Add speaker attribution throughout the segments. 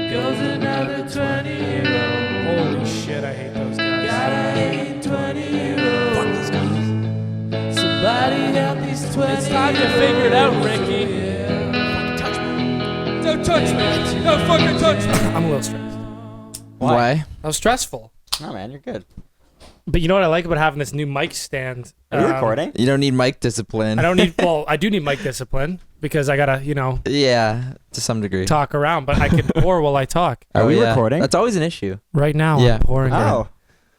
Speaker 1: goes another 20-year-old.
Speaker 2: Holy shit, I hate those guys.
Speaker 1: Gotta hate 20-year-olds.
Speaker 3: Fuck those guys.
Speaker 1: Somebody help these 20-year-olds.
Speaker 2: It's time to figure it out, Ricky. Don't touch me. Don't fucking touch me. I'm a little stressed.
Speaker 3: Why?
Speaker 2: That was stressful.
Speaker 4: Oh man, you're good.
Speaker 2: But you know what I like about having this new mic stand?
Speaker 4: Are you recording?
Speaker 3: You don't need mic discipline.
Speaker 2: I don't need, well, I do need mic discipline because I gotta,
Speaker 3: Yeah, to some degree.
Speaker 2: talk around, but I can pour while I talk.
Speaker 4: Are we
Speaker 3: yeah.
Speaker 4: recording?
Speaker 3: That's always an issue.
Speaker 2: Right now,
Speaker 3: Yeah.
Speaker 2: I'm pouring
Speaker 4: Oh.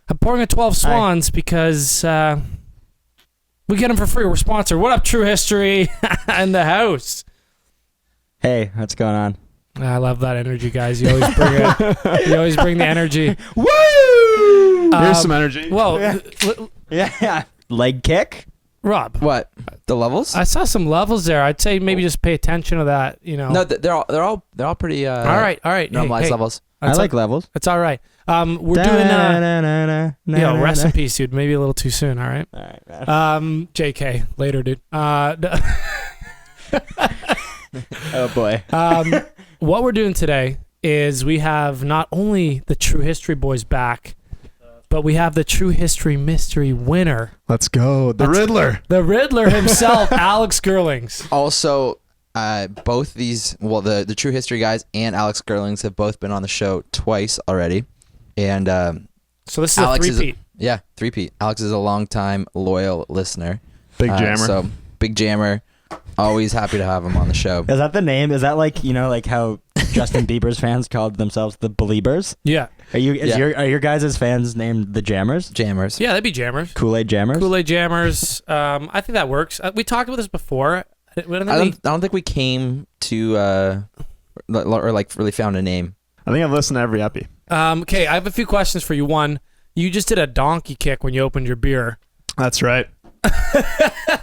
Speaker 2: I'm pouring a 12 Swans because we get them for free. We're sponsored. What up, True History in the house?
Speaker 4: Hey, what's going on?
Speaker 2: I love that energy, guys. You always bring it. You always bring the energy.
Speaker 4: Woo!
Speaker 5: Here's some energy.
Speaker 2: Well,
Speaker 4: Yeah. Leg kick?
Speaker 2: Rob,
Speaker 3: What? The levels?
Speaker 2: I saw some levels there. I'd say maybe just pay attention to that.
Speaker 3: No, they're all pretty.
Speaker 2: all right.
Speaker 3: Normalized
Speaker 2: Hey,
Speaker 3: levels.
Speaker 4: I like levels.
Speaker 2: It's all right. We're doing. Rest in peace, dude. Maybe a little too soon. All right.
Speaker 4: All right, man.
Speaker 2: JK, later, dude.
Speaker 4: Oh boy.
Speaker 2: What we're doing today is we have not only the True History boys back, but we have the True History mystery winner,
Speaker 5: Let's go. The Riddler.
Speaker 2: the Riddler himself, Alex Gerlings.
Speaker 3: Also, both these, the True History guys and Alex Gerlings have both been on the show twice already, and
Speaker 2: So this is
Speaker 3: Alex
Speaker 2: a three-peat.
Speaker 3: three-peat. Alex is a longtime loyal listener.
Speaker 5: Big jammer.
Speaker 3: So big jammer. Always happy to have him on the show.
Speaker 4: Is that the name? Is that like how Justin Bieber's fans called themselves the Beliebers?
Speaker 2: Yeah.
Speaker 4: Are your guys' fans named the Jammers?
Speaker 3: Jammers.
Speaker 2: Yeah, that'd be jammers.
Speaker 4: Kool-Aid Jammers?
Speaker 2: Kool-Aid jammers. I think that works. We talked about this before.
Speaker 3: I don't think we came to or like really found a name.
Speaker 5: I think I've listened to every epi.
Speaker 2: Okay, I have a few questions for you. One, you just did a donkey kick when you opened your beer.
Speaker 5: That's right.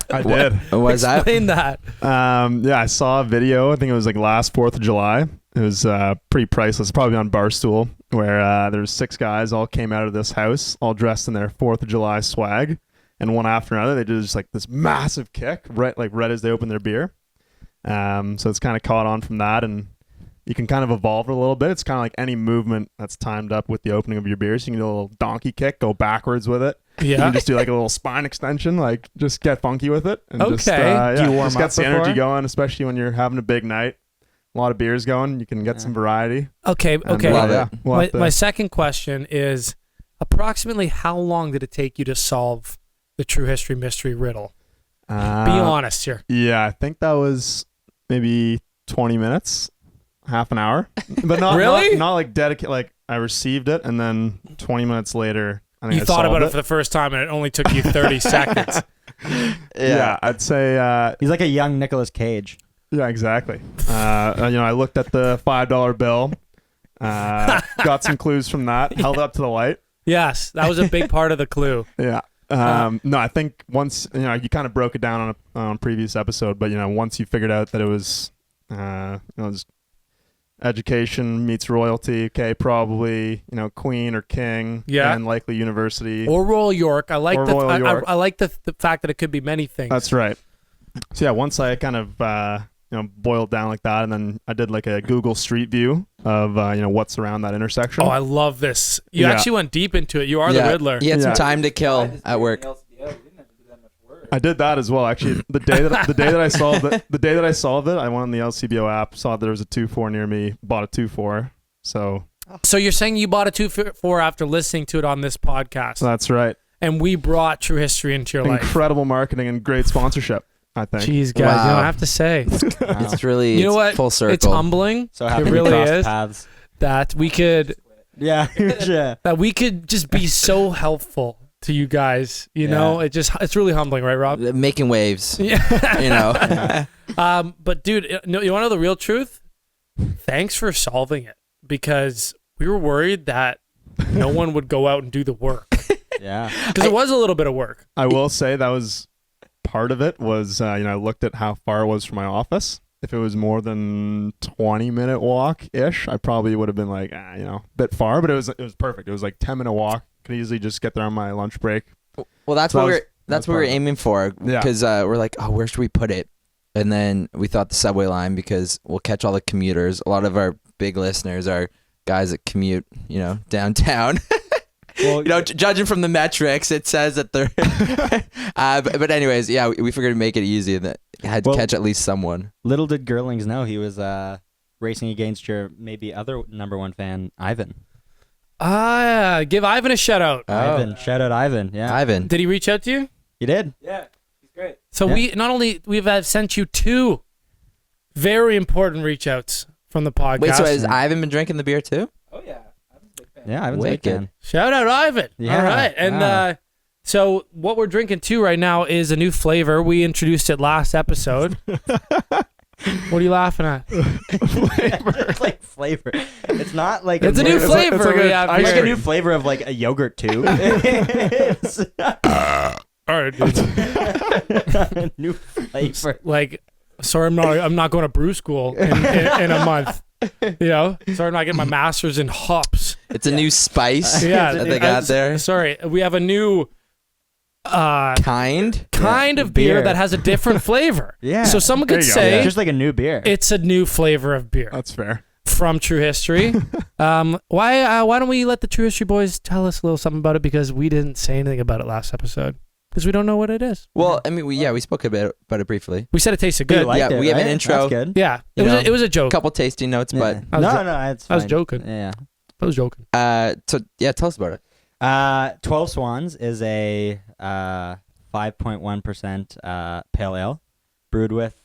Speaker 5: I did.
Speaker 3: What was that?
Speaker 2: Explain that.
Speaker 5: Yeah, I saw a video. I think it was like last 4th of July. It was pretty priceless. Probably on Barstool, where there was 6 guys all came out of this house, all dressed in their 4th of July swag, and one after another, they did just like this massive kick, right as they opened their beer. So it's kind of caught on from that, and you can kind of evolve it a little bit. It's kind of like any movement that's timed up with the opening of your beer. So you can do a little donkey kick, go backwards with it. You
Speaker 2: Yeah.
Speaker 5: can just do like a little spine extension, like just get funky with it. And Just,
Speaker 2: Okay.
Speaker 4: Do you warm
Speaker 5: just
Speaker 4: up
Speaker 5: gets the energy
Speaker 4: before?
Speaker 5: going, especially when you're having a big night. A lot of beers going. You can get some variety.
Speaker 2: Okay.
Speaker 5: And,
Speaker 2: Okay.
Speaker 3: Love
Speaker 5: yeah,
Speaker 3: it.
Speaker 5: we'll have to-
Speaker 2: My second question is, approximately how long did it take you to solve the True History mystery riddle? Be honest here.
Speaker 5: Yeah, I think that was maybe 20 minutes, half an hour. But not
Speaker 2: Really?
Speaker 5: not like dedicated. Like I received it, and then 20 minutes later, I think
Speaker 2: You
Speaker 5: I
Speaker 2: thought about
Speaker 5: solved
Speaker 2: it for the first time and it only took you 30 seconds.
Speaker 5: Yeah, I'd say.
Speaker 4: He's like a young Nicolas Cage.
Speaker 5: Yeah, exactly. I looked at the $5 bill, got some clues from that, held up to the light.
Speaker 2: Yes, that was a big part of the clue.
Speaker 5: Yeah. No, I think once you kind of broke it down on a previous episode, but once you figured out that it was, just education meets royalty. Okay, probably queen or king.
Speaker 2: Yeah.
Speaker 5: And likely university.
Speaker 2: Or Royal York. I like
Speaker 5: Or
Speaker 2: the
Speaker 5: Royal York.
Speaker 2: I like the fact that it could be many things.
Speaker 5: That's right. So yeah, once I kind of boiled down like that, and then I did like a Google Street View of what's around that intersection.
Speaker 2: Oh, I love this. You
Speaker 5: Yeah.
Speaker 2: actually went deep into it. You are the Riddler.
Speaker 3: He had some
Speaker 5: Yeah.
Speaker 3: time to kill at work.
Speaker 5: I did that as well. Actually, the day that I solved it, I went on the LCBO app, saw there was a 2-4 near me, bought a 2-4. So
Speaker 2: So you're saying you bought a 2-4 after listening to it on this podcast,
Speaker 5: that's right.
Speaker 2: and we brought True History into your life.
Speaker 5: Incredible marketing and great sponsorship, I think.
Speaker 2: Jeez, guys,
Speaker 3: Wow.
Speaker 2: I have to say,
Speaker 3: It's really
Speaker 2: you know what?
Speaker 3: full circle.
Speaker 2: It's humbling.
Speaker 4: So happy
Speaker 2: It really
Speaker 4: we crossed
Speaker 2: is.
Speaker 4: paths.
Speaker 2: That we could
Speaker 4: Yeah. Yeah.
Speaker 2: just be so helpful to you guys. You know, it's really humbling, right, Rob?
Speaker 3: Making waves.
Speaker 2: Yeah. But dude, you want to know the real truth? Thanks for solving it, because we were worried that no one would go out and do the work,
Speaker 4: Yeah.
Speaker 2: because it was a little bit of work.
Speaker 5: I will say that was part of it. Was I looked at how far it was from my office. If it was more than 20-minute walk ish, I probably would have been like, a bit far. But it was perfect. It was like 10-minute walk. Could easily just get there on my lunch break.
Speaker 3: Well, that's
Speaker 5: So
Speaker 3: what
Speaker 5: that was
Speaker 3: we're aiming for,
Speaker 5: Yeah.
Speaker 3: because we're like, oh, where should we put it? And then we thought the subway line because we'll catch all the commuters. A lot of our big listeners are guys that commute, downtown.
Speaker 4: Well,
Speaker 3: Judging from the metrics, it says that they're. But anyways, yeah, we figured to make it easy and that had to catch at least someone.
Speaker 4: little did Gerlings know he was racing against your maybe other number one fan, Ivan.
Speaker 2: Give Ivan a shout out.
Speaker 4: Ivan, shout out Ivan. Yeah,
Speaker 3: Ivan.
Speaker 2: Did he reach out to you?
Speaker 4: you did.
Speaker 1: Yeah, he's great.
Speaker 2: So we've sent you 2 very important reach outs from the podcast.
Speaker 3: Wait, so has Ivan been drinking the beer too?
Speaker 1: Oh yeah, I'm a big fan.
Speaker 4: Yeah, Ivan's a big
Speaker 3: Wicked.
Speaker 4: fan.
Speaker 2: Shout out Ivan.
Speaker 4: Yeah,
Speaker 2: All right. And
Speaker 4: yeah.
Speaker 2: so what we're drinking too right now is a new flavor. We introduced it last episode. What are you laughing at?
Speaker 4: It's like flavor. It's not like
Speaker 2: It's a new flavor
Speaker 5: it's like
Speaker 2: we
Speaker 5: a
Speaker 2: have
Speaker 5: ice
Speaker 4: It's like
Speaker 2: here.
Speaker 4: a new flavor of like a yogurt tube. It's
Speaker 2: All right, dude.
Speaker 4: a new flavor.
Speaker 2: Like, sorry, I'm not going to brew school in a month. Sorry, I'm not getting my master's in hops.
Speaker 3: It's a new spice
Speaker 2: Yeah,
Speaker 3: that they got there.
Speaker 2: Sorry, we have a new
Speaker 3: Kind
Speaker 2: of beer that has a different flavor.
Speaker 4: Yeah.
Speaker 2: So someone
Speaker 5: There
Speaker 2: could
Speaker 5: you go.
Speaker 2: say
Speaker 4: It's just like a new beer.
Speaker 2: it's a new flavor of beer
Speaker 5: That's fair.
Speaker 2: from True History. Why don't we let the True History boys tell us a little something about it, because we didn't say anything about it last episode because we don't know what it is.
Speaker 3: Well, I mean, we spoke a bit about it briefly.
Speaker 2: We said it tasted
Speaker 4: You
Speaker 2: good.
Speaker 4: liked
Speaker 3: Yeah,
Speaker 4: it,
Speaker 3: we have an
Speaker 4: right?
Speaker 3: intro.
Speaker 4: That's good.
Speaker 2: Yeah,
Speaker 3: You know,
Speaker 2: it was a joke.
Speaker 3: A couple tasting notes, but
Speaker 4: Yeah. No, it's fine.
Speaker 2: I was joking.
Speaker 4: Yeah.
Speaker 2: I was joking.
Speaker 3: so yeah, tell us about it.
Speaker 4: 12 Swans is a 5.1% pale ale brewed with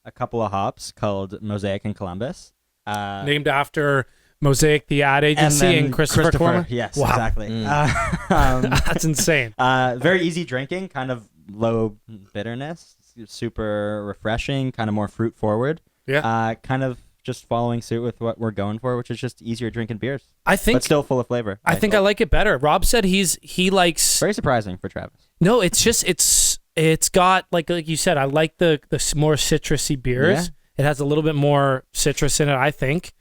Speaker 4: a couple of hops called Mosaic and Columbus.
Speaker 2: Named after Mosaic, the ad agency,
Speaker 4: then
Speaker 2: and Christopher Corman.
Speaker 4: Yes,
Speaker 2: Wow.
Speaker 4: exactly.
Speaker 2: That's insane.
Speaker 4: Very easy drinking, kind of low bitterness, super refreshing, kind of more fruit forward.
Speaker 2: Yeah.
Speaker 4: Kind of just following suit with what we're going for, which is just easier drinking beers,
Speaker 2: I think
Speaker 4: but still full of flavor.
Speaker 2: I think I like it better. Rob said he likes.
Speaker 4: Very surprising for Travis.
Speaker 2: No, it's just it's got like you said. I like the more citrusy beers.
Speaker 4: Yeah.
Speaker 2: It has a little bit more citrus in it, I think.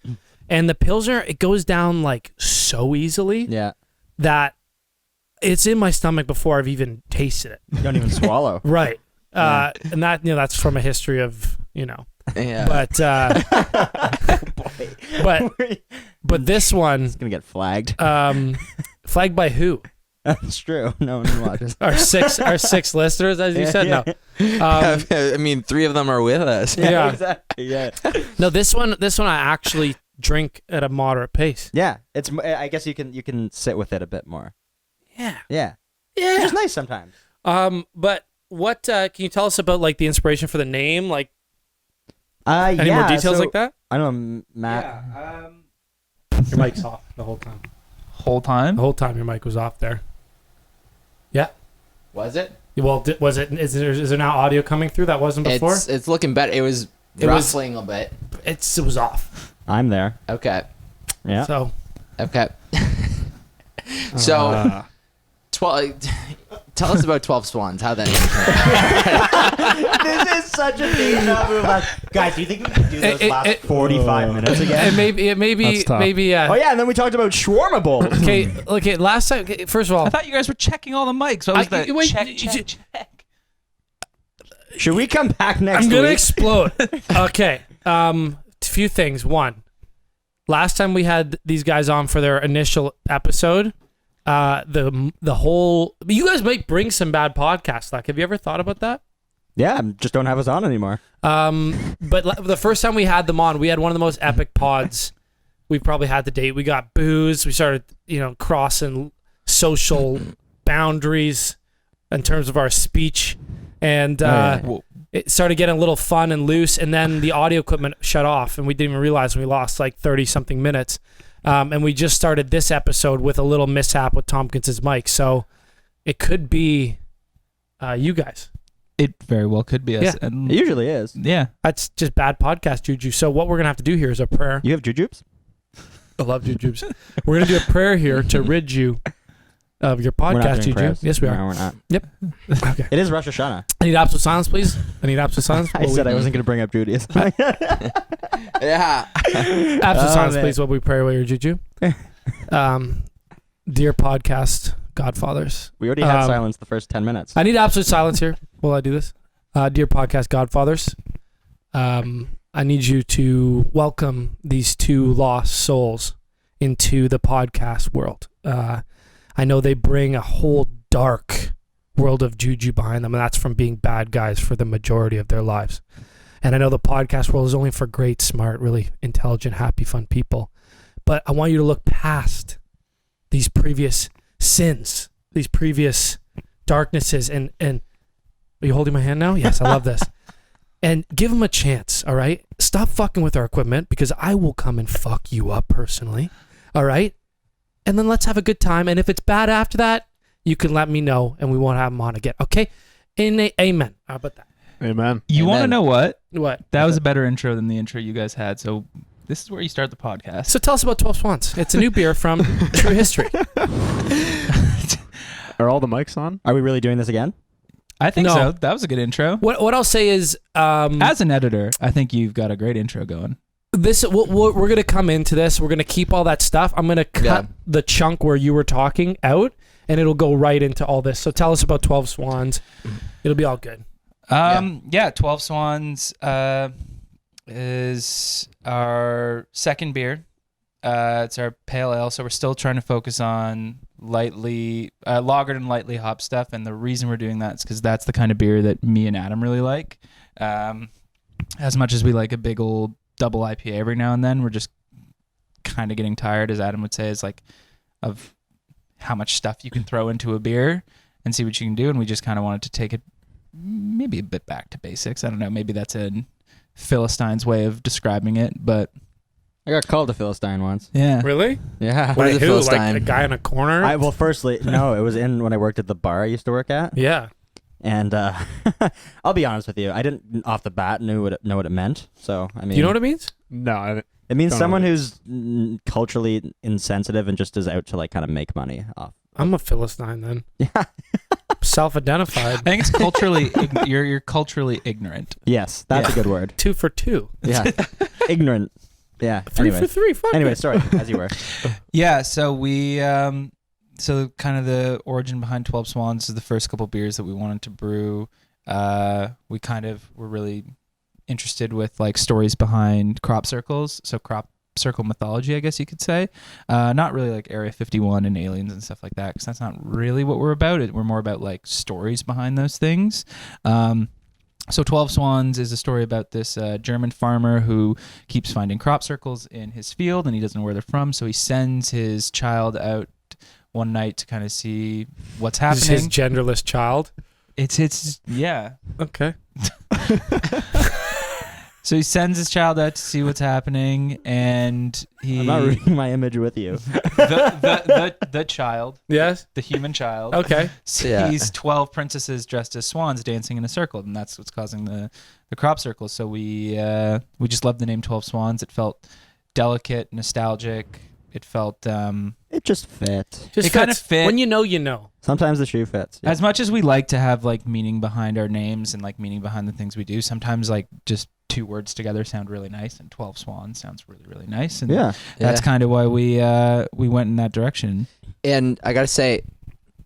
Speaker 2: And the Pilsner, it goes down like so easily
Speaker 4: Yeah.
Speaker 2: that it's in my stomach before I've even tasted it.
Speaker 4: You don't even swallow.
Speaker 2: Right.
Speaker 4: Yeah.
Speaker 2: And that that's from a history of
Speaker 3: Yeah.
Speaker 2: but this one
Speaker 4: It's gonna get flagged.
Speaker 2: flagged by who?
Speaker 4: That's true. No one watches.
Speaker 2: Our six listeners, as you said. No.
Speaker 3: I mean, 3 of them are with us.
Speaker 2: Yeah.
Speaker 4: Exactly. Yeah.
Speaker 2: No, this one I actually drink at a moderate pace.
Speaker 4: Yeah. It's. I guess you can sit with it a bit more.
Speaker 2: Yeah.
Speaker 4: Yeah.
Speaker 2: Yeah.
Speaker 4: Which is nice sometimes.
Speaker 2: But what can you tell us about like the inspiration for the name? Like any more details like that?
Speaker 4: I don't know, Matt.
Speaker 1: Yeah.
Speaker 2: Your mic's off the whole time.
Speaker 1: Whole time.
Speaker 2: The whole time your mic was off there. Yeah.
Speaker 3: Was it?
Speaker 2: Well, was it? Is there now audio coming through that wasn't before?
Speaker 3: It's looking better. It was rustling a bit.
Speaker 2: It was off.
Speaker 4: I'm there.
Speaker 3: Okay.
Speaker 4: Yeah.
Speaker 2: So
Speaker 3: Okay. So 12. Tell us about 12 Swans. How that
Speaker 4: This is such a deja vu. Guys, do you think we can do those last 45 minutes again?
Speaker 2: it may be
Speaker 5: That's tough.
Speaker 2: maybe
Speaker 4: Oh yeah, and then we talked about shawarma bowls.
Speaker 2: Okay. Last time, first of all,
Speaker 1: I thought you guys were checking all the mics. What was that?
Speaker 2: wait,
Speaker 1: check.
Speaker 4: Should we come back next
Speaker 2: I'm gonna
Speaker 4: week?
Speaker 2: explode. Okay. Few things. One, last time we had these guys on for their initial episode, the whole you guys might bring some bad podcast luck. Have you ever thought about that?
Speaker 4: Yeah, just don't have us on anymore.
Speaker 2: But the first time we had them on, we had one of the most epic pods we've probably had to date. We got booze. We started, crossing social boundaries in terms of our speech, and it started getting a little fun and loose. And then the audio equipment shut off, and we didn't even realize we lost like 30-something minutes. And we just started this episode with a little mishap with Tompkins's mic, so it could be you guys.
Speaker 1: It very well could be us.
Speaker 2: Yeah.
Speaker 1: And
Speaker 4: It usually is.
Speaker 1: yeah.
Speaker 2: That's just bad podcast juju. So what we're gonna have to do here is a prayer.
Speaker 4: You have jujubes?
Speaker 2: I love jujubes. We're gonna do a prayer here to rid you of your
Speaker 4: We're not
Speaker 2: podcast
Speaker 4: doing
Speaker 2: juju.
Speaker 4: prayers.
Speaker 2: Yes, we are.
Speaker 4: No, we're not.
Speaker 2: Yep. Okay.
Speaker 4: It is Rosh Hashanah.
Speaker 2: I need absolute silence, please. I need absolute silence.
Speaker 4: I said I wasn't going to bring up Judaism.
Speaker 3: Yeah.
Speaker 2: Absolute
Speaker 4: Oh,
Speaker 2: silence,
Speaker 4: man.
Speaker 2: please, while we pray away your juju. Dear podcast Godfathers.
Speaker 4: We already had
Speaker 2: Um,
Speaker 4: silence the first 10 minutes.
Speaker 2: I need absolute silence here while I do this. Dear podcast Godfathers, I need you to welcome these two lost souls into the podcast world. I know they bring a whole dark world of juju behind them, and that's from being bad guys for the majority of their lives. And I know the podcast world is only for great, smart, really intelligent, happy, fun people. But I want you to look past these previous sins, these previous darknesses, and are you holding my hand now? Yes, I love this. And give them a chance, all right? Stop fucking with our equipment, because I will come and fuck you up personally, all right? And then let's have a good time. And if it's bad after that, you can let me know, and we won't have them on again, okay? Amen. How about that?
Speaker 5: Amen.
Speaker 1: You want to
Speaker 3: Amen.
Speaker 1: know what?
Speaker 2: What?
Speaker 1: That was a better intro than the intro you guys had. So this is where you start the podcast.
Speaker 2: So tell us about 12 Swans. It's a new beer from True History.
Speaker 5: Are all the mics on?
Speaker 4: Are we really doing this again?
Speaker 1: I think
Speaker 2: No.
Speaker 1: so. That was a good intro.
Speaker 2: What I'll say is,
Speaker 1: As an editor, I think you've got a great intro going.
Speaker 2: we're gonna come into this. We're gonna keep all that stuff. I'm gonna cut
Speaker 3: Yeah.
Speaker 2: the chunk where you were talking out, and it'll go right into all this. So tell us about 12 Swans. It'll be all good.
Speaker 1: 12 Swans is our second beer. It's our pale ale, so we're still trying to focus on lightly lagered and lightly hopped stuff. And the reason we're doing that is because that's the kind of beer that me and Adam really like. As much as we like a big old double IPA every now and then, we're just kind of getting tired, as Adam would say, is like of how much stuff you can throw into a beer and see what you can do. And we just kind of wanted to take it maybe a bit back to basics. I don't know. Maybe that's a Philistine's way of describing it, but
Speaker 4: I got called a Philistine once.
Speaker 1: yeah.
Speaker 2: Really?
Speaker 4: Yeah.
Speaker 3: What is a
Speaker 2: Who?
Speaker 3: Philistine?
Speaker 2: Like a guy in a corner?
Speaker 4: Well, firstly, no, it was in when I worked at the bar I used to work at.
Speaker 2: Yeah.
Speaker 4: And I'll be honest with you, I didn't off the bat know what it meant. So I mean,
Speaker 2: Do you know what it means?
Speaker 5: No.
Speaker 4: it means
Speaker 5: don't know
Speaker 4: someone
Speaker 5: what
Speaker 4: who's culturally insensitive and just is out to like kind of make money off.
Speaker 2: I'm a Philistine then.
Speaker 4: Yeah.
Speaker 2: Self-identified.
Speaker 1: I think it's culturally you're culturally ignorant.
Speaker 4: Yes, that's
Speaker 1: Yeah.
Speaker 4: a good word.
Speaker 2: 2 for 2.
Speaker 4: Yeah. Ignorant. Yeah.
Speaker 2: 3 for 3. Fuck
Speaker 4: Anyway,
Speaker 2: it.
Speaker 4: sorry, as you were.
Speaker 1: Yeah, so we so kind of the origin behind 12 Swans is the first couple beers that we wanted to brew. We kind of were really interested with like stories behind crop circles, so crop circle mythology, I guess you could say. Not really like Area 51 and aliens and stuff like that, because that's not really what we're about. We're more about like stories behind those things. So 12 Swans is a story about this German farmer who keeps finding crop circles in his field, and he doesn't know where they're from, so he sends his child out one night to kind of see what's
Speaker 2: This is
Speaker 1: happening.
Speaker 2: his genderless child.
Speaker 1: It's yeah.
Speaker 2: Okay.
Speaker 1: So he sends his child out to see what's happening, and he
Speaker 4: I'm not reading my image with you.
Speaker 1: the child,
Speaker 2: Yes.
Speaker 1: the human child,
Speaker 2: Okay.
Speaker 3: Yeah.
Speaker 1: sees 12 princesses dressed as swans dancing in a circle, and that's what's causing the crop circle. So we just loved the name 12 Swans. It felt delicate, nostalgic. It felt
Speaker 4: It just fit.
Speaker 2: Just
Speaker 1: It kinda
Speaker 2: fits.
Speaker 1: fit.
Speaker 2: When you know, you know.
Speaker 4: Sometimes the shoe fits. Yeah.
Speaker 1: as much as we like to have like meaning behind our names and like meaning behind the things we do. Sometimes like just 2 words together sound really nice, and 12 Swans sounds really, really nice. And
Speaker 4: Yeah.
Speaker 1: that's
Speaker 3: Yeah.
Speaker 1: kind of why we went in that direction.
Speaker 3: And I gotta say,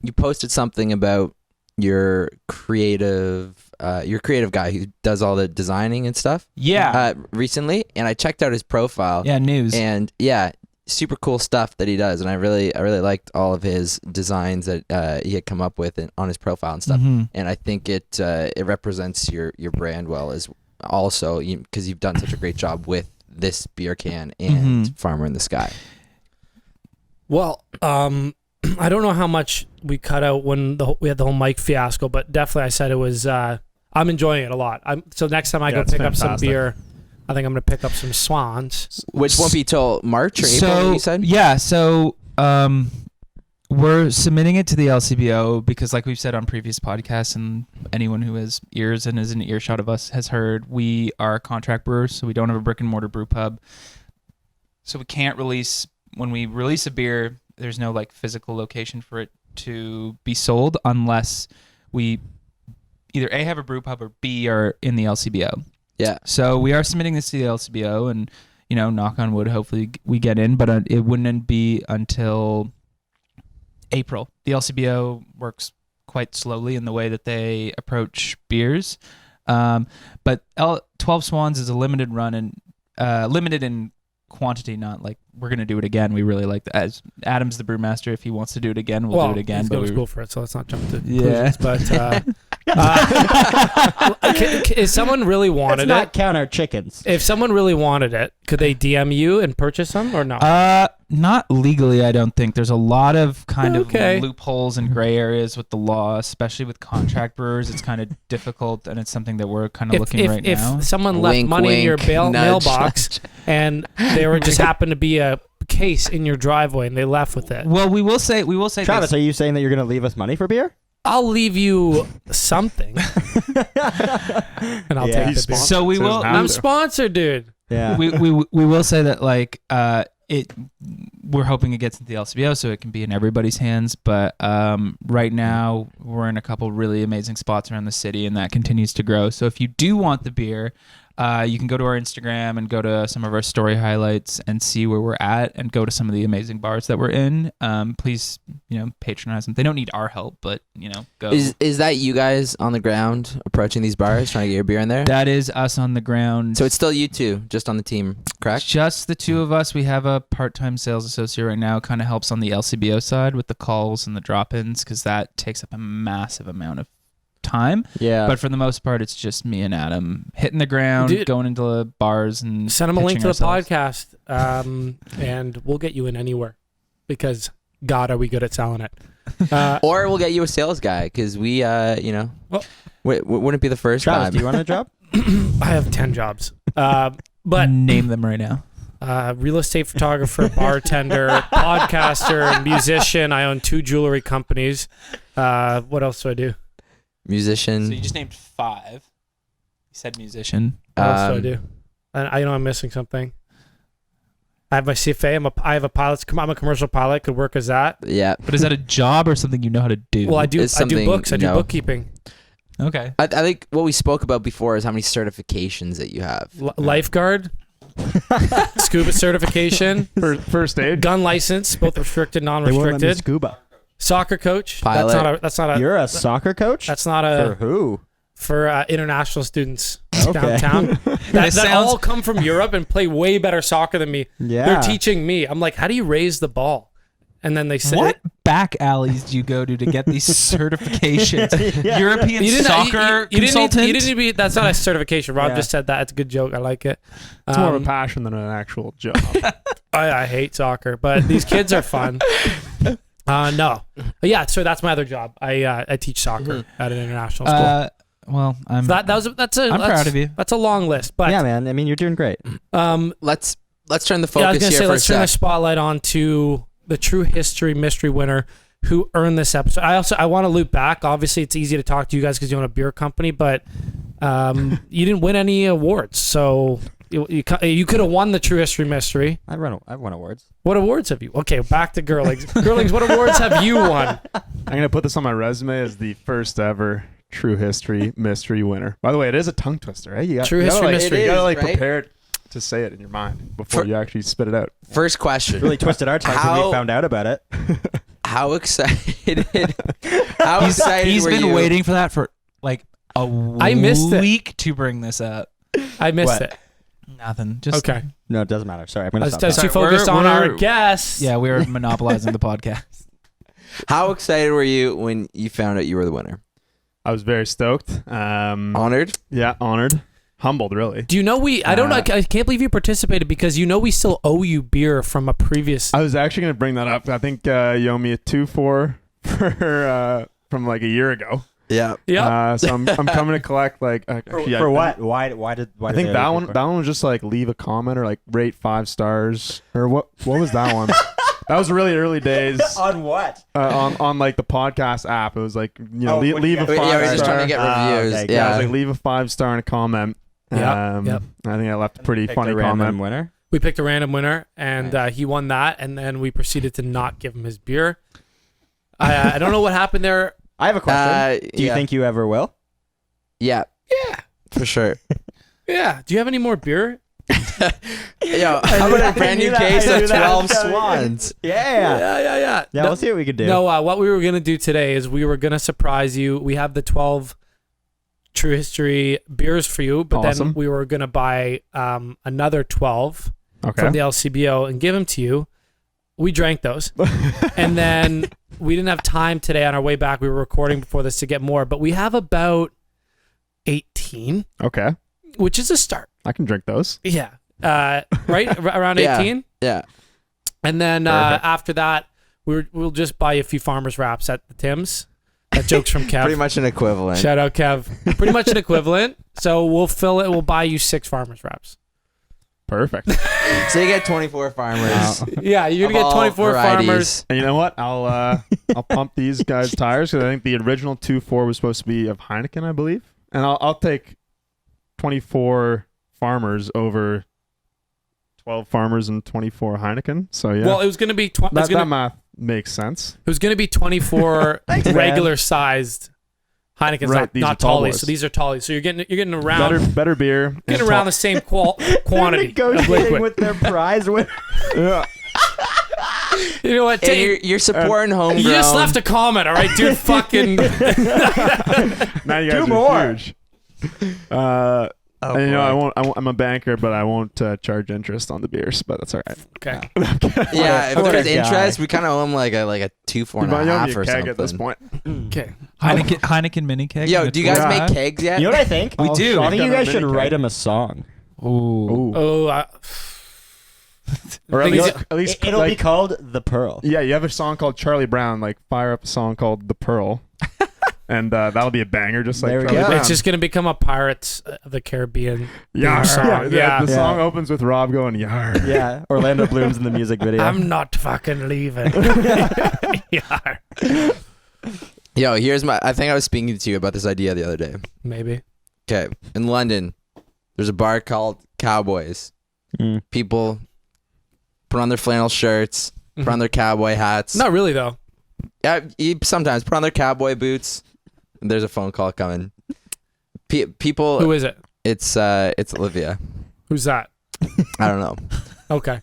Speaker 3: you posted something about your creative guy who does all the designing and stuff.
Speaker 1: Yeah.
Speaker 3: Recently, and I checked out his profile.
Speaker 1: Yeah, news.
Speaker 3: And yeah, super cool stuff that he does, and I really liked all of his designs that he had come up with on his profile and stuff.
Speaker 1: Mhm.
Speaker 3: And I think it represents your brand well, as also because you've done such a great job with this beer can and
Speaker 1: Mhm.
Speaker 3: Farmer in the Sky.
Speaker 2: Well, I don't know how much we cut out when we had the whole mic fiasco, but definitely I said it was. I'm enjoying it a lot. So next time I
Speaker 5: Yeah,
Speaker 2: go
Speaker 5: it's
Speaker 2: pick up some
Speaker 5: fantastic.
Speaker 2: beer, I think I'm gonna pick up some Swans.
Speaker 3: Which won't be till March or April, you said?
Speaker 1: Yeah, so we're submitting it to the LCBO because, like we've said on previous podcasts, and anyone who has ears and is in earshot of us has heard, we are contract brewers, so we don't have a brick and mortar brew pub. So we can't release, when we release a beer, there's no like physical location for it to be sold unless we either A, have a brew pub, or B, are in the LCBO.
Speaker 3: Yeah.
Speaker 1: So we are submitting this to the LCBO, and knock on wood, hopefully we get in, but it wouldn't be until April. The LCBO works quite slowly in the way that they approach beers. But 12 12 Swans is a limited run and limited in quantity, not like we're gonna do it again. We really like that. As Adam's the brewmaster, if he wants to do it again, we'll do it again.
Speaker 2: He's
Speaker 1: But
Speaker 2: going to
Speaker 1: we,
Speaker 2: school for it, so let's not jump to
Speaker 1: Yeah.
Speaker 2: conclusions. But if someone really
Speaker 4: Let's
Speaker 2: wanted
Speaker 4: not
Speaker 2: it,
Speaker 4: count our chickens.
Speaker 2: if someone really wanted it, could they DM you and purchase them or not?
Speaker 1: not legally, I don't think. There's a lot of kind
Speaker 2: Okay.
Speaker 1: of loopholes and gray areas with the law, especially with contract brewers. It's kind of difficult, and it's something that we're kind of looking right now.
Speaker 2: If someone left
Speaker 3: Wink,
Speaker 2: money in your
Speaker 3: wink,
Speaker 2: bail,
Speaker 3: nudge,
Speaker 2: mailbox and there were just happened to be a case in your driveway and they left with it,
Speaker 1: Well, we will say
Speaker 4: Travis,
Speaker 1: this.
Speaker 4: are you saying that you're going to leave us money for beer?
Speaker 2: I'll leave you something and I'll
Speaker 4: Yeah.
Speaker 2: take the beer.
Speaker 1: So we
Speaker 5: Says
Speaker 1: will.
Speaker 5: now.
Speaker 2: I'm sponsored, dude.
Speaker 4: Yeah.
Speaker 1: we will say that like we're hoping it gets into the LCBO so it can be in everybody's hands, but right now we're in a couple really amazing spots around the city and that continues to grow. So if you do want the beer, you can go to our Instagram and go to some of our story highlights and see where we're at and go to some of the amazing bars that we're in. Please, patronize them. They don't need our help, but go.
Speaker 3: Is that you guys on the ground approaching these bars trying to get your beer in there?
Speaker 1: That is us on the ground.
Speaker 3: So it's still you two, just on the team, correct?
Speaker 1: Just the two of us. We have a part-time sales associate right now. Kind of helps on the LCBO side with the calls and the drop-ins because that takes up a massive amount of time.
Speaker 4: Yeah.
Speaker 1: But for the most part, it's just me and Adam hitting the ground,
Speaker 2: Dude,
Speaker 1: going into the bars and
Speaker 2: Send them a link to
Speaker 1: pitching
Speaker 2: the
Speaker 1: ourselves.
Speaker 2: podcast, and we'll get you in anywhere because God, are we good at selling it?
Speaker 3: Or we'll get you a sales guy because we,
Speaker 2: Well-
Speaker 3: wouldn't be the first
Speaker 4: Travis,
Speaker 3: time.
Speaker 4: do you want a job?
Speaker 2: I have 10 jobs, but
Speaker 1: Name them right now.
Speaker 2: real estate photographer, bartender, podcaster, musician. I own 2 jewelry companies. What else do I do?
Speaker 3: Musician.
Speaker 1: So you just named 5. You said musician.
Speaker 2: What else do I do? And I know I'm missing something. I have my CFA. I have a pilot. I'm a commercial pilot. Could work as that.
Speaker 3: Yeah.
Speaker 1: But is that a job or something you know how to do?
Speaker 2: Well, I do.
Speaker 3: It's
Speaker 2: I do
Speaker 3: something,
Speaker 2: books. I do
Speaker 3: no.
Speaker 2: bookkeeping.
Speaker 1: Okay.
Speaker 3: I think what we spoke about before is how many certifications that you have.
Speaker 2: Lifeguard, scuba certification,
Speaker 5: First aid.
Speaker 2: gun license, both restricted,
Speaker 4: They won't let me
Speaker 2: non-restricted.
Speaker 4: scuba.
Speaker 2: Soccer coach.
Speaker 3: Pilot.
Speaker 2: That's not a.
Speaker 4: You're a soccer coach?
Speaker 2: That's not
Speaker 4: For
Speaker 2: a
Speaker 4: who?
Speaker 2: for international students
Speaker 4: Okay.
Speaker 2: downtown. that
Speaker 1: sounds-
Speaker 2: all come from Europe and play way better soccer than me.
Speaker 4: Yeah.
Speaker 2: They're teaching me. I'm like, how do you raise the ball? And then they say,
Speaker 1: What back alleys do you go to get these certifications?
Speaker 4: Yeah.
Speaker 1: European soccer
Speaker 2: you
Speaker 1: consultant?
Speaker 2: didn't need to be. That's not a certification. Rob
Speaker 4: Yeah.
Speaker 2: just said that. It's a good joke. I like it.
Speaker 5: It's more of a passion than an actual job.
Speaker 2: I hate soccer, but these kids are fun. No, yeah. So that's my other job. I teach soccer at an international school.
Speaker 1: Well, I'm
Speaker 2: That's
Speaker 1: proud of you.
Speaker 2: That's a long list, but
Speaker 4: Yeah, man. I mean, you're doing great.
Speaker 3: Let's turn the
Speaker 2: yeah, I was
Speaker 3: focus
Speaker 2: gonna
Speaker 3: here
Speaker 2: say
Speaker 3: for a
Speaker 2: let's turn the
Speaker 3: sec.
Speaker 2: spotlight on to the true history mystery winner who earned this episode. I want to loop back. Obviously, it's easy to talk to you guys because you own a beer company, but you didn't win any awards, so you could have won the true history mystery.
Speaker 4: I've won awards.
Speaker 2: What awards have you? Okay, back to Gerlings. Gerlings, what awards have you won?
Speaker 5: I'm gonna put this on my resume as the first ever True History Mystery winner. By the way, it is a tongue twister, eh?
Speaker 2: True History Mystery.
Speaker 5: You gotta
Speaker 3: It is,
Speaker 5: like
Speaker 3: right?
Speaker 5: prepare it to say it in your mind before
Speaker 3: For-
Speaker 5: you actually spit it out.
Speaker 3: First question.
Speaker 4: Really twisted our tongues when we found out about it.
Speaker 3: How excited? How excited
Speaker 1: He's
Speaker 3: were
Speaker 1: been
Speaker 3: you?
Speaker 1: waiting for that for like a
Speaker 2: I missed it.
Speaker 1: week to bring this up.
Speaker 2: I missed
Speaker 4: What?
Speaker 2: it.
Speaker 1: Nothing. Just
Speaker 2: Okay.
Speaker 4: No, it doesn't matter. Sorry, I'm
Speaker 2: I
Speaker 4: gonna
Speaker 2: was
Speaker 4: stop.
Speaker 2: just too
Speaker 4: that.
Speaker 1: Sorry,
Speaker 2: focused on
Speaker 1: we're-
Speaker 2: our guests.
Speaker 1: Yeah, we're monopolizing the podcast.
Speaker 3: How excited were you when you found out you were the winner?
Speaker 5: I was very stoked.
Speaker 3: Honored?
Speaker 5: Yeah, honored, humbled, really.
Speaker 2: Do you know I don't know. I can't believe you participated because we still owe you beer from a previous.
Speaker 5: I was actually gonna bring that up. I think you owe me a 2-4 for from like a year ago.
Speaker 3: Yeah.
Speaker 2: Yeah.
Speaker 5: So I'm coming to collect like
Speaker 4: For what? Why did
Speaker 5: I think
Speaker 4: they
Speaker 5: that
Speaker 4: owe
Speaker 5: one
Speaker 4: you for-
Speaker 5: that one was just like leave a comment or like rate 5 stars or what was that one? That was really early days
Speaker 4: On what?
Speaker 5: on like the podcast app. It was like
Speaker 4: Oh,
Speaker 5: leave,
Speaker 4: when
Speaker 5: leave
Speaker 4: you
Speaker 5: a
Speaker 4: get-
Speaker 5: 5
Speaker 3: Yeah, we're just
Speaker 5: star.
Speaker 3: trying to get reviews.
Speaker 4: okay,
Speaker 5: Yeah, I
Speaker 3: Yeah.
Speaker 5: was like leave a 5 star and a comment.
Speaker 2: Yep,
Speaker 5: Yep. I think I left a pretty
Speaker 4: Picked
Speaker 5: funny
Speaker 4: a random
Speaker 5: comment.
Speaker 4: winner.
Speaker 2: We picked a random winner, and
Speaker 4: Nice.
Speaker 2: he won that, and then we proceeded to not give him his beer. I don't know what happened there.
Speaker 4: I have a question. Do you
Speaker 3: yeah.
Speaker 4: think you ever will?
Speaker 3: Yeah,
Speaker 2: Yeah.
Speaker 3: for sure.
Speaker 2: Yeah. Do you have any more beer?
Speaker 3: Yo, how about a brand new case of 12 Swans?
Speaker 4: Yeah.
Speaker 2: Yeah.
Speaker 4: Yeah,
Speaker 2: No,
Speaker 4: we'll see what we can do.
Speaker 2: no, what we were going to do today is we were going to surprise you. We have the 12 True History beers for you, but then
Speaker 5: Awesome.
Speaker 2: we were gonna buy another 12
Speaker 5: Okay.
Speaker 2: from the LCBO and give them to you. We drank those, and then we didn't have time today on our way back. We were recording before this to get more, but we have about 18,
Speaker 5: Okay.
Speaker 2: which is a start.
Speaker 5: I can drink those.
Speaker 2: Yeah, right around
Speaker 3: Yeah.
Speaker 2: 18,
Speaker 3: Yeah.
Speaker 2: and then
Speaker 5: Perfect.
Speaker 2: after that, we'll just buy a few Farmers Wraps at the Tim's. That joke's from Kev.
Speaker 3: Pretty much an equivalent.
Speaker 2: Shout out Kev. Pretty much an equivalent. So we'll fill it. We'll buy you 6 Farmers Wraps.
Speaker 5: Perfect.
Speaker 3: So you get 24 farmers.
Speaker 2: Yeah, you're
Speaker 3: of
Speaker 2: gonna get
Speaker 3: all
Speaker 2: 24
Speaker 3: varieties.
Speaker 2: farmers.
Speaker 5: And you know what? I'll pump these guys' tires because I think the original 2.4 was supposed to be of Heineken, I believe. And I'll take 24 farmers over 12 farmers and 24 Heineken. So yeah,
Speaker 2: Well, it was gonna be
Speaker 5: that math makes sense.
Speaker 2: it was gonna be 24
Speaker 4: man.
Speaker 2: regular sized Heineken's,
Speaker 5: Right, these are
Speaker 2: not
Speaker 5: tall
Speaker 2: Tollies.
Speaker 5: boys.
Speaker 2: So these are Tollies. So you're getting around
Speaker 5: Better beer.
Speaker 2: getting
Speaker 5: and
Speaker 2: around the same quantity of
Speaker 4: Negotiating
Speaker 2: liquid.
Speaker 4: with their prize winner.
Speaker 5: Yeah.
Speaker 2: You know what?
Speaker 3: And you're supporting homegrown.
Speaker 2: You just left a comment, all right, dude. Fucking.
Speaker 5: Now you guys
Speaker 4: Do
Speaker 5: are
Speaker 4: more.
Speaker 5: huge. And, you know, I'm a banker, but I won't charge interest on the beers, but that's all right.
Speaker 2: Okay.
Speaker 3: Yeah, if
Speaker 4: What a
Speaker 3: there's
Speaker 4: guy.
Speaker 3: interest, we kind of owe him like a 2, 4 and
Speaker 5: You
Speaker 3: a
Speaker 5: owe me
Speaker 3: half
Speaker 5: a
Speaker 3: or
Speaker 5: keg
Speaker 3: something.
Speaker 5: at this point.
Speaker 2: Okay.
Speaker 1: Heineken mini keg.
Speaker 3: Yo, do you guys
Speaker 5: Yeah.
Speaker 3: make kegs yet?
Speaker 4: You know what I think?
Speaker 1: We do.
Speaker 4: I think you
Speaker 5: We've got
Speaker 4: guys
Speaker 5: a
Speaker 4: should
Speaker 5: mini
Speaker 4: write
Speaker 5: keg.
Speaker 4: him a song.
Speaker 1: Ooh.
Speaker 5: Ooh.
Speaker 2: Oh,
Speaker 5: Or at
Speaker 2: Thing is,
Speaker 5: least
Speaker 4: It'll
Speaker 5: like,
Speaker 4: be called The Pearl.
Speaker 5: yeah, you have a song called Charlie Brown, like fire up a song called The Pearl. And that'll be a banger, just like
Speaker 4: There we
Speaker 5: Charlie
Speaker 4: go.
Speaker 5: Brown.
Speaker 2: it's just gonna become a Pirates of the Caribbean
Speaker 5: Yar.
Speaker 2: song.
Speaker 5: Yeah, the
Speaker 4: Yeah.
Speaker 5: song opens with Rob going yar.
Speaker 4: Yeah, Orlando Bloom's in the music video.
Speaker 2: I'm not fucking leaving. Yeah.
Speaker 3: Yo, I think I was speaking to you about this idea the other day.
Speaker 2: Maybe.
Speaker 3: Okay, in London, there's a bar called Cowboys.
Speaker 4: Mm.
Speaker 3: People put on their flannel shirts, put on their cowboy hats.
Speaker 2: Not really though.
Speaker 3: Yeah, sometimes put on their cowboy boots. And there's a phone call coming. People.
Speaker 2: Who is it?
Speaker 3: It's Olivia.
Speaker 2: Who's that?
Speaker 3: I don't know.
Speaker 2: Okay.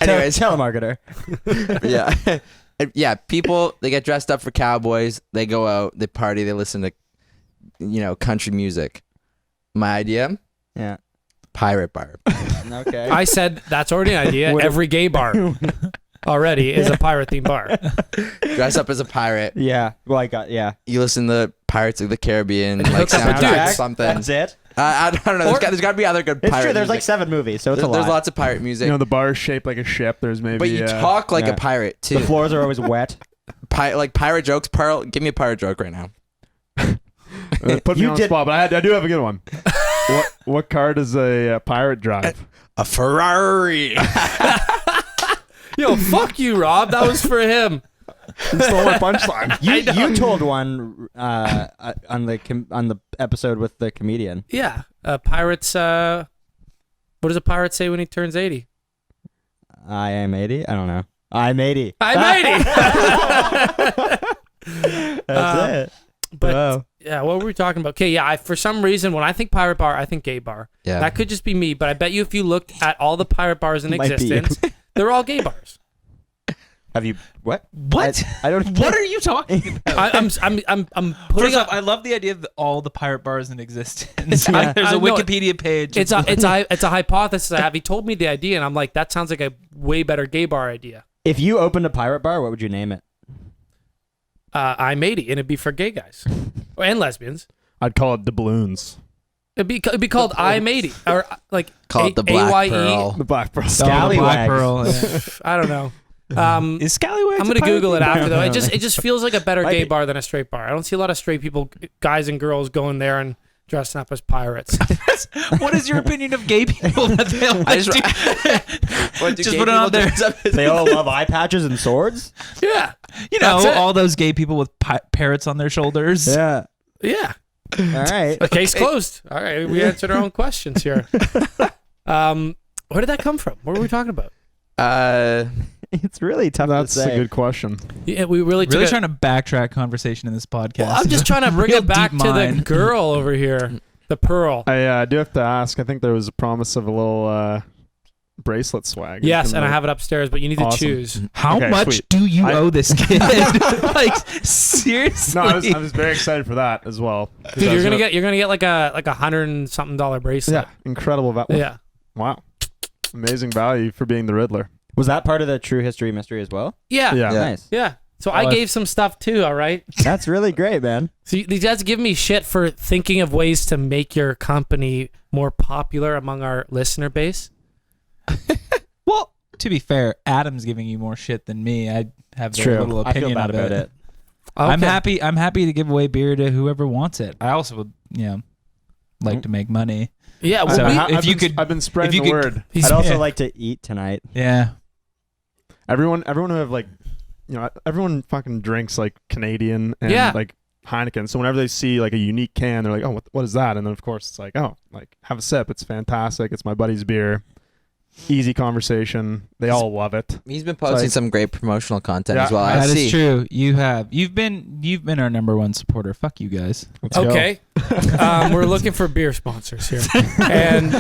Speaker 3: Anyways,
Speaker 4: telemarketer.
Speaker 3: yeah, yeah. People, they get dressed up for cowboys. They go out. They party. They listen to, country music. My idea:
Speaker 4: Yeah.
Speaker 3: pirate bar.
Speaker 4: Okay.
Speaker 2: I said that's already an idea. Every gay bar already is a pirate themed bar.
Speaker 3: Dress up as a pirate.
Speaker 4: Yeah. Well, I got. Yeah.
Speaker 3: You listen to Pirates of the Caribbean, like
Speaker 2: Hook up with
Speaker 3: soundtrack or
Speaker 2: dudes.
Speaker 3: something.
Speaker 4: That's it.
Speaker 3: I don't know. There's got to be other good
Speaker 4: It's
Speaker 3: pirate
Speaker 4: true. There's like
Speaker 3: music.
Speaker 4: 7 movies, so it's
Speaker 3: There's
Speaker 4: a lot.
Speaker 3: lots of pirate music.
Speaker 5: You know, the bar is shaped like a ship. There's maybe.
Speaker 3: but you talk like
Speaker 4: yeah.
Speaker 3: a pirate too.
Speaker 4: The floors are always wet.
Speaker 3: Like pirate jokes. Pearl, give me a pirate joke right now.
Speaker 5: Put me
Speaker 4: You
Speaker 5: on the
Speaker 4: did-
Speaker 5: spot, but I do have a good one. What car does a pirate drive?
Speaker 3: A Ferrari.
Speaker 2: Yo, fuck you, Rob. That was for him.
Speaker 5: You stole my punchline.
Speaker 4: You told one on the episode with the comedian.
Speaker 2: Yeah. Pirates. What does a pirate say when he turns 80?
Speaker 4: I am 80. I don't know. I'm 80.
Speaker 2: I'm 80.
Speaker 4: That's it.
Speaker 2: But
Speaker 4: Wow.
Speaker 2: yeah, what were we talking about? Okay, yeah. For some reason, when I think pirate bar, I think gay bar.
Speaker 3: Yeah.
Speaker 2: That could just be me, but I bet you if you looked at all the pirate bars in
Speaker 4: Might be you.
Speaker 2: existence, they're all gay bars.
Speaker 4: Have you what?
Speaker 1: What?
Speaker 4: I don't.
Speaker 1: What are you talking about?
Speaker 2: I'm putting
Speaker 1: First
Speaker 2: up.
Speaker 1: off, I love the idea of all the pirate bars in existence.
Speaker 2: Yeah.
Speaker 1: There's
Speaker 2: I
Speaker 1: a
Speaker 2: know.
Speaker 1: Wikipedia page.
Speaker 2: It's a hypothesis I have. He told me the idea, and I'm like, that sounds like a way better gay bar idea.
Speaker 4: If you opened a pirate bar, what would you name it?
Speaker 2: I'm 80, and it'd be for gay guys and lesbians.
Speaker 5: I'd call it doubloons.
Speaker 2: It'd be called I'm 80 or like
Speaker 3: Call it the Black
Speaker 2: AYE.
Speaker 3: Pearl.
Speaker 5: The Black Pearl.
Speaker 1: Black
Speaker 4: Scallywags.
Speaker 1: Pearl. Yeah.
Speaker 2: I don't know.
Speaker 1: Is Scallywags?
Speaker 2: I'm gonna
Speaker 1: a pirate
Speaker 2: Google it
Speaker 1: theme?
Speaker 2: after though. It just feels like a better
Speaker 4: Might
Speaker 2: gay
Speaker 4: be.
Speaker 2: bar than a straight bar. I don't see a lot of straight people, guys and girls, going there and dressing up as pirates.
Speaker 1: What is your opinion of gay people? That they all
Speaker 3: I just-
Speaker 1: do?
Speaker 3: What, do
Speaker 1: Just
Speaker 3: gay
Speaker 1: put it out
Speaker 3: people
Speaker 1: there.
Speaker 3: dress up as-
Speaker 4: They all love eye patches and swords.
Speaker 2: Yeah,
Speaker 1: You know,
Speaker 2: That's it.
Speaker 1: all those gay people with parrots on their shoulders.
Speaker 4: Yeah.
Speaker 2: yeah.
Speaker 4: All right.
Speaker 2: The case closed. All right, we answered our own questions here. Where did that come from? What were we talking about?
Speaker 4: It's really tough
Speaker 5: That's
Speaker 4: to say.
Speaker 5: a good question.
Speaker 2: Yeah, we really took
Speaker 1: Really
Speaker 2: it.
Speaker 1: trying to backtrack conversation in this podcast.
Speaker 2: Well, I'm just trying to bring
Speaker 1: Real
Speaker 2: it back
Speaker 1: deep
Speaker 2: to the
Speaker 1: mine.
Speaker 2: girl over here, the Pearl.
Speaker 5: I do have to ask. I think there was a promise of a little bracelet swag.
Speaker 2: Yes, and I have it upstairs, but you need to
Speaker 5: Awesome.
Speaker 2: choose.
Speaker 1: How
Speaker 5: Okay,
Speaker 1: much
Speaker 5: sweet.
Speaker 1: do you
Speaker 5: I-
Speaker 1: owe this kid? Like seriously?
Speaker 5: No, I was very excited for that as well. 'Cause
Speaker 2: Dude,
Speaker 5: I was
Speaker 2: you're gonna get like a $100-something bracelet.
Speaker 5: yeah, incredible.
Speaker 2: Yeah.
Speaker 5: Wow, amazing value for being the Riddler.
Speaker 4: Was that part of the True History Mystery as well?
Speaker 2: Yeah.
Speaker 5: Yeah.
Speaker 3: Yeah.
Speaker 4: Nice.
Speaker 2: So I gave some stuff too, all right?
Speaker 4: That's really great, man.
Speaker 2: So these guys give me shit for thinking of ways to make your company more popular among our listener base.
Speaker 1: Well, to be fair, Adam's giving you more shit than me. I have very
Speaker 4: True.
Speaker 1: little
Speaker 4: I feel
Speaker 1: opinion
Speaker 4: bad about it.
Speaker 1: I'm
Speaker 2: Okay.
Speaker 1: happy to give away beer to whoever wants it. I also would, like to make money.
Speaker 2: Yeah, well,
Speaker 1: So
Speaker 2: we-
Speaker 5: I've been spreading
Speaker 1: if
Speaker 5: the
Speaker 1: you could-
Speaker 5: word.
Speaker 2: he's-
Speaker 4: I'd also
Speaker 1: yeah.
Speaker 4: like to eat tonight.
Speaker 1: Yeah.
Speaker 5: Everyone who have like, everyone fucking drinks like Canadian and
Speaker 2: Yeah.
Speaker 5: like Heineken. So whenever they see like a unique can, they're like, oh, what is that? And then of course it's like, oh, like have a sip. It's fantastic. It's my buddy's beer. Easy conversation. They all love it.
Speaker 3: He's been posting
Speaker 5: like-
Speaker 3: some great promotional content
Speaker 5: Yeah,
Speaker 3: as well. I
Speaker 1: That
Speaker 3: see.
Speaker 1: is true. You've been our number one supporter. Fuck you guys.
Speaker 5: Let's go.
Speaker 2: Okay. We're looking for beer sponsors here. And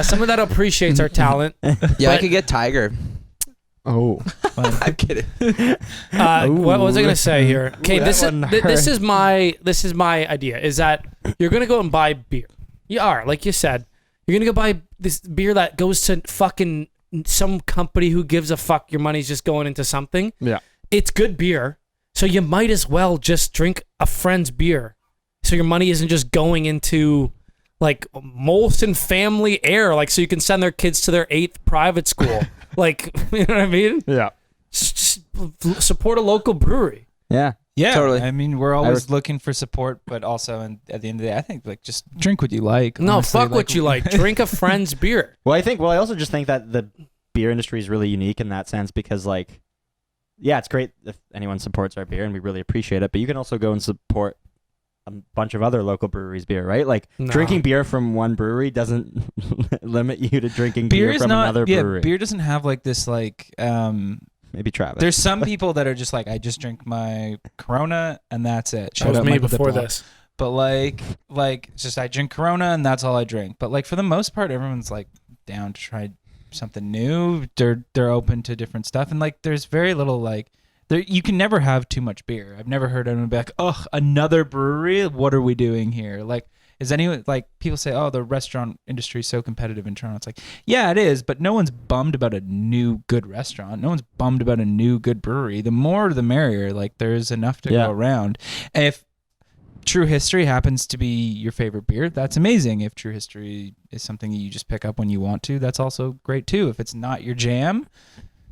Speaker 2: someone that appreciates our talent.
Speaker 3: Yeah, I could get Tiger.
Speaker 5: Oh,
Speaker 3: I'm kidding.
Speaker 2: What was I gonna say here? Okay,
Speaker 4: Ooh,
Speaker 2: this
Speaker 4: that
Speaker 2: is
Speaker 4: one
Speaker 2: this is my idea. Is that you're gonna go and buy beer? You are, like you said, you're gonna go buy this beer that goes to fucking some company who gives a fuck. Your money's just going into something.
Speaker 5: yeah.
Speaker 2: It's good beer, so you might as well just drink a friend's beer. So your money isn't just going into like Molson family air, like so you can send their kids to their 8th private school. Like, you know what I mean?
Speaker 5: Yeah.
Speaker 2: Just support a local brewery.
Speaker 4: Yeah.
Speaker 1: Yeah,
Speaker 3: Totally.
Speaker 1: I mean, we're always looking for support, but also, and at the end of the day, I think like just drink what you like.
Speaker 2: No,
Speaker 1: honestly.
Speaker 2: fuck what you like. Drink a friend's beer.
Speaker 4: Well, I also just think that the beer industry is really unique in that sense because, like, yeah, it's great if anyone supports our beer and we really appreciate it, but you can also go and support a bunch of other local breweries' beer, right? Like,
Speaker 2: No.
Speaker 4: drinking beer from one brewery doesn't limit you to drinking
Speaker 1: Beer
Speaker 4: beer
Speaker 1: is
Speaker 4: from
Speaker 1: not.
Speaker 4: another
Speaker 1: Yeah,
Speaker 4: brewery.
Speaker 1: beer doesn't have like this like.
Speaker 4: Maybe Travis.
Speaker 1: There's some people that are just like, I just drink my Corona and that's it.
Speaker 2: That
Speaker 1: Shout
Speaker 2: was
Speaker 1: out
Speaker 2: me
Speaker 1: Michael
Speaker 2: before
Speaker 1: Diplock.
Speaker 2: this.
Speaker 1: But like it's just I drink Corona and that's all I drink. But like for the most part, everyone's like down to try something new. They're open to different stuff, and like there's very little like there. You can never have too much beer. I've never heard anyone be like, "Ugh, another brewery. What are we doing here?" Like, is anyone like people say, "Oh, the restaurant industry is so competitive in Toronto." It's like, yeah, it is, but no one's bummed about a new good restaurant. No one's bummed about a new good brewery. The more, the merrier. Like, there's enough to
Speaker 4: Yeah.
Speaker 1: go around. And if True History happens to be your favorite beer, that's amazing. If True History is something you just pick up when you want to, that's also great too. If it's not your jam,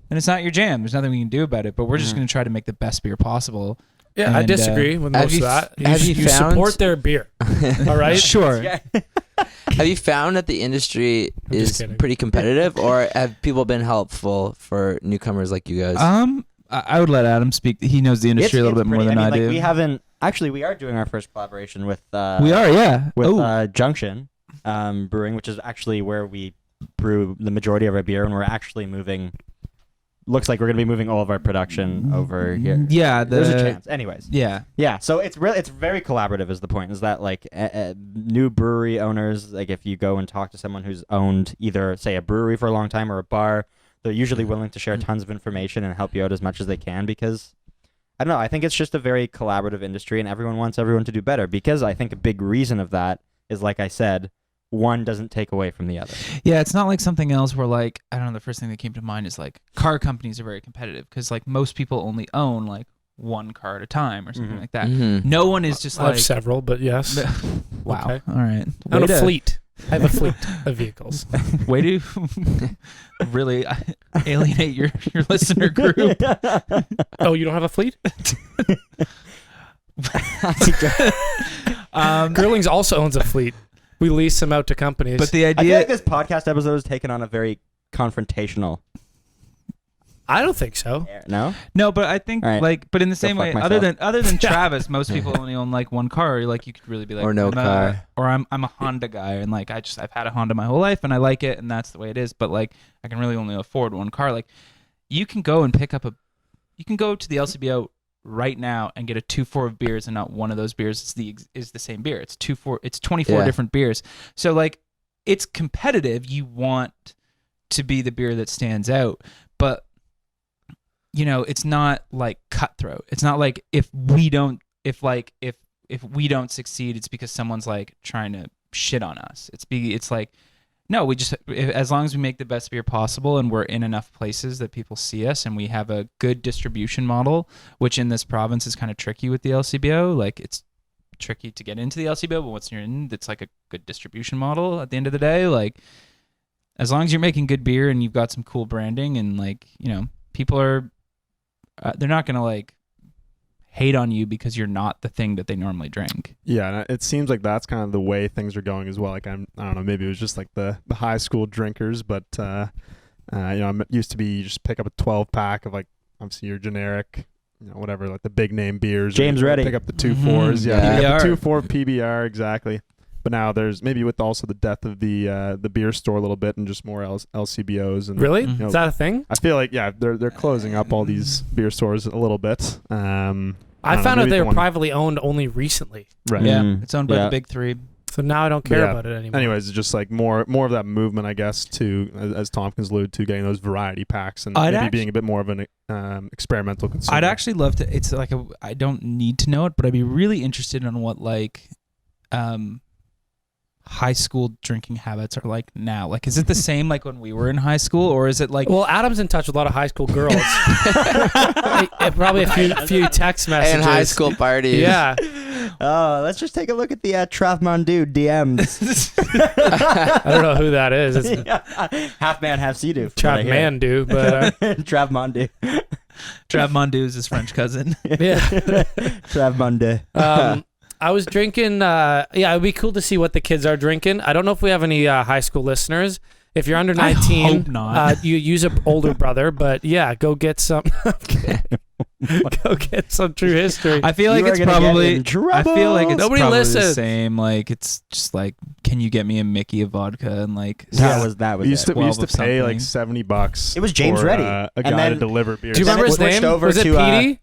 Speaker 1: then it's not your jam. There's nothing we can do about it. But we're just going to try to make the best beer possible.
Speaker 2: Yeah, I
Speaker 1: And,
Speaker 2: disagree with
Speaker 3: have
Speaker 2: most
Speaker 3: you
Speaker 2: of that.
Speaker 3: have you
Speaker 2: you
Speaker 3: found-
Speaker 2: support their beer. All right?
Speaker 1: Sure.
Speaker 3: Have you found that the industry
Speaker 2: I'm just
Speaker 3: is
Speaker 2: kidding.
Speaker 3: pretty competitive, or have people been helpful for newcomers like you guys?
Speaker 1: I would let Adam speak. He knows the industry a little bit more than I do.
Speaker 4: We haven't actually. We are doing our first collaboration with.
Speaker 1: We are, yeah.
Speaker 4: with
Speaker 1: Oh.
Speaker 4: Junction Brewing, which is actually where we brew the majority of our beer, and we're actually moving. Looks like we're going to be moving all of our production over here.
Speaker 1: Yeah,
Speaker 4: There's a chance. Anyways,
Speaker 1: Yeah.
Speaker 4: yeah. So it's very collaborative. Is the point? Is that like new brewery owners? Like if you go and talk to someone who's owned either say a brewery for a long time or a bar, they're usually willing to share tons of information and help you out as much as they can because. I don't know. I think it's just a very collaborative industry, and everyone wants everyone to do better. Because I think a big reason of that is, like I said, one doesn't take away from the other.
Speaker 1: Yeah, it's not like something else where like, I don't know, the first thing that came to mind is like car companies are very competitive because like most people only own like one car at a time or something
Speaker 4: Mhm.
Speaker 1: like that.
Speaker 3: Mhm.
Speaker 1: No one is just
Speaker 2: I have
Speaker 1: like,
Speaker 2: several, but yes.
Speaker 1: wow.
Speaker 2: Okay.
Speaker 1: All right.
Speaker 2: I own
Speaker 1: Way
Speaker 2: a
Speaker 1: to-
Speaker 2: fleet. I have a fleet of vehicles.
Speaker 1: Way to really alienate your listener group.
Speaker 2: Oh, you don't have a fleet? Gerlings also owns a fleet. We lease them out to companies.
Speaker 1: But the
Speaker 4: I feel
Speaker 1: idea,
Speaker 4: like this podcast episode has taken on a very confrontational
Speaker 2: I don't think so.
Speaker 4: air. No?
Speaker 1: no, but I think
Speaker 4: All right.
Speaker 1: like, but in the same
Speaker 4: fuck
Speaker 1: way,
Speaker 4: myself.
Speaker 1: other than Travis, most people only own like one car. Like you could really be like,
Speaker 3: Or no
Speaker 1: I'm
Speaker 3: car.
Speaker 1: I'm a Honda guy, and like I've had a Honda my whole life, and I like it, and that's the way it is. But like I can really only afford one car. Like you can go and you can go to the LCBO right now and get a 2-4 of beers, and not one of those beers is the same beer. It's 2-4. It's 24
Speaker 3: Yeah.
Speaker 1: different beers. So like it's competitive. You want to be the beer that stands out. But it's not like cutthroat. It's not like if we don't succeed, it's because someone's like trying to shit on us. It's like, no, we just, as long as we make the best beer possible and we're in enough places that people see us and we have a good distribution model, which in this province is kind of tricky with the LCBO. Like, it's tricky to get into the LCBO, but once you're in, it's like a good distribution model at the end of the day. Like, as long as you're making good beer and you've got some cool branding and like, people are, they're not going to like hate on you because you're not the thing that they normally drink.
Speaker 5: Yeah, and it seems like that's kind of the way things are going as well. Like I don't know, maybe it was just like the high school drinkers, but it used to be you just pick up a 12-pack of like obviously your generic, whatever, like the big name beers.
Speaker 4: James
Speaker 5: or
Speaker 4: Reddy.
Speaker 5: Pick up the 2.4s.
Speaker 3: Yeah.
Speaker 5: Pick up the
Speaker 1: PBR.
Speaker 5: 2.4 PBR, exactly. But now there's maybe with also the death of the beer store a little bit and just more LCBOs. And
Speaker 2: Really?
Speaker 1: Mhm.
Speaker 2: Is that a thing?
Speaker 5: I feel like they're closing up all these beer stores a little bit.
Speaker 2: I
Speaker 5: don't know,
Speaker 2: found out
Speaker 5: maybe
Speaker 2: they
Speaker 5: the
Speaker 2: were
Speaker 5: one-
Speaker 2: privately owned only recently.
Speaker 5: Right.
Speaker 1: Yeah,
Speaker 4: Mm,
Speaker 1: it's owned by
Speaker 4: yeah.
Speaker 1: the big three.
Speaker 2: So now I don't care
Speaker 5: Yeah.
Speaker 2: about it anymore.
Speaker 5: Anyways, it's just like more of that movement, I guess, to as Tompkins alluded to, getting those variety packs and
Speaker 1: I'd
Speaker 5: maybe being a bit more of an experimental consumer.
Speaker 1: I'd actually love to. It's like I don't need to know it, but I'd be really interested in what like high school drinking habits are like now. Like, is it the same like when we were in high school, or is it like?
Speaker 2: Well, Adam's in touch with a lot of high school girls. Probably a few text messages.
Speaker 3: And high school parties.
Speaker 2: Yeah.
Speaker 4: Oh, let's just take a look at the Trathmandu DMs.
Speaker 2: I don't know who that is. It's
Speaker 4: Yeah. Half man, half sea-doo.
Speaker 2: Trav Mandu, but
Speaker 4: Travmandu.
Speaker 1: Trav Mondu is his French cousin.
Speaker 2: yeah.
Speaker 4: Travmandu.
Speaker 2: I was drinking. It'd be cool to see what the kids are drinking. I don't know if we have any high school listeners. If you're under 19,
Speaker 1: I hope not.
Speaker 2: You use an older brother, but yeah, go get some. Go get some true history.
Speaker 1: I feel like
Speaker 4: You are
Speaker 1: it's
Speaker 4: gonna get
Speaker 1: probably.
Speaker 4: in trouble.
Speaker 1: I feel like it's
Speaker 2: Nobody
Speaker 1: probably the
Speaker 2: listens.
Speaker 1: same. Like, it's just like, can you get me a Mickey of vodka and like?
Speaker 4: That was
Speaker 5: we used to
Speaker 4: it.
Speaker 1: 12 of
Speaker 5: pay like
Speaker 1: something.
Speaker 5: $70.
Speaker 4: It was James
Speaker 5: for,
Speaker 4: Reddy.
Speaker 5: a
Speaker 4: And
Speaker 5: guy to
Speaker 4: then-
Speaker 5: deliver beer.
Speaker 2: Do you remember his
Speaker 4: Switched
Speaker 2: name?
Speaker 4: over
Speaker 2: Was it
Speaker 4: to,
Speaker 2: Petey?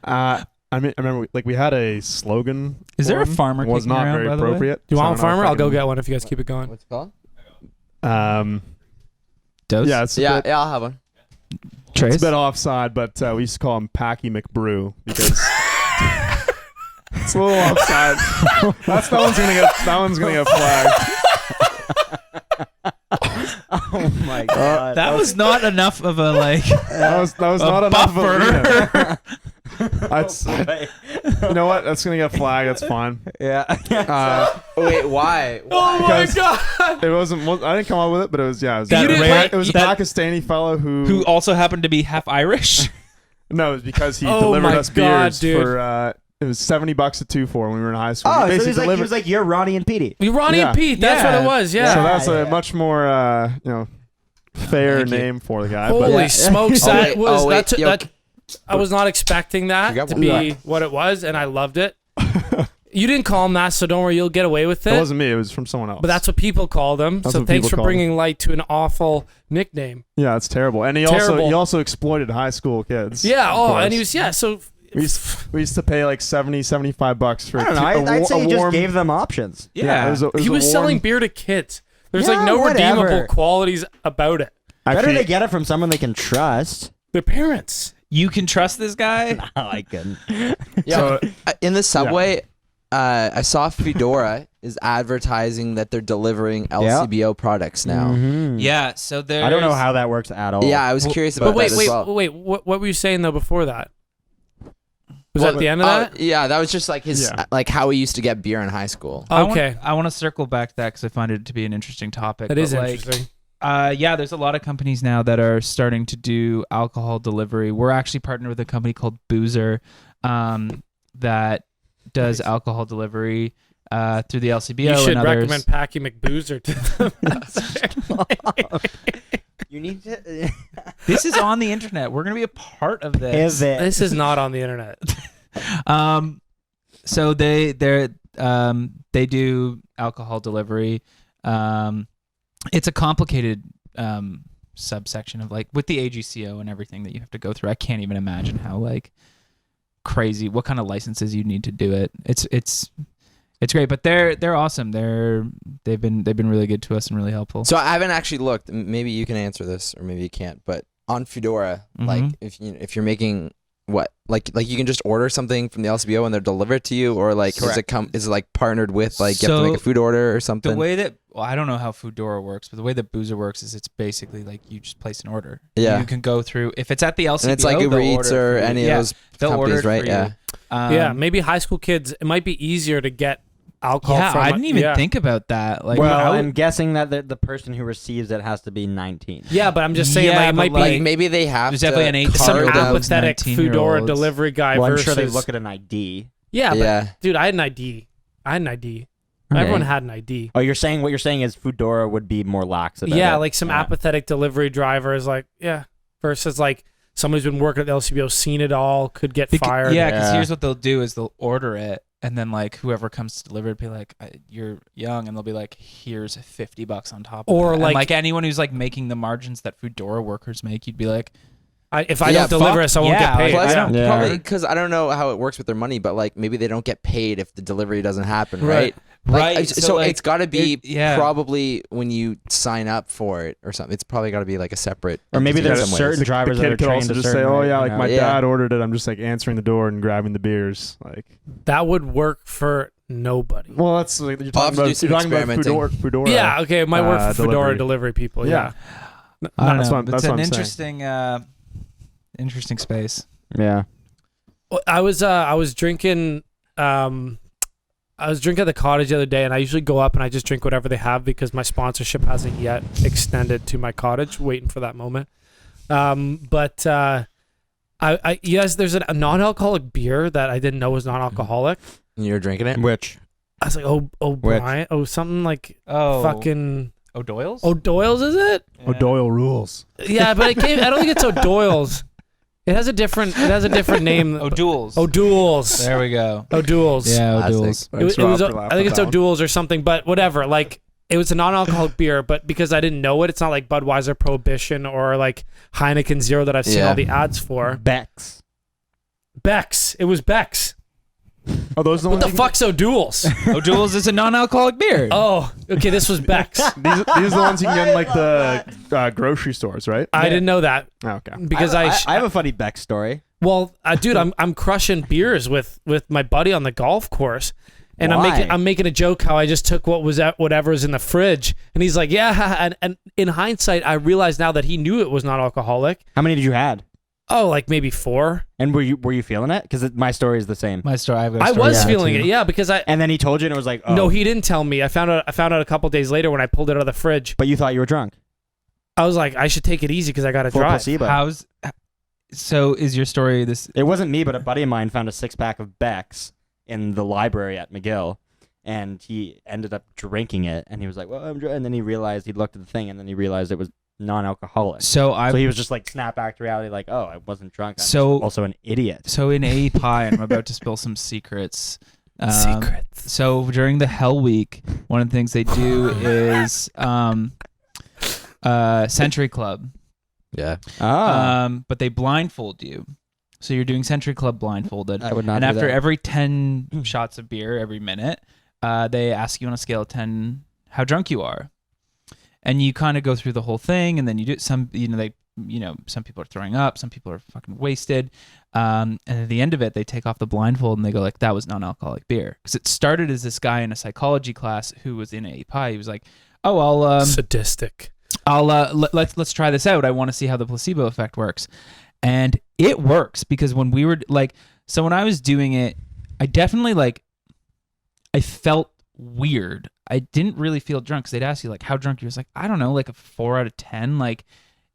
Speaker 5: I remember like we had a slogan.
Speaker 1: Is there
Speaker 5: for
Speaker 1: a
Speaker 5: him.
Speaker 1: farmer
Speaker 5: It was
Speaker 1: kicking
Speaker 5: not
Speaker 1: around,
Speaker 5: very
Speaker 1: by the way?
Speaker 5: appropriate.
Speaker 2: Do you
Speaker 5: so I
Speaker 2: want a
Speaker 5: don't know if
Speaker 2: farmer?
Speaker 5: I
Speaker 2: I'll go
Speaker 5: can-
Speaker 2: get one if you guys keep it going.
Speaker 3: What's it called?
Speaker 1: Dose?
Speaker 5: Yeah, it's a
Speaker 3: Yeah,
Speaker 5: bit,
Speaker 3: I'll have one.
Speaker 5: it's
Speaker 1: Trace?
Speaker 5: a bit offside, but we used to call him Packy McBrew because it's a little offside. that one's gonna get flagged.
Speaker 4: Oh my god.
Speaker 1: That was not enough of a like.
Speaker 5: That was not
Speaker 1: a
Speaker 5: enough of a
Speaker 1: buffer.
Speaker 5: you know what? That's gonna get flagged. That's fine.
Speaker 4: Yeah.
Speaker 3: Wait, why?
Speaker 2: Oh my
Speaker 5: Because-
Speaker 2: god!
Speaker 5: It wasn't. I didn't come up with it, but it was. Yeah, it was,
Speaker 1: That rare-
Speaker 5: it was a
Speaker 1: that-
Speaker 5: Pakistani fellow
Speaker 1: Who also happened to be half Irish.
Speaker 5: No, it was because he
Speaker 2: Oh
Speaker 5: delivered
Speaker 2: my
Speaker 5: us
Speaker 2: God,
Speaker 5: beers
Speaker 2: dude.
Speaker 5: for. It was $70 a 2 for when we were in high school.
Speaker 4: Oh, so
Speaker 5: basically
Speaker 4: he was like, you're Ronnie and Petey.
Speaker 2: Ronnie
Speaker 5: Yeah.
Speaker 2: and Pete. That's
Speaker 1: Yeah.
Speaker 2: what it was. Yeah.
Speaker 5: So that's
Speaker 4: Yeah,
Speaker 5: a
Speaker 4: yeah.
Speaker 5: much more fair
Speaker 1: Thank you.
Speaker 5: name for the guy.
Speaker 2: Holy
Speaker 5: But
Speaker 2: smokes!
Speaker 3: Oh,
Speaker 2: That
Speaker 3: wait,
Speaker 2: was
Speaker 3: oh, wait,
Speaker 2: that.
Speaker 3: yo,
Speaker 2: That I was not expecting that
Speaker 3: Forgot
Speaker 2: to
Speaker 3: what-
Speaker 2: be
Speaker 3: Yeah.
Speaker 2: what it was, and I loved it. You didn't call him that, so don't worry, you'll get away with
Speaker 5: it
Speaker 2: it.
Speaker 5: wasn't me. It was from someone else.
Speaker 2: But that's what people call them.
Speaker 5: That's
Speaker 2: So
Speaker 5: what
Speaker 2: thanks
Speaker 5: people
Speaker 2: for
Speaker 5: call
Speaker 2: bringing light to an awful nickname.
Speaker 5: yeah, it's terrible. And he
Speaker 2: Terrible.
Speaker 5: also exploited high school kids.
Speaker 2: Yeah.
Speaker 5: of
Speaker 2: Oh,
Speaker 5: course.
Speaker 2: and he was So
Speaker 5: We used to pay like $75 for.
Speaker 4: I don't know. I'd say he just gave them options.
Speaker 5: Yeah, it was
Speaker 2: he
Speaker 5: a
Speaker 2: was
Speaker 5: warm-
Speaker 2: selling beer to kids. There's
Speaker 4: Yeah,
Speaker 2: like no
Speaker 4: whatever.
Speaker 2: redeemable qualities about it.
Speaker 4: Better
Speaker 5: Actually,
Speaker 4: they get it from someone they can trust.
Speaker 2: Their parents.
Speaker 1: You can trust this guy.
Speaker 4: No, I couldn't.
Speaker 3: Yeah.
Speaker 5: So
Speaker 3: In the subway, I saw Fedora is advertising that they're delivering LCBO products now.
Speaker 4: Mhm.
Speaker 1: Yeah. So there.
Speaker 4: I don't know how that works at all.
Speaker 3: Yeah, I was curious about
Speaker 2: But wait,
Speaker 3: that as
Speaker 2: wait,
Speaker 3: well.
Speaker 2: wait. What were you saying though before that? Was
Speaker 3: Well,
Speaker 2: that the end of that?
Speaker 3: Yeah, that was just like his
Speaker 5: Yeah.
Speaker 3: like how he used to get beer in high school.
Speaker 2: Okay,
Speaker 1: I want to circle back to that because I find it to be an interesting topic.
Speaker 2: that is
Speaker 1: but, like,
Speaker 2: interesting.
Speaker 1: Yeah, there's a lot of companies now that are starting to do alcohol delivery. We're actually partnered with a company called Boozer that does alcohol delivery through the LCBO
Speaker 2: You should
Speaker 1: and others.
Speaker 2: recommend Packy McBoozer to them.
Speaker 4: You need to.
Speaker 1: This is on the internet. We're gonna be a part of this.
Speaker 4: Pivot.
Speaker 2: This is not on the internet.
Speaker 1: So they do alcohol delivery. It's a complicated subsection of like with the AGCO and everything that you have to go through. I can't even imagine how like crazy what kind of licenses you need to do it. It's It's great, but they're awesome. They've been really good to us and really helpful.
Speaker 3: So I haven't actually looked. Maybe you can answer this, or maybe you can't. But on Foodora, like if you're making what, like you can just order something from the LCBO and they're delivered to you, or like is it like partnered with, like you have to make a food order or something?
Speaker 1: The way that I don't know how Foodora works, but the way that Boozer works is it's basically like you just place an order.
Speaker 3: Yeah.
Speaker 1: You can go through if it's at the LCBO,
Speaker 3: and it's like Uber Eats or any of those companies, right?
Speaker 2: Yeah, maybe high school kids. It might be easier to get alcohol.
Speaker 1: Yeah,
Speaker 2: from
Speaker 1: I didn't even think about that. Like,
Speaker 4: well, I'm guessing that the person who receives it has to be 19.
Speaker 2: Yeah, but I'm just saying, like, it might be
Speaker 3: like maybe they have
Speaker 1: there's definitely an 18
Speaker 2: some
Speaker 1: year old,
Speaker 2: apathetic Foodora delivery guy.
Speaker 4: Well, I'm
Speaker 2: versus,
Speaker 4: sure they look at an ID.
Speaker 2: Yeah, but,
Speaker 3: Yeah.
Speaker 2: dude, I had an ID.
Speaker 4: Okay.
Speaker 2: Everyone had an ID.
Speaker 4: Oh, what you're saying is Foodora would be more lax about it.
Speaker 2: Yeah, like some apathetic delivery drivers, like versus like somebody who's been working at the LCBO, seen it all, could get fired.
Speaker 1: Yeah, because here's what they'll do is they'll order it. And then, like, whoever comes to deliver it, be like, "You're young," and they'll be like, "Here's $50 on top."
Speaker 2: Or
Speaker 1: of that.
Speaker 2: like,
Speaker 1: and like anyone who's like making the margins that Foodora workers make, you'd be like,
Speaker 2: "If I don't deliver it, so I won't get paid."
Speaker 3: Plus,
Speaker 1: Yeah.
Speaker 3: probably because I don't know how it works with their money, but like maybe they don't get paid if the delivery doesn't happen, right? Like,
Speaker 1: Right.
Speaker 3: So
Speaker 1: like,
Speaker 3: it's got to be
Speaker 1: yeah.
Speaker 3: probably when you sign up for it or something. It's probably got to be like a separate.
Speaker 4: Or maybe
Speaker 3: entity in
Speaker 4: there's
Speaker 3: some
Speaker 4: certain
Speaker 3: ways.
Speaker 4: drivers
Speaker 5: the
Speaker 4: that
Speaker 5: kid
Speaker 4: are
Speaker 5: could
Speaker 4: trained
Speaker 5: also
Speaker 4: a
Speaker 5: just say,
Speaker 4: certain
Speaker 5: "Oh
Speaker 4: way,
Speaker 5: yeah,
Speaker 4: you
Speaker 5: like
Speaker 4: know?
Speaker 5: my
Speaker 3: Yeah.
Speaker 5: dad ordered it. I'm just like answering the door and grabbing the beers." Like
Speaker 2: That would work for nobody.
Speaker 5: well, that's like you're
Speaker 3: I'll
Speaker 5: talking
Speaker 3: have to do
Speaker 5: about.
Speaker 3: some
Speaker 5: You're talking about
Speaker 3: experimenting.
Speaker 5: Foodora.
Speaker 2: Yeah, okay, it might work for
Speaker 5: delivery.
Speaker 2: Foodora delivery people. Yeah.
Speaker 1: I don't
Speaker 5: That's
Speaker 1: know.
Speaker 5: what- that's
Speaker 1: It's
Speaker 5: what
Speaker 1: an
Speaker 5: I'm saying.
Speaker 1: interesting space.
Speaker 4: Yeah.
Speaker 2: Well, I was drinking at the cottage the other day, and I usually go up and I just drink whatever they have because my sponsorship hasn't yet extended to my cottage. Waiting for that moment. There's a non-alcoholic beer that I didn't know was non-alcoholic.
Speaker 3: And you're drinking it.
Speaker 4: Which?
Speaker 2: I was like, Brian, something like fucking
Speaker 1: O'Doyle's.
Speaker 2: O'Doyle's, is it?
Speaker 1: Yeah.
Speaker 5: O'Doyle rules.
Speaker 2: Yeah, but it came. I don't think it's O'Doyle's. It has a different name.
Speaker 1: O'Doyle's.
Speaker 2: O'Doyle's.
Speaker 1: There we go.
Speaker 2: O'Doyle's.
Speaker 1: Yeah,
Speaker 3: Classic.
Speaker 1: O'Doyle's.
Speaker 2: It was. I think it's O'Doyle's or something. But whatever. Like, it was a non-alcoholic beer, but because I didn't know it, it's not like Budweiser Prohibition or like Heineken Zero that I've seen all the ads for.
Speaker 4: Beck's.
Speaker 2: Beck's. It was Beck's.
Speaker 5: Oh, those are the
Speaker 2: What
Speaker 5: ones
Speaker 2: the
Speaker 5: you
Speaker 2: fuck's O'Doyle's?
Speaker 1: O'Doyle's is a non-alcoholic beer.
Speaker 2: Oh, okay. This was Beck's.
Speaker 5: These are the ones you can get in like the grocery stores, right?
Speaker 2: I didn't know that
Speaker 5: Oh, okay.
Speaker 2: because
Speaker 4: I have a funny Beck story.
Speaker 2: Well, dude, I'm crushing beers with my buddy on the golf course, and
Speaker 4: Why?
Speaker 2: I'm making a joke how I just took whatever's in the fridge, and he's like, yeah, and in hindsight, I realize now that he knew it was not alcoholic.
Speaker 4: How many did you had?
Speaker 2: Oh, like maybe 4.
Speaker 4: And were you feeling it? Because my story is the same.
Speaker 1: My story. I've got a
Speaker 2: I
Speaker 1: story
Speaker 2: was
Speaker 1: for that
Speaker 2: feeling
Speaker 1: too.
Speaker 2: it, yeah, because
Speaker 4: And then he told you, and it was like, oh.
Speaker 2: no, he didn't tell me. I found out a couple days later when I pulled it out of the fridge.
Speaker 4: But you thought you were drunk.
Speaker 2: I was like, I should take it easy because I got to
Speaker 4: For
Speaker 2: drive.
Speaker 4: placebo.
Speaker 1: So is your story this?
Speaker 4: It wasn't me, but a buddy of mine found a 6-pack of Beck's in the library at McGill, and he ended up drinking it. And he was like, "Well, I'm drunk." And then he realized he looked at the thing, and then he realized it was non-alcoholic.
Speaker 1: So
Speaker 4: he was just like snap back to reality, like, "Oh, I wasn't drunk. I'm
Speaker 1: So-
Speaker 4: just also an idiot."
Speaker 1: So in A Pie, and I'm about to spill some secrets.
Speaker 2: Secrets.
Speaker 1: So during the Hell Week, one of the things they do is Century Club.
Speaker 3: Yeah.
Speaker 1: But they blindfold you. So you're doing Century Club blindfolded.
Speaker 4: I would not.
Speaker 1: And
Speaker 4: do
Speaker 1: after
Speaker 4: that.
Speaker 1: every 10 shots of beer every minute, they ask you on a scale of 10 how drunk you are. And you kind of go through the whole thing, and then you do some people are throwing up, some people are fucking wasted. And at the end of it, they take off the blindfold and they go like, that was non-alcoholic beer. Because it started as this guy in a psychology class who was in A Pie. He was like, oh,
Speaker 2: Sadistic.
Speaker 1: let's try this out. I want to see how the placebo effect works. And it works because when we were when I was doing it, I definitely I felt weird. I didn't really feel drunk because they'd ask you how drunk you was. Like, I don't know, like a 4 out of 10. Like,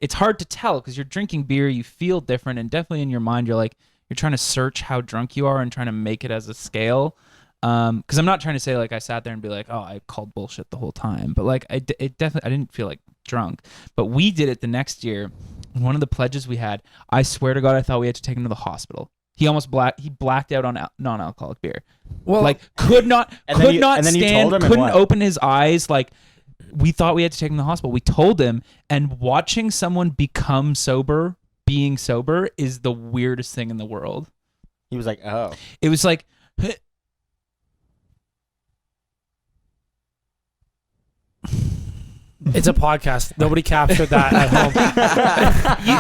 Speaker 1: it's hard to tell because you're drinking beer, you feel different, and definitely in your mind you're trying to search how drunk you are and trying to make it as a scale. Because I'm not trying to say I sat there and be like, oh, I called bullshit the whole time, but I didn't feel drunk. But we did it the next year. And one of the pledges we had, I swear to God, I thought we had to take him to the hospital. He blacked out on non-alcoholic beer.
Speaker 2: Well,
Speaker 1: Could not stand,
Speaker 4: you told him and
Speaker 1: couldn't
Speaker 4: what?
Speaker 1: open his eyes. We thought we had to take him to the hospital. We told him, and watching someone become sober, being sober, is the weirdest thing in the world.
Speaker 4: He was like, "Oh."
Speaker 1: It was like,
Speaker 2: It's a podcast. Nobody captured that at home.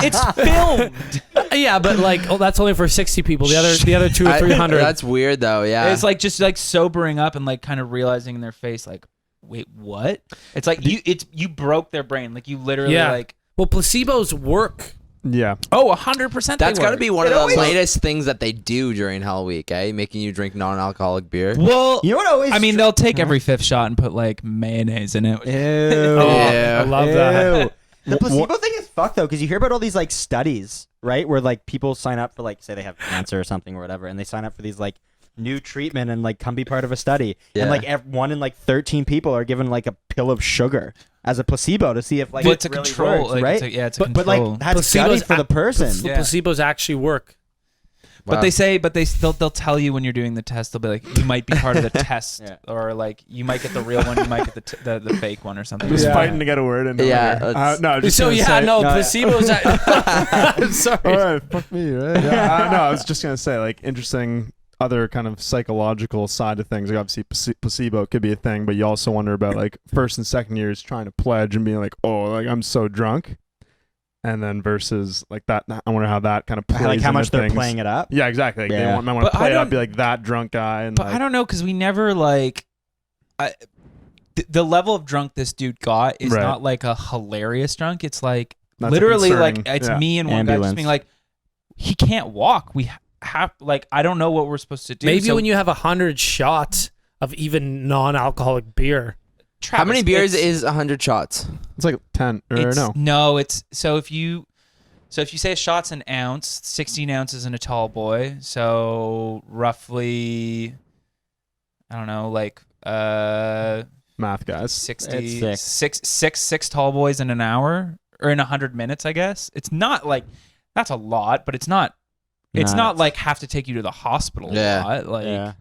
Speaker 1: It's filmed.
Speaker 2: Yeah, but like, that's only for 60 people. The other 2 or 300.
Speaker 3: That's weird though. Yeah.
Speaker 1: It's like just like sobering up and like kind of realizing in their face like, wait, what? It's like you broke their brain. Like you literally like.
Speaker 2: Well, placebos work.
Speaker 5: Yeah.
Speaker 1: Oh, 100%.
Speaker 3: That's got to be one of the latest things that they do during Hell Week, eh? Making you drink non-alcoholic beer.
Speaker 1: Well,
Speaker 4: You know what always?
Speaker 1: I mean, they'll take every fifth shot and put like mayonnaise in it.
Speaker 4: Ew.
Speaker 2: I love that.
Speaker 4: The placebo thing is fucked though, because you hear about all these like studies, right? Where like people sign up for like, say they have cancer or something or whatever, and they sign up for these like new treatment and like come be part of a study, and like 1 in like 13 people are given like a pill of sugar as a placebo to see if like
Speaker 1: It's
Speaker 4: it
Speaker 1: a
Speaker 4: really
Speaker 1: control,
Speaker 4: works,
Speaker 1: like,
Speaker 4: right?
Speaker 1: it's a
Speaker 4: but
Speaker 1: control.
Speaker 4: like that's study for the person.
Speaker 1: Yeah.
Speaker 2: Placebos actually work.
Speaker 1: But
Speaker 3: Wow.
Speaker 1: they say, they'll tell you when you're doing the test. They'll be like, you might be part of the test,
Speaker 4: Yeah.
Speaker 1: or like you might get the real one, you might get the fake one or something.
Speaker 5: Just
Speaker 2: Yeah.
Speaker 5: fighting to get a word in.
Speaker 3: Yeah,
Speaker 5: over here.
Speaker 3: let's-
Speaker 5: No. Just
Speaker 2: So
Speaker 5: gonna
Speaker 2: yeah,
Speaker 5: say,
Speaker 2: no,
Speaker 4: No, yeah.
Speaker 2: placebos. I'm sorry.
Speaker 5: All right, fuck me, right? Yeah, no, I was just gonna say, like, interesting other kind of psychological side of things. Like, obviously, placebo could be a thing, but you also wonder about like first and second years trying to pledge and being like, oh, like I'm so drunk, and then versus like that. I wonder how that kind of plays.
Speaker 4: Like how
Speaker 5: into
Speaker 4: much they're
Speaker 5: things.
Speaker 4: playing it up.
Speaker 5: Yeah, exactly. Like,
Speaker 4: Yeah.
Speaker 5: they want to
Speaker 1: But I
Speaker 5: play it up,
Speaker 1: don't-
Speaker 5: be like that drunk guy, and
Speaker 1: But
Speaker 5: like,
Speaker 1: I don't know because we never like, the level of drunk this dude got is
Speaker 5: Right.
Speaker 1: not like a hilarious drunk. It's like
Speaker 5: That's
Speaker 1: literally like
Speaker 5: concerning.
Speaker 1: it's
Speaker 5: Yeah.
Speaker 1: me and one guy
Speaker 4: Ambulance.
Speaker 1: just being like, he can't walk. We have like I don't know what we're supposed to do.
Speaker 2: Maybe
Speaker 1: So,
Speaker 2: when you have 100 shots of even non-alcoholic beer.
Speaker 3: How
Speaker 1: Travis,
Speaker 3: many beers
Speaker 1: it's-
Speaker 3: is 100 shots?
Speaker 5: it's like 10 or
Speaker 1: It's,
Speaker 5: no.
Speaker 1: it's so if you say a shot's an ounce, 16 ounces in a tall boy, so roughly, I don't know, like
Speaker 5: Math guys.
Speaker 1: 60,
Speaker 4: It's
Speaker 1: six tall boys in an hour or in 100 minutes, I guess. It's not like that's a lot, but it's not. It's not like have to take you to the hospital
Speaker 3: Yeah.
Speaker 1: a lot. Like
Speaker 4: Yeah.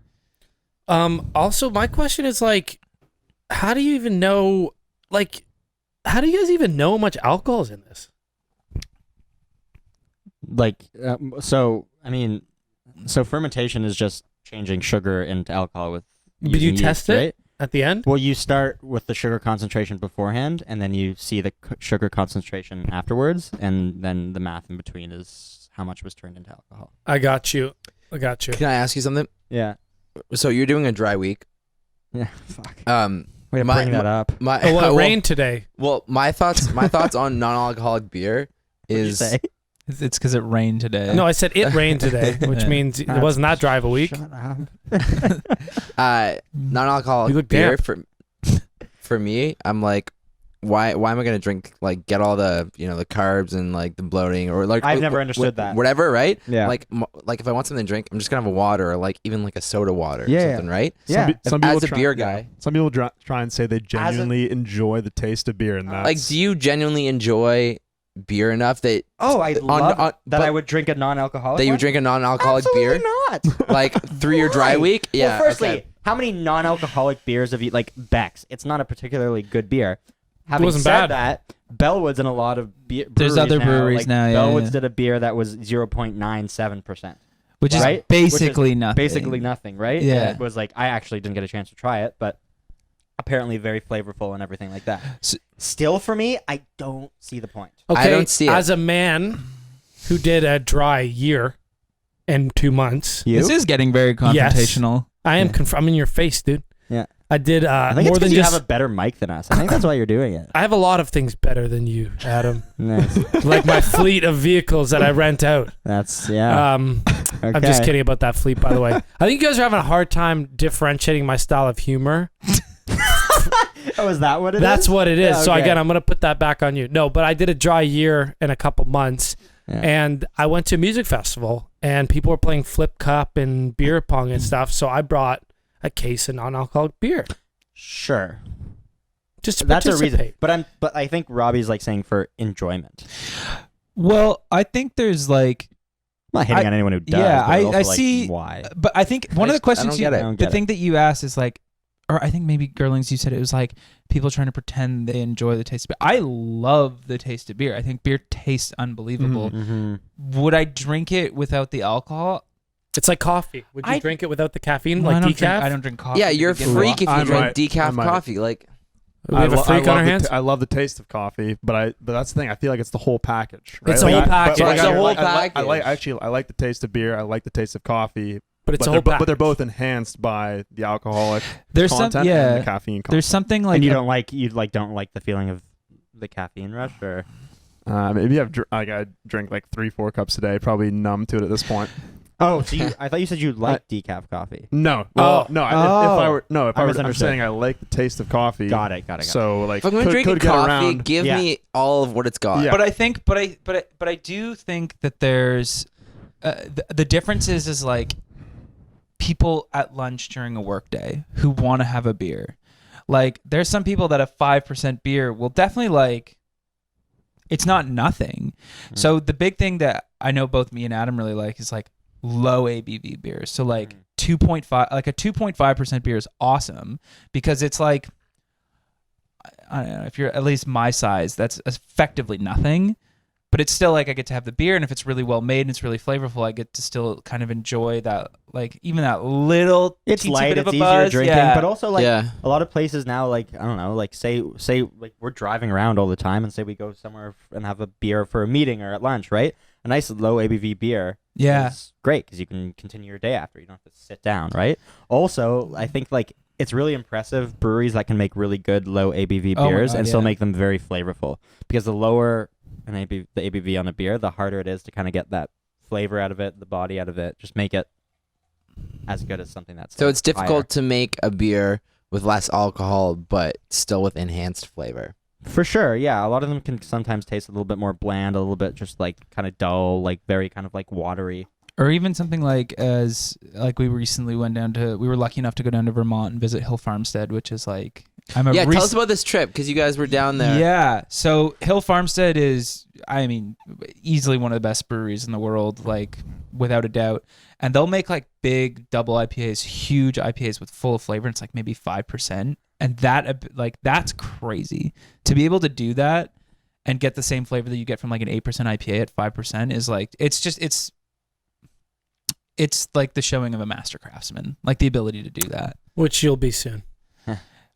Speaker 2: Also, my question is like, how do you even know? Like, how do you guys even know how much alcohol is in this?
Speaker 4: Like so I mean, so fermentation is just changing sugar into alcohol with.
Speaker 2: Did you
Speaker 4: using
Speaker 2: test
Speaker 4: yeast,
Speaker 2: it
Speaker 4: right?
Speaker 2: at the end?
Speaker 4: Well, you start with the sugar concentration beforehand, and then you see the sugar concentration afterwards, and then the math in between is how much was turned into alcohol.
Speaker 2: I got you.
Speaker 3: Can I ask you something?
Speaker 4: Yeah.
Speaker 3: So you're doing a dry week.
Speaker 4: Yeah. Fuck.
Speaker 3: My-
Speaker 4: Way to bring that up.
Speaker 3: My
Speaker 2: Oh, well, it
Speaker 3: well,
Speaker 2: rained today.
Speaker 3: well, my thoughts on non-alcoholic beer
Speaker 4: What'd you
Speaker 3: is
Speaker 4: say?
Speaker 1: it's because it rained today.
Speaker 2: No, I said it rained today, which
Speaker 1: Yeah.
Speaker 2: means it wasn't that dry of a week.
Speaker 4: Shut up.
Speaker 2: You
Speaker 3: non-alcoholic
Speaker 2: look
Speaker 3: beer
Speaker 2: damp.
Speaker 3: for me. I'm like, why am I gonna drink like get all the the carbs and like the bloating or like
Speaker 4: I've never understood that.
Speaker 3: whatever, right?
Speaker 4: Yeah.
Speaker 3: Like if I want something to drink, I'm just gonna have a water or like even like a soda water
Speaker 4: Yeah,
Speaker 3: or
Speaker 4: yeah.
Speaker 3: something, right?
Speaker 4: Yeah.
Speaker 5: Some people
Speaker 3: As a
Speaker 5: try-
Speaker 3: beer
Speaker 5: yeah.
Speaker 3: guy.
Speaker 5: Some people try and say they genuinely enjoy the taste of beer, and that's
Speaker 3: Like, do you genuinely enjoy beer enough that
Speaker 4: Oh, I love that
Speaker 3: but-
Speaker 4: I would drink a non-alcoholic.
Speaker 3: that you
Speaker 4: one?
Speaker 3: would drink a non-alcoholic
Speaker 4: Absolutely
Speaker 3: beer
Speaker 4: not.
Speaker 3: like through your dry
Speaker 4: Why?
Speaker 3: week? Yeah.
Speaker 4: Well, firstly,
Speaker 3: okay.
Speaker 4: how many non-alcoholic beers have you like Beck's? It's not a particularly good beer. Having
Speaker 2: wasn't
Speaker 4: said
Speaker 2: bad.
Speaker 4: that, Bellwood's in a lot of beer.
Speaker 1: There's other breweries
Speaker 4: like
Speaker 1: now, yeah,
Speaker 4: Bellwood's
Speaker 1: yeah.
Speaker 4: did a beer that was 0.97%.
Speaker 1: which is
Speaker 4: Right?
Speaker 1: basically nothing.
Speaker 4: Basically nothing, right?
Speaker 1: Yeah.
Speaker 4: And it was like I actually didn't get a chance to try it, but apparently very flavorful and everything like that.
Speaker 1: So-
Speaker 4: Still, for me, I don't see the point.
Speaker 2: Okay,
Speaker 3: I don't see it.
Speaker 2: as a man who did a dry year and 2 months,
Speaker 4: You?
Speaker 1: This is getting very confrontational.
Speaker 2: I am.
Speaker 4: Yeah.
Speaker 2: I'm in your face, dude.
Speaker 4: Yeah.
Speaker 2: I did
Speaker 4: I think
Speaker 2: more
Speaker 4: it's
Speaker 2: than
Speaker 4: because you
Speaker 2: just.
Speaker 4: have a better mic than us. I think that's why you're doing it.
Speaker 2: I have a lot of things better than you, Adam.
Speaker 4: Nice.
Speaker 2: Like my fleet of vehicles that I rent out.
Speaker 4: That's yeah.
Speaker 2: I'm
Speaker 4: Okay.
Speaker 2: just kidding about that fleet, by the way. I think you guys are having a hard time differentiating my style of humor.
Speaker 4: Oh, is that what it is?
Speaker 2: That's what it is.
Speaker 4: Yeah,
Speaker 2: So
Speaker 4: okay.
Speaker 2: again, I'm gonna put that back on you. No, but I did a dry year and a couple months,
Speaker 4: Yeah.
Speaker 2: and I went to a music festival, and people were playing flip cup and beer pong and stuff. So I brought a case of non-alcoholic beer
Speaker 4: Sure.
Speaker 2: just to
Speaker 4: That's a reason.
Speaker 2: participate.
Speaker 4: But I think Robbie's like saying for enjoyment.
Speaker 1: Well, I think there's like,
Speaker 4: I'm not hitting
Speaker 1: I-
Speaker 4: on anyone who does.
Speaker 1: yeah,
Speaker 4: but
Speaker 1: I
Speaker 4: also, like,
Speaker 1: see-
Speaker 4: why.
Speaker 1: but I think one of the
Speaker 3: I
Speaker 1: questions
Speaker 3: don't
Speaker 1: you,
Speaker 3: get it.
Speaker 4: I don't
Speaker 1: the
Speaker 4: get
Speaker 1: thing that you asked is like, or I think maybe Gerlings, you said it was like people trying to pretend they enjoy the taste of beer. I love the taste of beer. I think beer tastes unbelievable.
Speaker 4: Mm-hmm.
Speaker 1: Would I drink it without the alcohol?
Speaker 2: It's like coffee. Would you
Speaker 1: I-
Speaker 2: drink it without the caffeine,
Speaker 1: Well,
Speaker 2: like
Speaker 1: I
Speaker 2: decaf?
Speaker 1: don't drink coffee.
Speaker 3: Yeah,
Speaker 1: to
Speaker 3: you're a
Speaker 1: begin with.
Speaker 3: freak if you
Speaker 5: I
Speaker 3: drink
Speaker 5: might- I
Speaker 3: decaf
Speaker 5: might.
Speaker 3: coffee. Like,
Speaker 2: We have a freak on our hands.
Speaker 5: I love the taste of coffee, but that's the thing. I feel like it's the whole package. Right?
Speaker 2: It's a whole package.
Speaker 3: It's a whole package.
Speaker 5: I like the taste of beer. I like the taste of coffee.
Speaker 2: But it's a whole package.
Speaker 5: But they're both enhanced by the alcoholic
Speaker 1: There's
Speaker 5: content
Speaker 1: some, yeah,
Speaker 5: and the caffeine content.
Speaker 1: There's something like
Speaker 4: and you don't like the feeling of the caffeine rush, or
Speaker 5: maybe I drink like 3-4 cups a day. Probably numb to it at this point.
Speaker 4: oh, so I thought you said you liked decaf coffee.
Speaker 5: No, well, no. If I were I'm saying I like the taste of coffee.
Speaker 4: Got it.
Speaker 5: So like,
Speaker 3: if I'm drinking
Speaker 5: could get
Speaker 3: coffee,
Speaker 5: around.
Speaker 3: give me all of what it's got.
Speaker 5: Yeah.
Speaker 1: But I do think that there's the difference is like people at lunch during a workday who want to have a beer. Like there's some people that a 5% beer will definitely like. It's not nothing. So the big thing that I know both me and Adam really like is like low ABV beers. So like 2.5, like a 2.5% beer is awesome because it's like, I don't know, if you're at least my size, that's effectively nothing, but it's still like I get to have the beer, and if it's really well made and it's really flavorful, I get to still kind of enjoy that, like even that little
Speaker 4: It's
Speaker 1: teensy
Speaker 4: light,
Speaker 1: bit of
Speaker 4: it's
Speaker 1: a
Speaker 4: easier
Speaker 1: buzz.
Speaker 4: drinking,
Speaker 1: Yeah.
Speaker 4: but also like
Speaker 3: Yeah.
Speaker 4: a lot of places now, like I don't know, like say like we're driving around all the time, and say we go somewhere and have a beer for a meeting or at lunch, right? A nice low ABV beer is great because you can continue your day after. You don't have to sit down, right? Also, I think like it's really impressive breweries that can make really good low ABV
Speaker 1: Oh my
Speaker 4: beers
Speaker 1: God,
Speaker 4: and still
Speaker 1: yeah.
Speaker 4: make them very flavorful, because the lower the ABV on a beer, the harder it is to kind of get that flavor out of it, the body out of it, just make it as good as something that's
Speaker 3: So
Speaker 4: like,
Speaker 3: it's difficult to make a beer with less alcohol, but still with enhanced flavor.
Speaker 4: For sure, yeah. A lot of them can sometimes taste a little bit more bland, a little bit just like kind of dull, like very kind of like watery.
Speaker 1: Or even something like we recently we were lucky enough to go down to Vermont and visit Hill Farmstead, which is like
Speaker 3: Tell us about this trip because you guys were down there.
Speaker 1: Yeah, so Hill Farmstead is, I mean, easily one of the best breweries in the world, like without a doubt. And they'll make like big double IPAs, huge IPAs with full flavor. And it's like maybe 5%, and that's crazy to be able to do that and get the same flavor that you get from like an 8% IPA at 5% is like it's like the showing of a master craftsman, like the ability to do that.
Speaker 2: Which you'll be soon.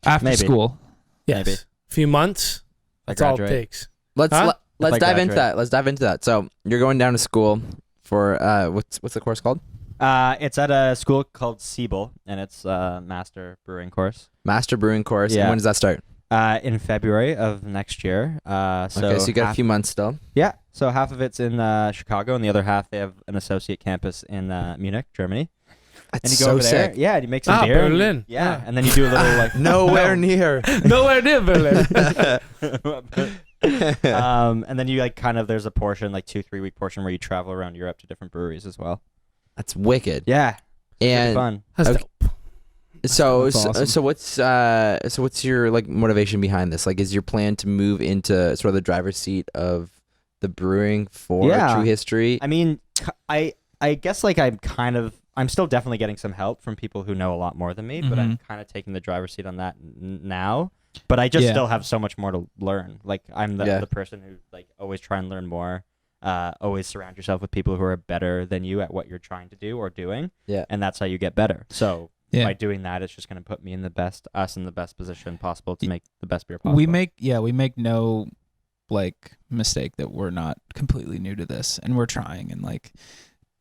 Speaker 1: After
Speaker 4: Maybe.
Speaker 1: school.
Speaker 2: Yes.
Speaker 4: Maybe.
Speaker 2: A few months. That's all it
Speaker 4: graduate.
Speaker 2: takes.
Speaker 3: Let's
Speaker 2: Huh?
Speaker 3: let's
Speaker 4: I
Speaker 3: dive into
Speaker 4: graduate.
Speaker 3: that. Let's dive into that. So you're going down to school for what's the course called?
Speaker 4: It's at a school called Siebel, and it's a master brewing course.
Speaker 3: Master brewing course.
Speaker 4: Yeah.
Speaker 3: And when does that start?
Speaker 4: In February of next year.
Speaker 3: So you got a few months still.
Speaker 4: Yeah, so half of it's in Chicago, and the other half they have an associate campus in Munich, Germany.
Speaker 3: That's
Speaker 4: And you go
Speaker 3: so
Speaker 4: over there,
Speaker 3: sick.
Speaker 4: and you make some beer. and-
Speaker 2: Berlin.
Speaker 4: yeah, and then you do a little like
Speaker 3: Nowhere near.
Speaker 2: Nowhere near Berlin.
Speaker 4: and then you like kind of there's a portion like 2-3 week portion where you travel around Europe to different breweries as well.
Speaker 3: That's wicked.
Speaker 4: Yeah, it's
Speaker 3: And
Speaker 4: fun.
Speaker 2: That's
Speaker 3: Okay.
Speaker 2: dope.
Speaker 3: so
Speaker 5: That's awesome.
Speaker 3: so what's your like motivation behind this? Like, is your plan to move into sort of the driver's seat of the brewing for
Speaker 4: Yeah.
Speaker 3: True History?
Speaker 4: I mean, I guess like I'm still definitely getting some help from people who know a lot more than me, but I'm kind of taking the driver's seat on that now. But I just
Speaker 1: Yeah.
Speaker 4: still have so much more to learn. Like I'm
Speaker 3: Yeah.
Speaker 4: the person who like always try and learn more. Always surround yourself with people who are better than you at what you're trying to do or doing.
Speaker 3: Yeah.
Speaker 4: And that's how you get better. So
Speaker 1: Yeah.
Speaker 4: by doing that, it's just going to put me in the best position possible to make the best beer possible.
Speaker 1: We make no like mistake that we're not completely new to this, and we're trying, and like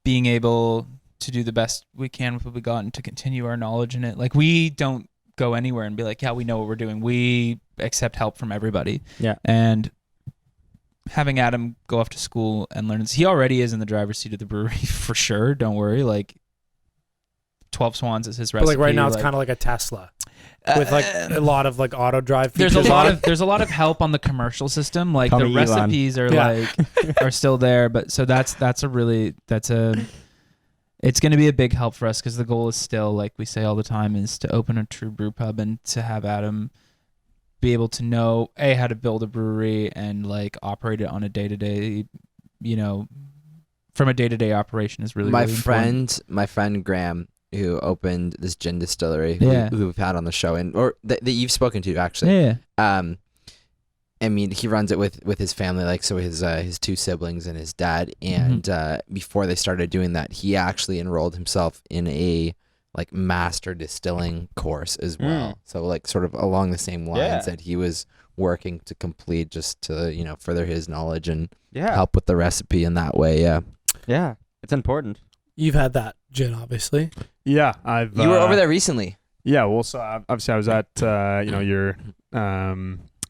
Speaker 1: being able to do the best we can with what we got and to continue our knowledge in it. Like we don't go anywhere and be like, yeah, we know what we're doing. We accept help from everybody.
Speaker 4: Yeah.
Speaker 1: And having Adam go off to school and learn, he already is in the driver's seat of the brewery for sure. Don't worry. Like 12 Swans is his
Speaker 2: But
Speaker 1: recipe.
Speaker 2: like right now, it's kind of like a Tesla with like a lot of like auto drive.
Speaker 1: there's a
Speaker 2: features
Speaker 1: lot
Speaker 2: on
Speaker 1: of there's a lot of help on the commercial system. Like
Speaker 4: Call
Speaker 1: the
Speaker 4: me Elon.
Speaker 1: recipes are
Speaker 2: Yeah.
Speaker 1: are still there, but so it's going to be a big help for us because the goal is still, like we say all the time, is to open a true brew pub and to have Adam be able to know how to build a brewery and like operate it on a day-to-day, from a day-to-day operation is really
Speaker 3: my
Speaker 1: really important.
Speaker 3: friend Graham, who opened this gin distillery,
Speaker 1: Yeah.
Speaker 3: who we've had on the show, or that you've spoken to actually.
Speaker 1: Yeah.
Speaker 3: I mean, he runs it with his family, like so his two siblings and his dad. And before they started doing that, he actually enrolled himself in a like master distilling course as well. So like sort of along the same lines that he was working to complete, just to, you know, further his knowledge and help with the recipe in that way.
Speaker 4: Yeah, it's important.
Speaker 2: You've had that gin, obviously.
Speaker 5: Yeah,
Speaker 3: You were over there recently.
Speaker 5: Yeah, well, so obviously I was at you know, your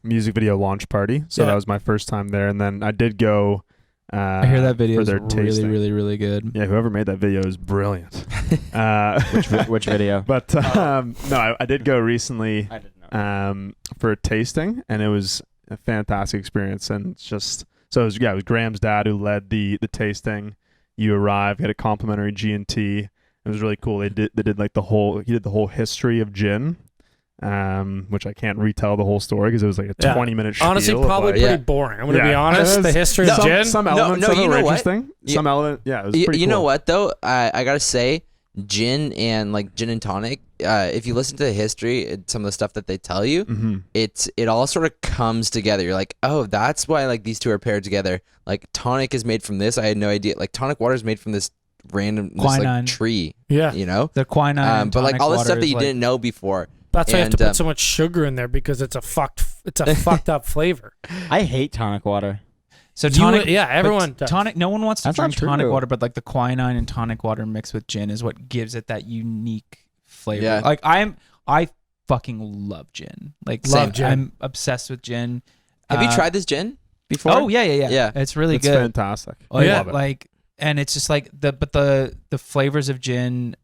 Speaker 5: music video launch party, so that was my first time there, and then I did go.
Speaker 1: I hear that video is
Speaker 5: their
Speaker 1: really,
Speaker 5: tasting.
Speaker 1: really, really good.
Speaker 5: Yeah, whoever made that video is brilliant.
Speaker 4: Which video?
Speaker 5: But no, I did go recently
Speaker 4: I didn't know.
Speaker 5: for a tasting, and it was a fantastic experience. And it's just so it was Graham's dad who led the tasting. You arrived, had a complimentary G&T. It was really cool. He did like the whole history of gin, which I can't retell the whole story because it was like a 20-minute spiel.
Speaker 2: Honestly, probably pretty boring. I'm gonna be honest. The history of gin.
Speaker 5: Some elements of it were interesting.
Speaker 3: Yeah.
Speaker 5: Some element, it was pretty cool.
Speaker 3: You know what though? I gotta say, gin and like gin and tonic. If you listen to the history, some of the stuff that they tell you, it all sort of comes together. You're like, oh, that's why like these two are paired together. Like tonic is made from this. I had no idea. Like tonic water is made from this random like, tree.
Speaker 2: Yeah,
Speaker 3: you know,
Speaker 1: the quinine.
Speaker 3: But like all the stuff that you didn't know before.
Speaker 2: That's why you have to put so much sugar in there because it's a fucked up flavor.
Speaker 4: I hate tonic water.
Speaker 1: So tonic,
Speaker 2: everyone does.
Speaker 1: Tonic. No one wants to
Speaker 4: That's
Speaker 1: drink
Speaker 4: not
Speaker 1: tonic
Speaker 4: true.
Speaker 1: water, but like the quinine and tonic water mixed with gin is what gives it that unique flavor.
Speaker 3: Yeah.
Speaker 1: Like I fucking love gin. Like
Speaker 2: Love gin.
Speaker 1: I'm obsessed with gin.
Speaker 3: Have you tried this gin before?
Speaker 1: Oh yeah. It's really
Speaker 5: It's
Speaker 1: good.
Speaker 5: fantastic.
Speaker 1: Oh
Speaker 5: I
Speaker 1: yeah,
Speaker 5: love it.
Speaker 1: like, and it's just like the flavors of gin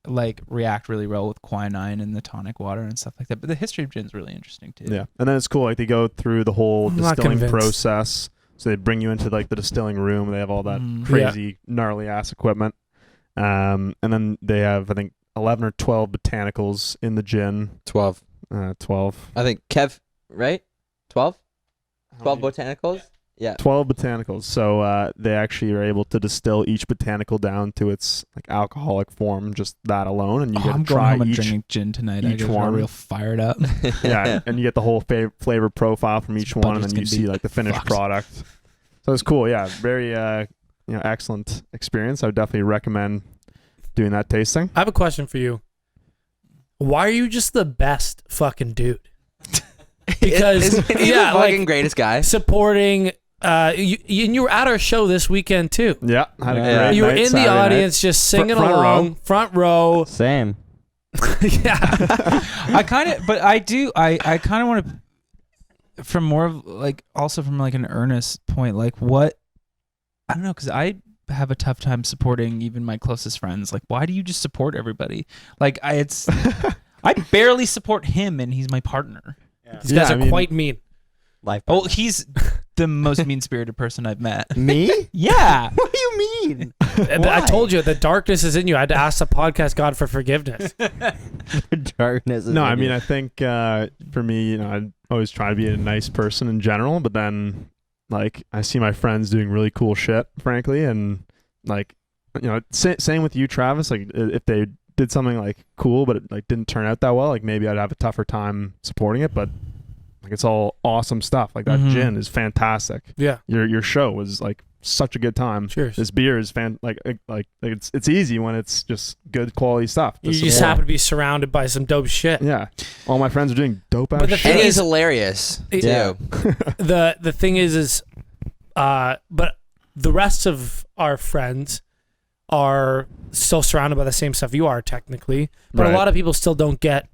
Speaker 1: like react really well with quinine and the tonic water and stuff like that. But the history of gin is really interesting too.
Speaker 5: Yeah, and then it's cool. Like they go through the whole
Speaker 2: I'm not
Speaker 5: distilling
Speaker 2: convinced.
Speaker 5: process. So they bring you into like the distilling room. They have all that crazy, gnarly ass equipment. And then they have, I think, 11 or 12 botanicals in the gin.
Speaker 3: 12.
Speaker 5: 12.
Speaker 3: I think Kev, right? 12? 12 botanicals? Yeah.
Speaker 5: 12 botanicals. So they actually are able to distill each botanical down to its like alcoholic form, just that alone, and you get
Speaker 1: I'm
Speaker 5: to
Speaker 1: going
Speaker 5: try
Speaker 1: home and
Speaker 5: each.
Speaker 1: drinking gin tonight. I
Speaker 5: each
Speaker 1: get
Speaker 5: one.
Speaker 1: real fired up.
Speaker 5: Yeah, and you get the whole flavor profile from each one, and
Speaker 1: budget's
Speaker 5: then you
Speaker 1: gonna be
Speaker 5: see like the finished
Speaker 1: fucked.
Speaker 5: product. So it's cool. Yeah, very excellent experience. I would definitely recommend doing that tasting.
Speaker 2: I have a question for you. Why are you just the best fucking dude? Because
Speaker 3: He's the fucking greatest guy.
Speaker 2: supporting. You were at our show this weekend too.
Speaker 5: Yeah, had a
Speaker 3: Yeah.
Speaker 5: great
Speaker 2: You were
Speaker 5: night
Speaker 2: in
Speaker 5: Saturday
Speaker 2: the
Speaker 5: night.
Speaker 2: audience, just singing
Speaker 5: Front
Speaker 2: along, front row.
Speaker 4: Same.
Speaker 2: Yeah,
Speaker 1: I kind of, but I do. I kind of want to, from more of like, also from like an earnest point, like what, I don't know, because I have a tough time supporting even my closest friends. Like, why do you just support everybody? Like, I barely support him, and he's my partner.
Speaker 2: these guys
Speaker 5: Yeah,
Speaker 2: are
Speaker 5: I mean-
Speaker 2: quite mean.
Speaker 4: Life.
Speaker 1: Oh, he's the most mean-spirited person I've met.
Speaker 4: Me?
Speaker 1: Yeah.
Speaker 4: What do you mean?
Speaker 2: I told you the darkness is in you. I had to ask the podcast God for forgiveness.
Speaker 4: Darkness.
Speaker 5: No, I mean, I think for me, I always try to be a nice person in general, but then like I see my friends doing really cool shit, frankly, and like same with you, Travis. Like if they did something like cool, but it like didn't turn out that well, like maybe I'd have a tougher time supporting it, but. Like it's all awesome stuff. Like that gin is fantastic.
Speaker 2: Yeah.
Speaker 5: Your show was like such a good time.
Speaker 2: Cheers.
Speaker 5: This beer is like it's easy when it's just good quality stuff. to
Speaker 2: You just
Speaker 5: support.
Speaker 2: happen to be surrounded by some dope shit.
Speaker 5: Yeah. All my friends are doing dope ass
Speaker 2: But the
Speaker 5: shit.
Speaker 3: And
Speaker 2: thing
Speaker 3: he's
Speaker 2: is-
Speaker 3: hilarious, too.
Speaker 4: Yeah.
Speaker 2: The thing is but the rest of our friends are still surrounded by the same stuff you are technically, but
Speaker 5: Right.
Speaker 2: a lot of people still don't get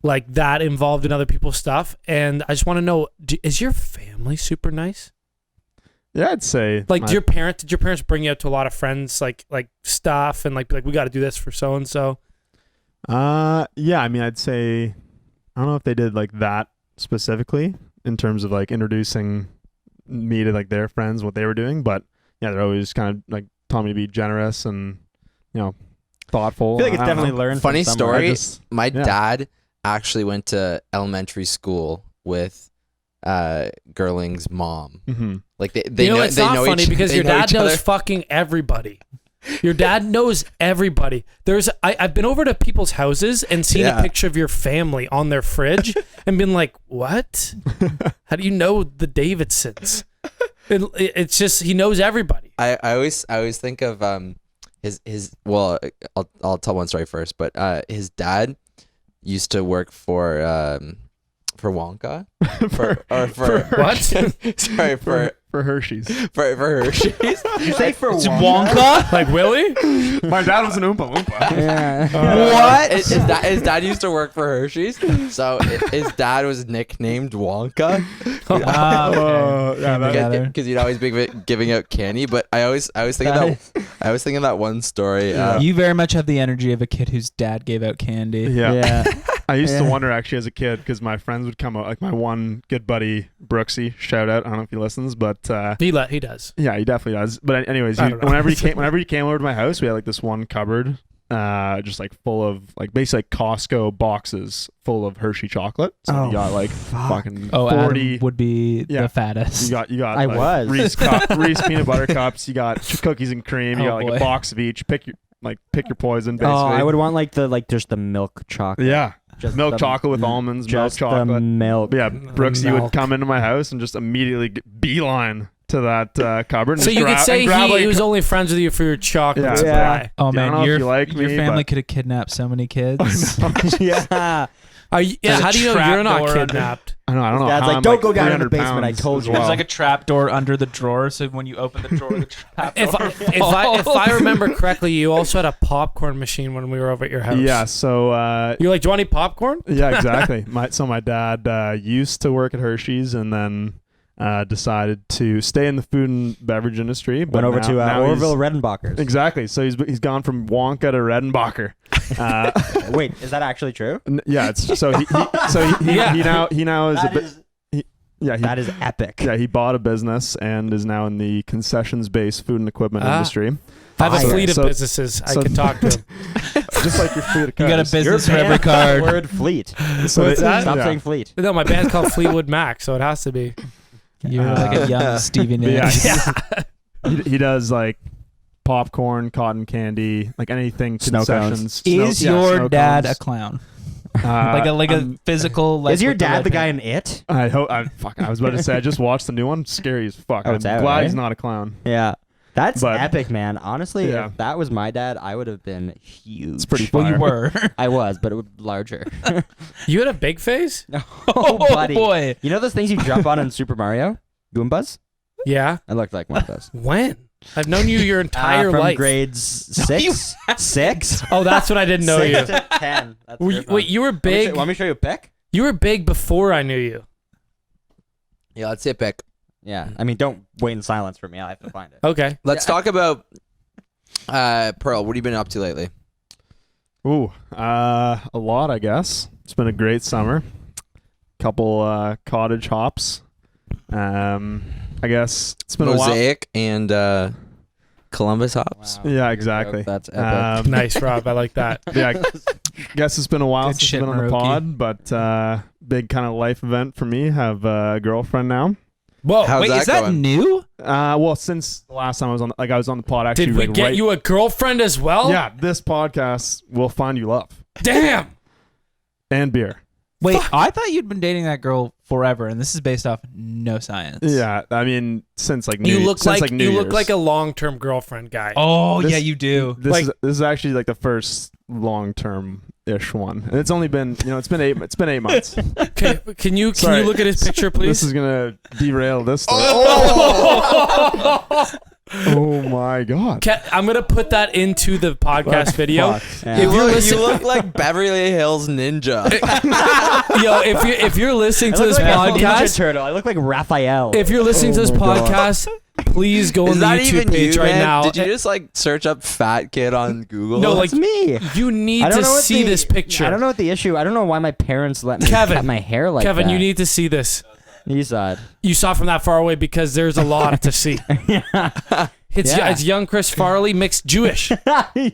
Speaker 2: like that involved in other people's stuff. And I just want to know, is your family super nice?
Speaker 5: Yeah, I'd say
Speaker 2: Like,
Speaker 5: my-
Speaker 2: did your parents bring you out to a lot of friends, like stuff, and like we got to do this for so and so?
Speaker 5: yeah, I mean, I'd say I don't know if they did like that specifically in terms of like introducing me to like their friends, what they were doing, but yeah, they're always kind of like taught me to be generous and thoughtful.
Speaker 4: I feel like it's
Speaker 5: don't
Speaker 4: definitely
Speaker 5: know.
Speaker 4: learned
Speaker 3: Funny
Speaker 4: from somewhere.
Speaker 3: story.
Speaker 5: I just-
Speaker 3: My
Speaker 5: yeah.
Speaker 3: dad actually went to elementary school with Gerling's mom.
Speaker 5: Mm-hmm.
Speaker 3: Like they
Speaker 2: You know,
Speaker 3: know
Speaker 2: it's
Speaker 3: they
Speaker 2: not
Speaker 3: know
Speaker 2: funny
Speaker 3: each,
Speaker 2: because
Speaker 3: they
Speaker 2: your
Speaker 3: know
Speaker 2: dad
Speaker 3: each
Speaker 2: knows
Speaker 3: other.
Speaker 2: fucking everybody. Your dad knows everybody. I've been over to people's houses and seen a
Speaker 3: Yeah.
Speaker 2: picture of your family on their fridge and been like, what? How do you know the Davidsons? It's just, he knows everybody.
Speaker 3: I always think of his well, I'll tell one story first, but his dad used to work for Wonka for
Speaker 2: What?
Speaker 3: sorry
Speaker 5: for Hershey's.
Speaker 3: for Hershey's.
Speaker 4: Did you say for
Speaker 1: Wonka?
Speaker 2: Like Willie?
Speaker 5: My dad was an Oompa Loompa.
Speaker 4: Yeah.
Speaker 3: What? His dad used to work for Hershey's, so his dad was nicknamed Wonka. Because he'd always be giving out candy. But I always think of that one story.
Speaker 1: You very much have the energy of a kid whose dad gave out candy.
Speaker 5: Yeah. I used to wonder actually as a kid because my friends would come out, like my one good buddy Brooksy, shout out. I don't know if he listens, but
Speaker 2: He does.
Speaker 5: yeah, he definitely does. But anyways,
Speaker 2: I don't know.
Speaker 5: whenever he came over to my house, we had like this one cupboard, just like full of like basically like Costco boxes full of Hershey chocolate. So you got like fucking 40.
Speaker 1: Adam would be the fattest.
Speaker 5: You got
Speaker 4: I
Speaker 5: like,
Speaker 4: was.
Speaker 5: Reese peanut butter cups. You got cookies and cream. You got like
Speaker 1: boy.
Speaker 5: a box of each. Pick your poison. Basically.
Speaker 4: Oh, I would want like just the milk chocolate.
Speaker 5: Yeah.
Speaker 4: Just
Speaker 5: Milk
Speaker 4: the-
Speaker 5: chocolate with almonds, milk
Speaker 4: Just
Speaker 5: chocolate.
Speaker 4: the milk.
Speaker 5: But yeah, Brooksy would
Speaker 2: Milk.
Speaker 5: come into my house and just immediately beeline to that cupboard. And
Speaker 2: So
Speaker 5: just
Speaker 2: you could say
Speaker 5: grab
Speaker 2: he was only friends with you for your chocolate
Speaker 5: Yeah.
Speaker 2: supply.
Speaker 1: Oh
Speaker 5: I don't
Speaker 1: man,
Speaker 5: know if you like
Speaker 1: your
Speaker 5: me,
Speaker 1: family
Speaker 5: but-
Speaker 1: could have kidnapped so many kids.
Speaker 4: Yeah.
Speaker 2: Yeah,
Speaker 1: There's a
Speaker 2: how do you know
Speaker 1: trap
Speaker 2: you're not
Speaker 1: door under-
Speaker 2: kidnapped?
Speaker 5: I don't know.
Speaker 4: Dad's
Speaker 5: how
Speaker 4: like,
Speaker 5: I'm,
Speaker 4: "Don't go down in the
Speaker 5: 300
Speaker 4: basement, I
Speaker 5: pounds
Speaker 4: told
Speaker 5: as
Speaker 4: you."
Speaker 5: well.
Speaker 1: There's like a trap door under the drawer, so when you open the drawer, the trap
Speaker 2: If
Speaker 1: door
Speaker 2: if I remember correctly, you also had a popcorn machine when we were over at your house.
Speaker 5: Yeah, so
Speaker 2: You're like, do you want any popcorn?
Speaker 5: yeah, exactly. My dad used to work at Hershey's and then decided to stay in the food and beverage industry. But
Speaker 4: Went over to
Speaker 5: now he's-
Speaker 4: Orville Redenbacher's.
Speaker 5: Exactly. So he's gone from Wonka to Redenbacher.
Speaker 4: Wait, is that actually true?
Speaker 5: Yeah, it's so he now is a bit.
Speaker 4: That is epic.
Speaker 5: Yeah, he bought a business and is now in the concessions-based food and equipment industry.
Speaker 2: I have a
Speaker 4: Fire.
Speaker 2: fleet of
Speaker 5: So-
Speaker 2: businesses. I
Speaker 5: so-
Speaker 2: can talk to him.
Speaker 5: Just like your fleet of
Speaker 1: You got a
Speaker 5: cars.
Speaker 1: business
Speaker 4: Your
Speaker 1: for every
Speaker 4: band has the
Speaker 1: card.
Speaker 4: word fleet.
Speaker 5: So
Speaker 2: What's that?
Speaker 4: Stop
Speaker 5: yeah.
Speaker 4: saying fleet.
Speaker 2: No, my band's called Fleetwood Mac, so it has to be.
Speaker 1: You're like a young Stevie
Speaker 5: But yeah,
Speaker 1: Nicks.
Speaker 5: he does like popcorn, cotton candy, like anything
Speaker 4: Snow
Speaker 5: concessions.
Speaker 1: Is
Speaker 5: snow
Speaker 1: your dad
Speaker 5: cones.
Speaker 1: a clown?
Speaker 5: Uh,
Speaker 1: Like a physical? Like
Speaker 4: Is your
Speaker 1: with the
Speaker 4: dad
Speaker 1: red
Speaker 4: the guy
Speaker 1: paint?
Speaker 4: in It?
Speaker 5: I hope. I was about to say. I just watched the new one. Scary as fuck.
Speaker 4: Oh, it's
Speaker 5: I'm
Speaker 4: out,
Speaker 5: glad
Speaker 4: right?
Speaker 5: he's not a clown.
Speaker 4: Yeah. That's
Speaker 5: But-
Speaker 4: epic, man. Honestly,
Speaker 5: Yeah.
Speaker 4: if that was my dad, I would have been huge.
Speaker 5: It's pretty
Speaker 1: Well,
Speaker 5: fire.
Speaker 1: you were.
Speaker 4: I was, but it would be larger.
Speaker 2: You had a big face?
Speaker 4: Oh, buddy.
Speaker 1: boy.
Speaker 4: You know those things you jump on in Super Mario? Goombas?
Speaker 2: Yeah.
Speaker 4: I looked like one of those.
Speaker 2: When? I've known you your entire
Speaker 4: from
Speaker 2: life.
Speaker 4: grades 6? 6?
Speaker 2: Oh, that's what I didn't know
Speaker 4: 6
Speaker 2: you.
Speaker 4: to 10. That's
Speaker 2: Wait, you were big.
Speaker 4: Want me to show you a pic?
Speaker 2: You were big before I knew you.
Speaker 3: Yeah, let's see a pic.
Speaker 4: Yeah. I mean, don't wait in silence for me. I have to find it.
Speaker 2: Okay.
Speaker 3: Let's talk about Pearl. What have you been up to lately?
Speaker 5: Ooh, a lot, I guess. It's been a great summer. Couple cottage hops. I guess it's been
Speaker 3: Mosaic and Columbus hops.
Speaker 4: Wow.
Speaker 5: Yeah, exactly.
Speaker 4: That's epic.
Speaker 2: Nice, Rob. I like that.
Speaker 5: a while. Yeah, I guess it's been a while
Speaker 1: Good
Speaker 5: since
Speaker 1: shit,
Speaker 5: I've been on the
Speaker 1: Maroki.
Speaker 5: pod, but big kind of life event for me. Have a girlfriend now.
Speaker 2: Whoa.
Speaker 3: How's
Speaker 1: Wait,
Speaker 3: that
Speaker 1: is that
Speaker 3: going?
Speaker 1: new?
Speaker 5: Well, since the last time I was on the pod, actually.
Speaker 2: Did we
Speaker 5: like,
Speaker 2: get
Speaker 5: right-
Speaker 2: you a girlfriend as well?
Speaker 5: Yeah, this podcast will find you love
Speaker 2: Damn.
Speaker 5: and beer.
Speaker 1: Wait, I thought you'd been dating that girl forever, and this is based off no science.
Speaker 5: Yeah, I mean, since like
Speaker 2: You
Speaker 5: New,
Speaker 2: look
Speaker 5: since,
Speaker 2: like
Speaker 5: New
Speaker 2: you look
Speaker 5: Year's.
Speaker 2: like a long-term girlfriend guy.
Speaker 1: Oh,
Speaker 5: This-
Speaker 1: yeah, you do.
Speaker 5: This is actually like the first long-term ish one, and it's only been it's been 8 months.
Speaker 2: Can you
Speaker 5: Sorry.
Speaker 2: look at his picture, please?
Speaker 5: This is gonna derail this. Story. Oh my god!
Speaker 2: I'm gonna put that into the podcast video.
Speaker 4: Yeah.
Speaker 2: If you're listening,
Speaker 3: You look like Beverly Hills Ninja.
Speaker 2: yo, if you're listening
Speaker 4: I
Speaker 2: to
Speaker 4: look
Speaker 2: this
Speaker 4: like a Ninja
Speaker 2: podcast,
Speaker 4: Turtle. I look like Raphael.
Speaker 2: if you're listening to this
Speaker 5: Oh my God.
Speaker 2: podcast, please go
Speaker 3: Is
Speaker 2: on the
Speaker 3: that
Speaker 2: YouTube
Speaker 3: even
Speaker 2: page
Speaker 3: you,
Speaker 2: right
Speaker 3: man?
Speaker 2: now.
Speaker 3: Did you just like search up fat kid on Google?
Speaker 2: No,
Speaker 4: That's me.
Speaker 2: You need
Speaker 4: I don't
Speaker 2: to
Speaker 4: know what
Speaker 2: see
Speaker 4: the-
Speaker 2: this picture.
Speaker 4: I don't know what the issue. I don't know why my parents let me
Speaker 2: Kevin.
Speaker 4: cut my hair like that.
Speaker 2: Kevin, you need to see this.
Speaker 4: You saw it.
Speaker 2: You saw it from that far away because there's a lot to see.
Speaker 4: Yeah.
Speaker 2: It's young Chris Farley mixed Jewish.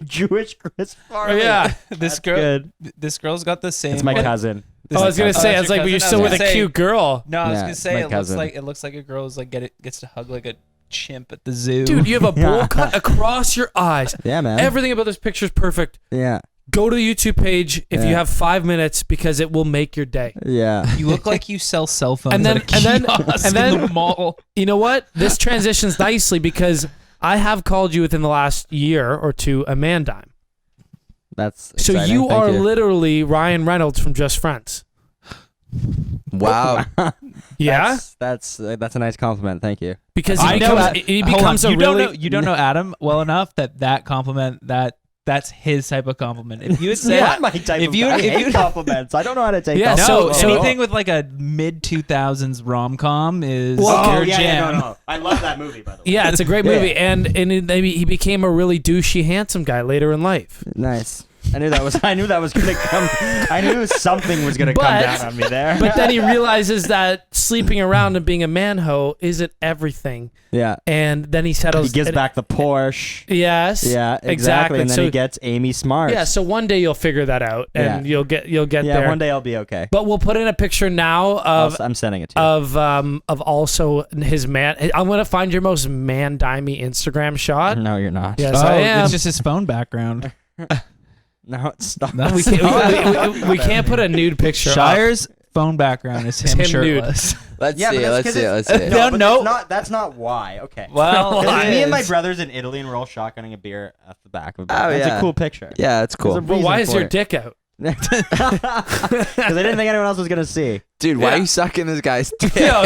Speaker 4: Jewish Chris
Speaker 2: Oh,
Speaker 4: Farley.
Speaker 2: yeah.
Speaker 1: This
Speaker 4: Good.
Speaker 1: this girl's got the same.
Speaker 4: It's my cousin.
Speaker 2: I was gonna say, I was
Speaker 1: that's your
Speaker 2: like, but you're
Speaker 1: cousin?
Speaker 2: still
Speaker 1: I
Speaker 2: with
Speaker 1: was
Speaker 2: a
Speaker 1: gonna
Speaker 2: cute girl.
Speaker 1: No, I was
Speaker 4: Yeah,
Speaker 1: gonna
Speaker 4: it's
Speaker 1: say
Speaker 4: my
Speaker 1: it
Speaker 4: cousin.
Speaker 1: looks like a girl's like gets to hug like a chimp at the zoo.
Speaker 2: Dude, you have a bowl cut across your eyes.
Speaker 4: Yeah, man.
Speaker 2: Everything about this picture is perfect.
Speaker 4: Yeah.
Speaker 2: Go to the YouTube page if you
Speaker 4: Yeah.
Speaker 2: have 5 minutes because it will make your day.
Speaker 4: Yeah.
Speaker 1: You look like you sell cell phones
Speaker 2: And then-
Speaker 1: at a
Speaker 2: and then-
Speaker 1: kiosk
Speaker 2: and then-
Speaker 1: in the mall.
Speaker 2: You know what? This transitions nicely because I have called you within the last year or two a man dime.
Speaker 4: That's
Speaker 2: So
Speaker 4: exciting.
Speaker 2: you
Speaker 4: Thank
Speaker 2: are literally Ryan Reynolds from Just Friends.
Speaker 3: Wow.
Speaker 2: Yeah,
Speaker 4: That's a nice compliment. Thank you.
Speaker 2: because
Speaker 1: I know
Speaker 2: he
Speaker 1: Hold on,
Speaker 2: becomes a
Speaker 1: you
Speaker 2: really.
Speaker 1: don't know, you don't know Adam well enough that compliment that's his type of compliment. If you had said
Speaker 4: Not my type
Speaker 1: if
Speaker 4: of
Speaker 1: you-
Speaker 4: guy. I
Speaker 1: if
Speaker 4: hate
Speaker 1: you-
Speaker 4: compliments. I don't know how to take
Speaker 2: Yeah,
Speaker 4: compliments.
Speaker 1: no,
Speaker 2: so-
Speaker 1: anything with like a mid 2000s rom com is
Speaker 4: Oh,
Speaker 1: your
Speaker 4: yeah,
Speaker 1: jam.
Speaker 4: no. I love that movie, by the way.
Speaker 2: Yeah, it's a great
Speaker 4: Yeah.
Speaker 2: movie, and he became a really douchey, handsome guy later in life.
Speaker 4: Nice. I knew that was gonna come. I knew something was gonna come
Speaker 2: But-
Speaker 4: down on me there.
Speaker 2: But then he realizes that sleeping around and being a manho isn't everything,
Speaker 4: yeah,
Speaker 2: and then he settles.
Speaker 4: he gives
Speaker 2: and-
Speaker 4: back the Porsche.
Speaker 2: Yes.
Speaker 4: Yeah,
Speaker 2: exactly.
Speaker 4: exactly. And then
Speaker 2: So-
Speaker 4: he gets Amy Smart.
Speaker 2: Yeah. So one day you'll figure that out, and you'll get
Speaker 4: yeah.
Speaker 2: there.
Speaker 4: One day I'll be okay.
Speaker 2: But we'll put in a picture now
Speaker 4: I'm sending it to you.
Speaker 2: of also his man. I'm gonna find your most man-dimey Instagram shot.
Speaker 4: No, you're not.
Speaker 2: Yes,
Speaker 1: Oh,
Speaker 2: I am.
Speaker 1: it's just his phone background.
Speaker 4: No, stop.
Speaker 1: No,
Speaker 2: we can't put a nude picture. up.
Speaker 1: Shire's phone background is him
Speaker 2: him nude.
Speaker 1: shirtless.
Speaker 3: Let's
Speaker 4: Yeah, but
Speaker 3: see.
Speaker 4: that's
Speaker 3: Let's
Speaker 4: 'cause
Speaker 3: see.
Speaker 4: it's-
Speaker 3: Let's see.
Speaker 1: No,
Speaker 4: but
Speaker 1: no.
Speaker 4: That's not why. Okay.
Speaker 1: Well,
Speaker 2: Well,
Speaker 1: it
Speaker 4: me and my
Speaker 1: is.
Speaker 4: brothers in Italy and we're all shotgunning a beer at the back of a
Speaker 3: Oh,
Speaker 4: That's
Speaker 3: yeah.
Speaker 4: a cool picture.
Speaker 3: Yeah, it's cool.
Speaker 2: But why is your dick out?
Speaker 4: Because I didn't think anyone else was gonna see.
Speaker 3: Dude, why are you sucking this guy's dick?
Speaker 2: Yo,
Speaker 4: All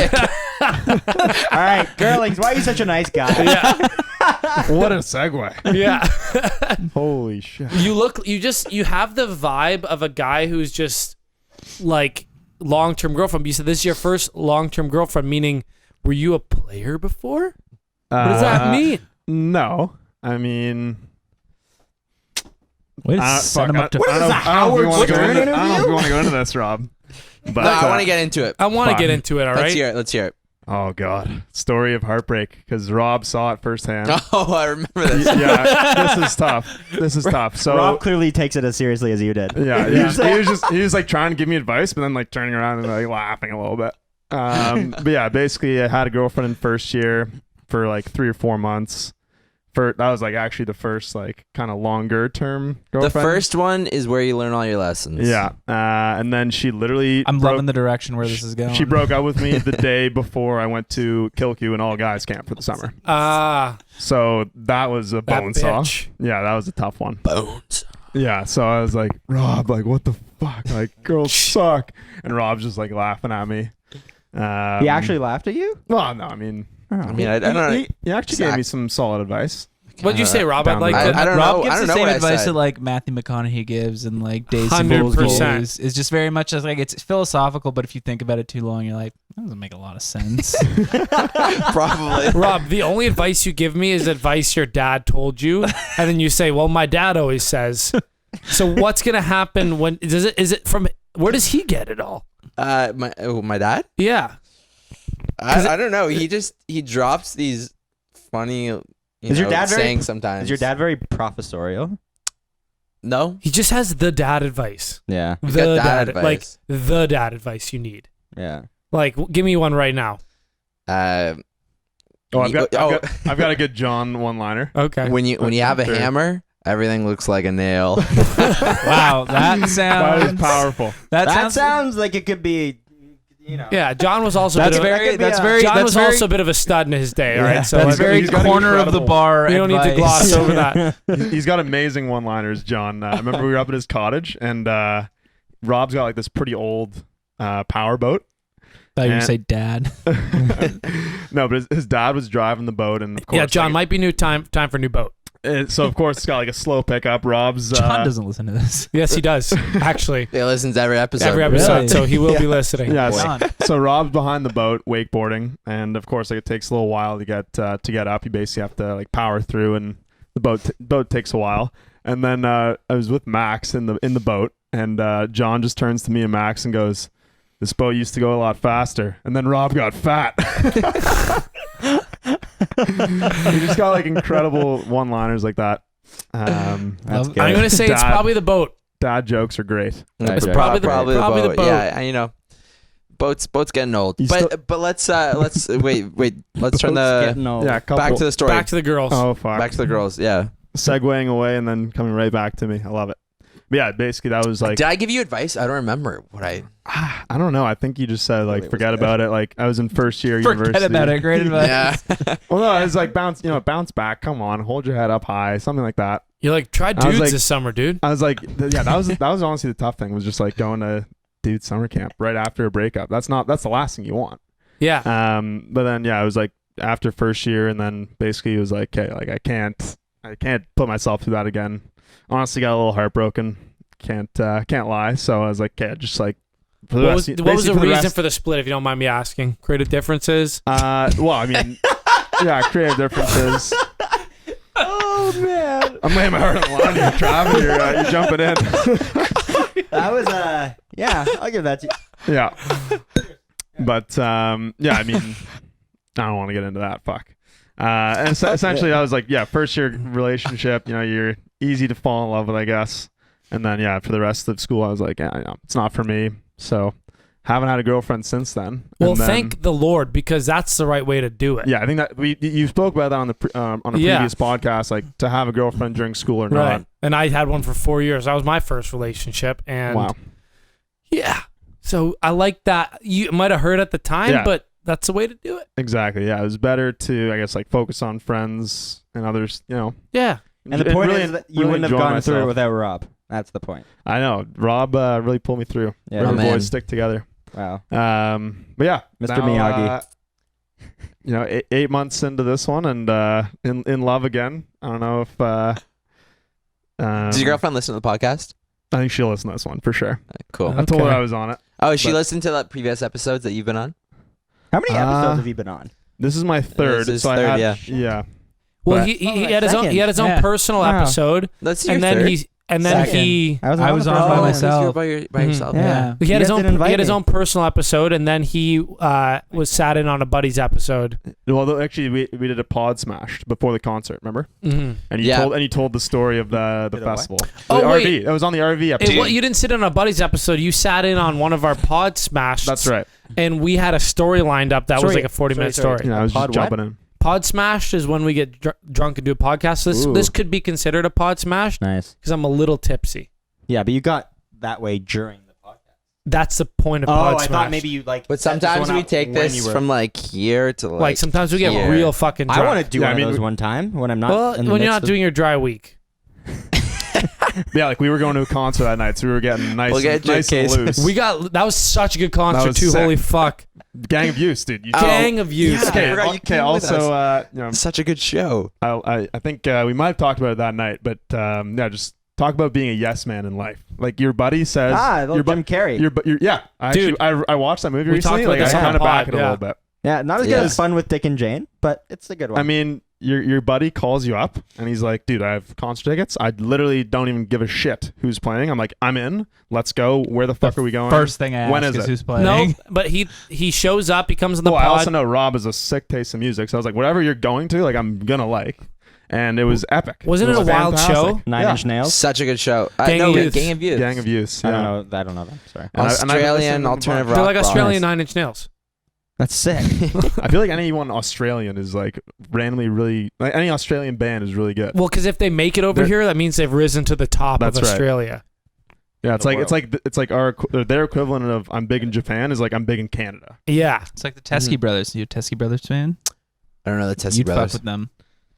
Speaker 4: right, Gerlings, why are you such a nice guy?
Speaker 2: yeah,
Speaker 5: What a segue.
Speaker 2: yeah.
Speaker 5: Holy shit.
Speaker 2: You have the vibe of a guy who's just like long-term girlfriend. You said this is your first long-term girlfriend, meaning were you a player before? What does that mean?
Speaker 5: No. I mean,
Speaker 1: Wait,
Speaker 5: fuck,
Speaker 1: set him up to.
Speaker 4: What is this, a Howard Stern
Speaker 5: I don't know if
Speaker 4: interview?
Speaker 5: we want to go into this, Rob. But
Speaker 3: No, I want to get into it.
Speaker 2: I want to
Speaker 5: Fine.
Speaker 2: get into it. All
Speaker 3: Let's
Speaker 2: right.
Speaker 3: hear it. Let's hear it.
Speaker 5: Oh god, story of heartbreak because Rob saw it firsthand.
Speaker 3: Oh, I remember this.
Speaker 5: Yeah, this is tough. This is tough. So
Speaker 4: Rob clearly takes it as seriously as you did.
Speaker 5: yeah, he was like trying to give me advice, but then like turning around and like laughing a little bit. But yeah, basically I had a girlfriend in first year for like 3 or 4 months. That was like actually the first like kind of longer term
Speaker 3: The
Speaker 5: girlfriend.
Speaker 3: first one is where you learn all your lessons.
Speaker 5: Yeah, and then she literally
Speaker 1: I'm loving the direction where this is going.
Speaker 5: She broke up with me the day before I went to Kilkoo and all guys camp for the summer. So that was a
Speaker 2: that
Speaker 5: bone saw.
Speaker 2: bitch.
Speaker 5: Yeah, that was a tough one.
Speaker 3: Bones.
Speaker 5: Yeah, so I was like, Rob, like, what the fuck? Like, girls suck. And Rob's just like laughing at me.
Speaker 4: He actually laughed at you?
Speaker 5: Well, no, I mean,
Speaker 3: I mean, I don't know.
Speaker 5: he actually gave me some solid advice.
Speaker 2: What'd you say, Rob? I'd
Speaker 5: down
Speaker 2: like
Speaker 5: the-
Speaker 2: to.
Speaker 3: I don't
Speaker 1: Rob
Speaker 3: know.
Speaker 1: gives
Speaker 3: I don't
Speaker 1: the
Speaker 3: know
Speaker 1: same
Speaker 3: what I
Speaker 1: advice
Speaker 3: said.
Speaker 1: that like Matthew McConaughey gives and like Days of
Speaker 2: 100%.
Speaker 1: is just very much as like it's philosophical, but if you think about it too long, you're like, that doesn't make a lot of sense.
Speaker 3: Probably.
Speaker 2: Rob, the only advice you give me is advice your dad told you, and then you say, "Well, my dad always says." So what's gonna happen when is it from? Where does he get it all?
Speaker 3: My dad?
Speaker 2: Yeah.
Speaker 3: I don't know. He drops these funny
Speaker 4: Your dad
Speaker 3: saying sometimes.
Speaker 4: Is your dad very professorial?
Speaker 3: No.
Speaker 2: He just has the dad advice.
Speaker 4: Yeah.
Speaker 3: He's
Speaker 2: The
Speaker 3: got dad
Speaker 2: like
Speaker 3: advice.
Speaker 2: the dad advice you need.
Speaker 4: Yeah.
Speaker 2: Like, give me one right now.
Speaker 3: Uh,
Speaker 5: I've got
Speaker 3: oh.
Speaker 5: a good John one-liner.
Speaker 2: Okay.
Speaker 3: when you have a
Speaker 5: Sure.
Speaker 3: hammer, everything looks like a nail.
Speaker 1: Wow, that
Speaker 5: That
Speaker 1: sounds
Speaker 5: is powerful.
Speaker 1: That
Speaker 4: sounds like it could be, you know.
Speaker 2: Yeah, John was also
Speaker 1: That's
Speaker 2: a bit of,
Speaker 1: very.
Speaker 4: could be
Speaker 1: That's
Speaker 4: a-
Speaker 1: very.
Speaker 2: John
Speaker 1: that's
Speaker 2: was
Speaker 1: very,
Speaker 2: also a bit of a stud in his day. All right,
Speaker 4: Yeah.
Speaker 2: so
Speaker 1: That's
Speaker 5: He's got-
Speaker 1: very
Speaker 5: he's got
Speaker 1: corner of the
Speaker 5: incredible-
Speaker 1: bar.
Speaker 2: we don't need to
Speaker 1: advice.
Speaker 2: gloss over that.
Speaker 5: He's got amazing one-liners, John. I remember we were up at his cottage, and Rob's got like this pretty old power boat.
Speaker 1: Thought you were
Speaker 5: And-
Speaker 1: gonna say dad.
Speaker 5: No, but his dad was driving the boat, and of course,
Speaker 2: Yeah, John,
Speaker 5: like,
Speaker 2: might be new time for new boat.
Speaker 5: so of course it's got like a slow pickup. Rob's
Speaker 1: John doesn't listen to this.
Speaker 2: Yes, he does actually.
Speaker 3: He listens to every episode.
Speaker 2: Every episode,
Speaker 1: Really?
Speaker 2: so he will be
Speaker 5: Yeah.
Speaker 2: listening.
Speaker 5: Yeah,
Speaker 1: John.
Speaker 5: so Rob's behind the boat wakeboarding, and of course, like it takes a little while to get up. You basically have to like power through, and the boat takes a while. And then I was with Max in the boat, and John just turns to me and Max and goes, "This boat used to go a lot faster." And then Rob got fat. He just got like incredible one-liners like that.
Speaker 4: That's
Speaker 1: Love-
Speaker 4: good.
Speaker 2: I'm gonna say it's
Speaker 5: Dad.
Speaker 2: probably the boat.
Speaker 5: Dad jokes are great.
Speaker 3: It's
Speaker 4: Dad
Speaker 3: probably,
Speaker 4: joke.
Speaker 3: probably,
Speaker 2: Probably the
Speaker 3: the
Speaker 2: boat.
Speaker 3: boat. Yeah, boats getting old.
Speaker 5: You
Speaker 3: But let's wait. Let's turn
Speaker 4: Getting
Speaker 3: the
Speaker 4: old.
Speaker 5: Yeah, couple,
Speaker 3: back to the story.
Speaker 2: Back to the girls.
Speaker 5: oh fuck.
Speaker 3: Back to the girls. Yeah.
Speaker 5: Segueing away and then coming right back to me. I love it. But yeah, basically that was like,
Speaker 3: Did I give you advice? I don't remember what I.
Speaker 5: I don't know. I think you just said like,
Speaker 3: Really
Speaker 5: forget
Speaker 3: was
Speaker 5: about it. Like I was in first year university.
Speaker 1: Forget about it. Great advice.
Speaker 3: Yeah.
Speaker 5: Well, no, it's like bounce back. Come on, hold your head up high, something like that.
Speaker 2: You're like, try
Speaker 5: I was
Speaker 2: dudes
Speaker 5: like-
Speaker 2: this summer, dude.
Speaker 5: I was like, yeah, that was honestly the tough thing, was just like going to dude summer camp right after a breakup. That's the last thing you want.
Speaker 2: Yeah.
Speaker 5: But then yeah, it was like after first year, and then basically it was like, okay, like I can't put myself through that again. Honestly, got a little heartbroken. Can't lie. So I was like, okay, just like. For the
Speaker 2: What
Speaker 5: rest,
Speaker 2: was the
Speaker 5: basically
Speaker 2: reason
Speaker 5: rest-
Speaker 2: for the split, if you don't mind me asking? Creative differences?
Speaker 5: Well, I mean, yeah, creative differences.
Speaker 4: Oh man,
Speaker 5: I'm laying my heart on the line here, Trav. You're jumping in.
Speaker 4: that was yeah. I'll give that to you.
Speaker 5: Yeah. But yeah, I mean, I don't want to get into that. Fuck. And essentially, I was like, yeah, first year relationship. You know, you're easy to fall in love with, I guess. And then yeah, for the rest of school, I was like, yeah, it's not for me. So haven't had a girlfriend since then.
Speaker 2: Well,
Speaker 5: And then-
Speaker 2: thank the Lord, because that's the right way to do it.
Speaker 5: Yeah, I think that you spoke about that on a
Speaker 2: Yeah.
Speaker 5: previous podcast, like to have a girlfriend during school or
Speaker 2: Right.
Speaker 5: not.
Speaker 2: And I had one for 4 years. That was my first relationship. And
Speaker 5: Wow.
Speaker 2: yeah. So I like that. You might have heard at the time,
Speaker 5: Yeah.
Speaker 2: but that's the way to do it.
Speaker 5: Exactly. Yeah, it was better to, I guess, like focus on friends and others. You know.
Speaker 2: Yeah.
Speaker 4: And the point is that you
Speaker 5: really
Speaker 4: wouldn't have
Speaker 5: enjoy
Speaker 4: gone through it
Speaker 5: myself.
Speaker 4: without Rob. That's the point.
Speaker 5: I know Rob really pulled me through.
Speaker 4: Yeah,
Speaker 5: River
Speaker 3: Oh, man.
Speaker 5: boys stick together.
Speaker 4: Wow.
Speaker 5: But yeah,
Speaker 4: Mr.
Speaker 5: now,
Speaker 4: Miyagi.
Speaker 5: You know, 8 months into this one, and in love again. I don't know if.
Speaker 3: Does your girlfriend listen to the podcast?
Speaker 5: I think she'll listen to this one for sure.
Speaker 3: Cool.
Speaker 5: I told her
Speaker 2: Okay.
Speaker 5: I was on it.
Speaker 3: Oh, she
Speaker 5: But-
Speaker 3: listened to the previous episodes that you've been on?
Speaker 4: How many episodes
Speaker 5: Uh,
Speaker 4: have you been on?
Speaker 5: This is my third.
Speaker 3: This is
Speaker 5: so I
Speaker 3: third,
Speaker 5: had, yeah.
Speaker 2: Well,
Speaker 5: But-
Speaker 2: he
Speaker 4: Oh,
Speaker 2: had his own. He had his own
Speaker 1: second.
Speaker 2: personal
Speaker 4: Wow.
Speaker 2: episode,
Speaker 3: That's your
Speaker 2: and then
Speaker 3: third?
Speaker 1: Second.
Speaker 2: he
Speaker 4: I was
Speaker 1: I was
Speaker 4: the
Speaker 1: on
Speaker 4: first
Speaker 1: by
Speaker 4: one.
Speaker 1: myself.
Speaker 3: You were by
Speaker 2: Mhm.
Speaker 3: yourself.
Speaker 1: Yeah.
Speaker 2: he
Speaker 4: You
Speaker 2: had his
Speaker 4: guys
Speaker 2: own.
Speaker 4: didn't invite
Speaker 2: He had his
Speaker 4: me.
Speaker 2: own personal episode, and then he was sat in on a buddy's episode.
Speaker 5: Well, actually, we did a pod smashed before the concert. Remember?
Speaker 2: Mm-hmm.
Speaker 5: And you
Speaker 3: Yeah.
Speaker 5: told the story of the
Speaker 4: Did a what?
Speaker 5: festival.
Speaker 2: Oh,
Speaker 5: the
Speaker 2: wait.
Speaker 5: RV. It was on the RV episode.
Speaker 2: You didn't sit on a buddy's episode. You sat in on one of our pod smash.
Speaker 5: That's right.
Speaker 2: And we had a story lined up that was
Speaker 4: Sorry,
Speaker 2: like a 40-minute
Speaker 4: sorry.
Speaker 2: story.
Speaker 5: Yeah, I was
Speaker 4: Pod
Speaker 5: just
Speaker 4: what?
Speaker 5: jumping in.
Speaker 2: Pod smash is when we get drunk and do a podcast.
Speaker 5: Ooh.
Speaker 2: This could be considered a pod smash
Speaker 4: Nice.
Speaker 2: because I'm a little tipsy.
Speaker 4: Yeah, but you got that way during the podcast.
Speaker 2: That's the point of
Speaker 4: Oh,
Speaker 2: pod
Speaker 4: I
Speaker 2: smash.
Speaker 4: thought maybe you like.
Speaker 3: But
Speaker 4: set this
Speaker 3: sometimes
Speaker 4: one
Speaker 3: we
Speaker 4: up
Speaker 3: take
Speaker 4: when
Speaker 3: this
Speaker 4: you were-
Speaker 3: from like here to
Speaker 2: like sometimes we get
Speaker 3: here.
Speaker 2: real fucking drunk.
Speaker 4: I want to do
Speaker 5: Yeah,
Speaker 4: one
Speaker 5: I mean,
Speaker 4: of those
Speaker 5: we-
Speaker 4: one time when I'm not.
Speaker 2: Well,
Speaker 4: in the
Speaker 2: when you're
Speaker 4: midst
Speaker 2: not
Speaker 4: of-
Speaker 2: doing your dry week.
Speaker 5: Yeah, like we were going to a concert that night, so we were getting nice,
Speaker 3: We'll get you a
Speaker 5: nice and
Speaker 3: case.
Speaker 5: loose.
Speaker 2: That was such a good concert
Speaker 5: was
Speaker 2: too.
Speaker 5: sick.
Speaker 2: Holy fuck.
Speaker 5: Gang of Youths, dude. You
Speaker 2: Gang of youth.
Speaker 3: yeah.
Speaker 5: Okay.
Speaker 3: I forgot you
Speaker 5: Okay.
Speaker 3: came with
Speaker 5: Also, you know,
Speaker 3: Such a good show.
Speaker 5: I think we might have talked about it that night, but yeah, just talk about being a yes man in life. Like your buddy says,
Speaker 4: the
Speaker 5: your
Speaker 4: Jim Carrey.
Speaker 5: yeah.
Speaker 2: Dude,
Speaker 5: I watched that movie
Speaker 2: we talked
Speaker 5: recently.
Speaker 2: about
Speaker 5: Like I
Speaker 2: this on
Speaker 5: kind
Speaker 2: the
Speaker 5: of back
Speaker 2: pod,
Speaker 5: it a
Speaker 2: yeah.
Speaker 5: little bit.
Speaker 4: Yeah, not as good
Speaker 3: Yeah.
Speaker 4: as Fun with Dick and Jane, but it's a good one.
Speaker 5: I mean, your buddy calls you up and he's like, dude, I have concert tickets. I literally don't even give a shit who's playing. I'm like, I'm in. Let's go. Where the fuck are we going?
Speaker 1: First thing I
Speaker 5: When
Speaker 1: ask
Speaker 5: is
Speaker 1: is
Speaker 5: it?
Speaker 1: who's playing.
Speaker 2: No, but he shows up. He comes in the
Speaker 5: Well, I
Speaker 2: pod.
Speaker 5: also know Rob is a sick taste of music, so I was like, whatever you're going to, like, I'm gonna like. And it was epic.
Speaker 2: Wasn't it
Speaker 5: was
Speaker 2: a wild
Speaker 5: fantastic.
Speaker 2: show?
Speaker 4: Nine
Speaker 5: Yeah.
Speaker 4: Inch Nails.
Speaker 3: Such a good show.
Speaker 2: Gang
Speaker 3: no,
Speaker 2: of Youths.
Speaker 3: Gang of Youths.
Speaker 5: Gang of Youths.
Speaker 4: I
Speaker 5: Yeah.
Speaker 4: don't know. I don't know them. Sorry.
Speaker 5: And I've been listening
Speaker 3: Australian
Speaker 5: to
Speaker 3: alternative
Speaker 2: They're
Speaker 3: rock.
Speaker 2: like Australian
Speaker 3: Nice.
Speaker 2: 9 Inch Nails.
Speaker 4: That's sick.
Speaker 5: I feel like anyone Australian is like randomly really like any Australian band is really good.
Speaker 2: Well, because if they make it over
Speaker 5: They're-
Speaker 2: here, that means they've risen to the top of
Speaker 5: That's right.
Speaker 2: Australia.
Speaker 5: Yeah, it's
Speaker 4: the
Speaker 5: like it's like our their equivalent of I'm big in Japan is like I'm big in Canada.
Speaker 2: Yeah.
Speaker 1: It's like the Teskey brothers. You a Teskey brothers fan?
Speaker 3: I don't know the Tessie
Speaker 1: You'd
Speaker 3: Brothers.
Speaker 1: fuck with them.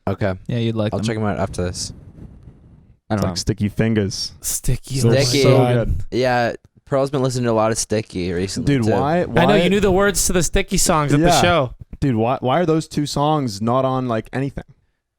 Speaker 3: Okay.
Speaker 1: Yeah, you'd like
Speaker 3: I'll
Speaker 1: them.
Speaker 3: check them out after this.
Speaker 4: I
Speaker 5: It's
Speaker 4: don't
Speaker 5: like
Speaker 4: know.
Speaker 5: Sticky Fingers.
Speaker 2: Sticky.
Speaker 3: Sticky.
Speaker 2: Oh
Speaker 5: So
Speaker 2: my God.
Speaker 5: good.
Speaker 3: Yeah, Pearl's been listening to a lot of Sticky recently.
Speaker 5: Dude,
Speaker 3: too.
Speaker 5: why
Speaker 2: I know you knew the words to the Sticky songs at the
Speaker 5: Yeah.
Speaker 2: show.
Speaker 5: Dude, why are those two songs not on like anything?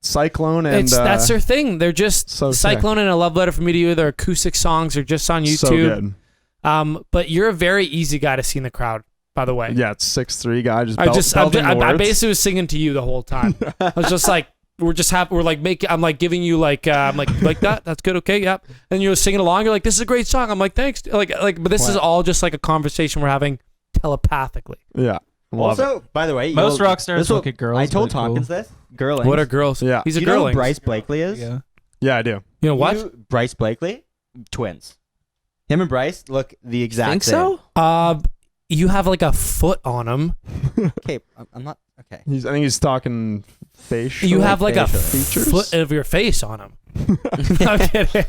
Speaker 5: Cyclone and
Speaker 2: That's their thing. They're just
Speaker 5: so sick.
Speaker 2: Cyclone and A Love Letter from Me to You. Their acoustic songs are just on
Speaker 5: so
Speaker 2: YouTube.
Speaker 5: good.
Speaker 2: But you're a very easy guy to see in the crowd, by the way.
Speaker 5: Yeah, it's 6'3" guy just
Speaker 2: I
Speaker 5: belting the
Speaker 2: I
Speaker 5: words.
Speaker 2: basically was singing to you the whole time. I was just like, we're like making, I'm like giving you like that. That's good. Okay. Yep. And you're singing along. You're like, this is a great song. I'm like, thanks. But this is all just like a conversation we're having telepathically.
Speaker 5: Yeah. Love it.
Speaker 4: Also, by the way,
Speaker 1: Most
Speaker 4: you'll-
Speaker 1: rock stars
Speaker 4: this will-
Speaker 1: look at girls.
Speaker 4: I told
Speaker 1: but cool.
Speaker 4: Tompkins this. Gerlings.
Speaker 2: What are girls?
Speaker 5: Yeah.
Speaker 2: He's a
Speaker 4: Do you know
Speaker 2: girl.
Speaker 4: who Bryce Blakely is?
Speaker 1: Yeah.
Speaker 5: Yeah, I do.
Speaker 2: You know what?
Speaker 4: Bryce Blakely, twins. Him and Bryce look the exact
Speaker 3: Think
Speaker 4: same.
Speaker 3: so?
Speaker 2: you have like a foot on him.
Speaker 4: Okay, I'm not. Okay.
Speaker 5: I think he's talking facial.
Speaker 2: You have like a
Speaker 5: features?
Speaker 2: foot of your face on him. I'm kidding.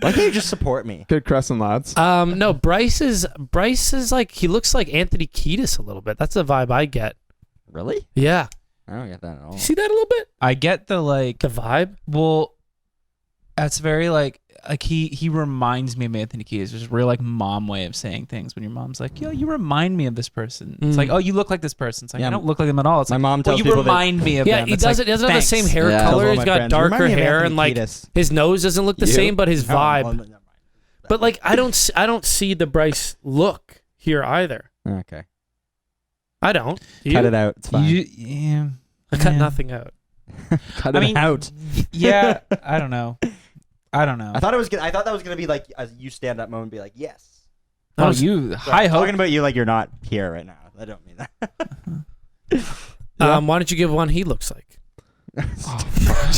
Speaker 4: Why can't you just support me?
Speaker 5: Good crescent, lads.
Speaker 2: No, Bryce is like, he looks like Anthony Kiedis a little bit. That's the vibe I get.
Speaker 4: Really?
Speaker 2: Yeah.
Speaker 4: I don't get that at all.
Speaker 2: You see that a little bit?
Speaker 1: I get the like.
Speaker 2: The vibe?
Speaker 1: Well, that's very like he reminds me of Anthony Kiedis. There's a real like mom way of saying things when your mom's like, yo, you remind me of this person. It's like, oh, you look like this person. It's like,
Speaker 4: Yeah.
Speaker 1: I don't look like them at all. It's
Speaker 4: My
Speaker 1: like,
Speaker 4: mom tells
Speaker 1: well, you
Speaker 4: people that-
Speaker 1: remind me of
Speaker 2: Yeah,
Speaker 1: them.
Speaker 2: he
Speaker 1: It's
Speaker 2: doesn't,
Speaker 1: like,
Speaker 2: he doesn't have the same
Speaker 1: thanks.
Speaker 2: hair
Speaker 3: Yeah.
Speaker 2: color.
Speaker 4: Tells all
Speaker 2: He's
Speaker 4: my
Speaker 2: got
Speaker 4: friends,
Speaker 2: darker
Speaker 4: "Remind me of
Speaker 2: hair
Speaker 4: Anthony
Speaker 2: and like
Speaker 4: Kiedis."
Speaker 2: his nose doesn't look the
Speaker 3: You?
Speaker 2: same, but his
Speaker 4: No,
Speaker 2: vibe.
Speaker 4: well, never mind.
Speaker 2: But like I don't see the Bryce look here either.
Speaker 4: Okay.
Speaker 2: I don't. Do
Speaker 4: Cut
Speaker 2: you?
Speaker 4: it out. It's fine.
Speaker 1: Yeah.
Speaker 2: I cut
Speaker 1: Yeah.
Speaker 2: nothing out.
Speaker 4: Cut
Speaker 1: I
Speaker 4: it
Speaker 1: mean,
Speaker 4: out.
Speaker 1: Yeah, I don't know.
Speaker 4: I thought that was gonna be like a you stand up moment. And be like, yes.
Speaker 2: That
Speaker 1: Oh,
Speaker 2: was-
Speaker 1: you
Speaker 4: But
Speaker 1: high
Speaker 4: I'm
Speaker 1: hope.
Speaker 4: talking about you like you're not here right now. I don't mean that.
Speaker 2: Why don't you give one he looks like?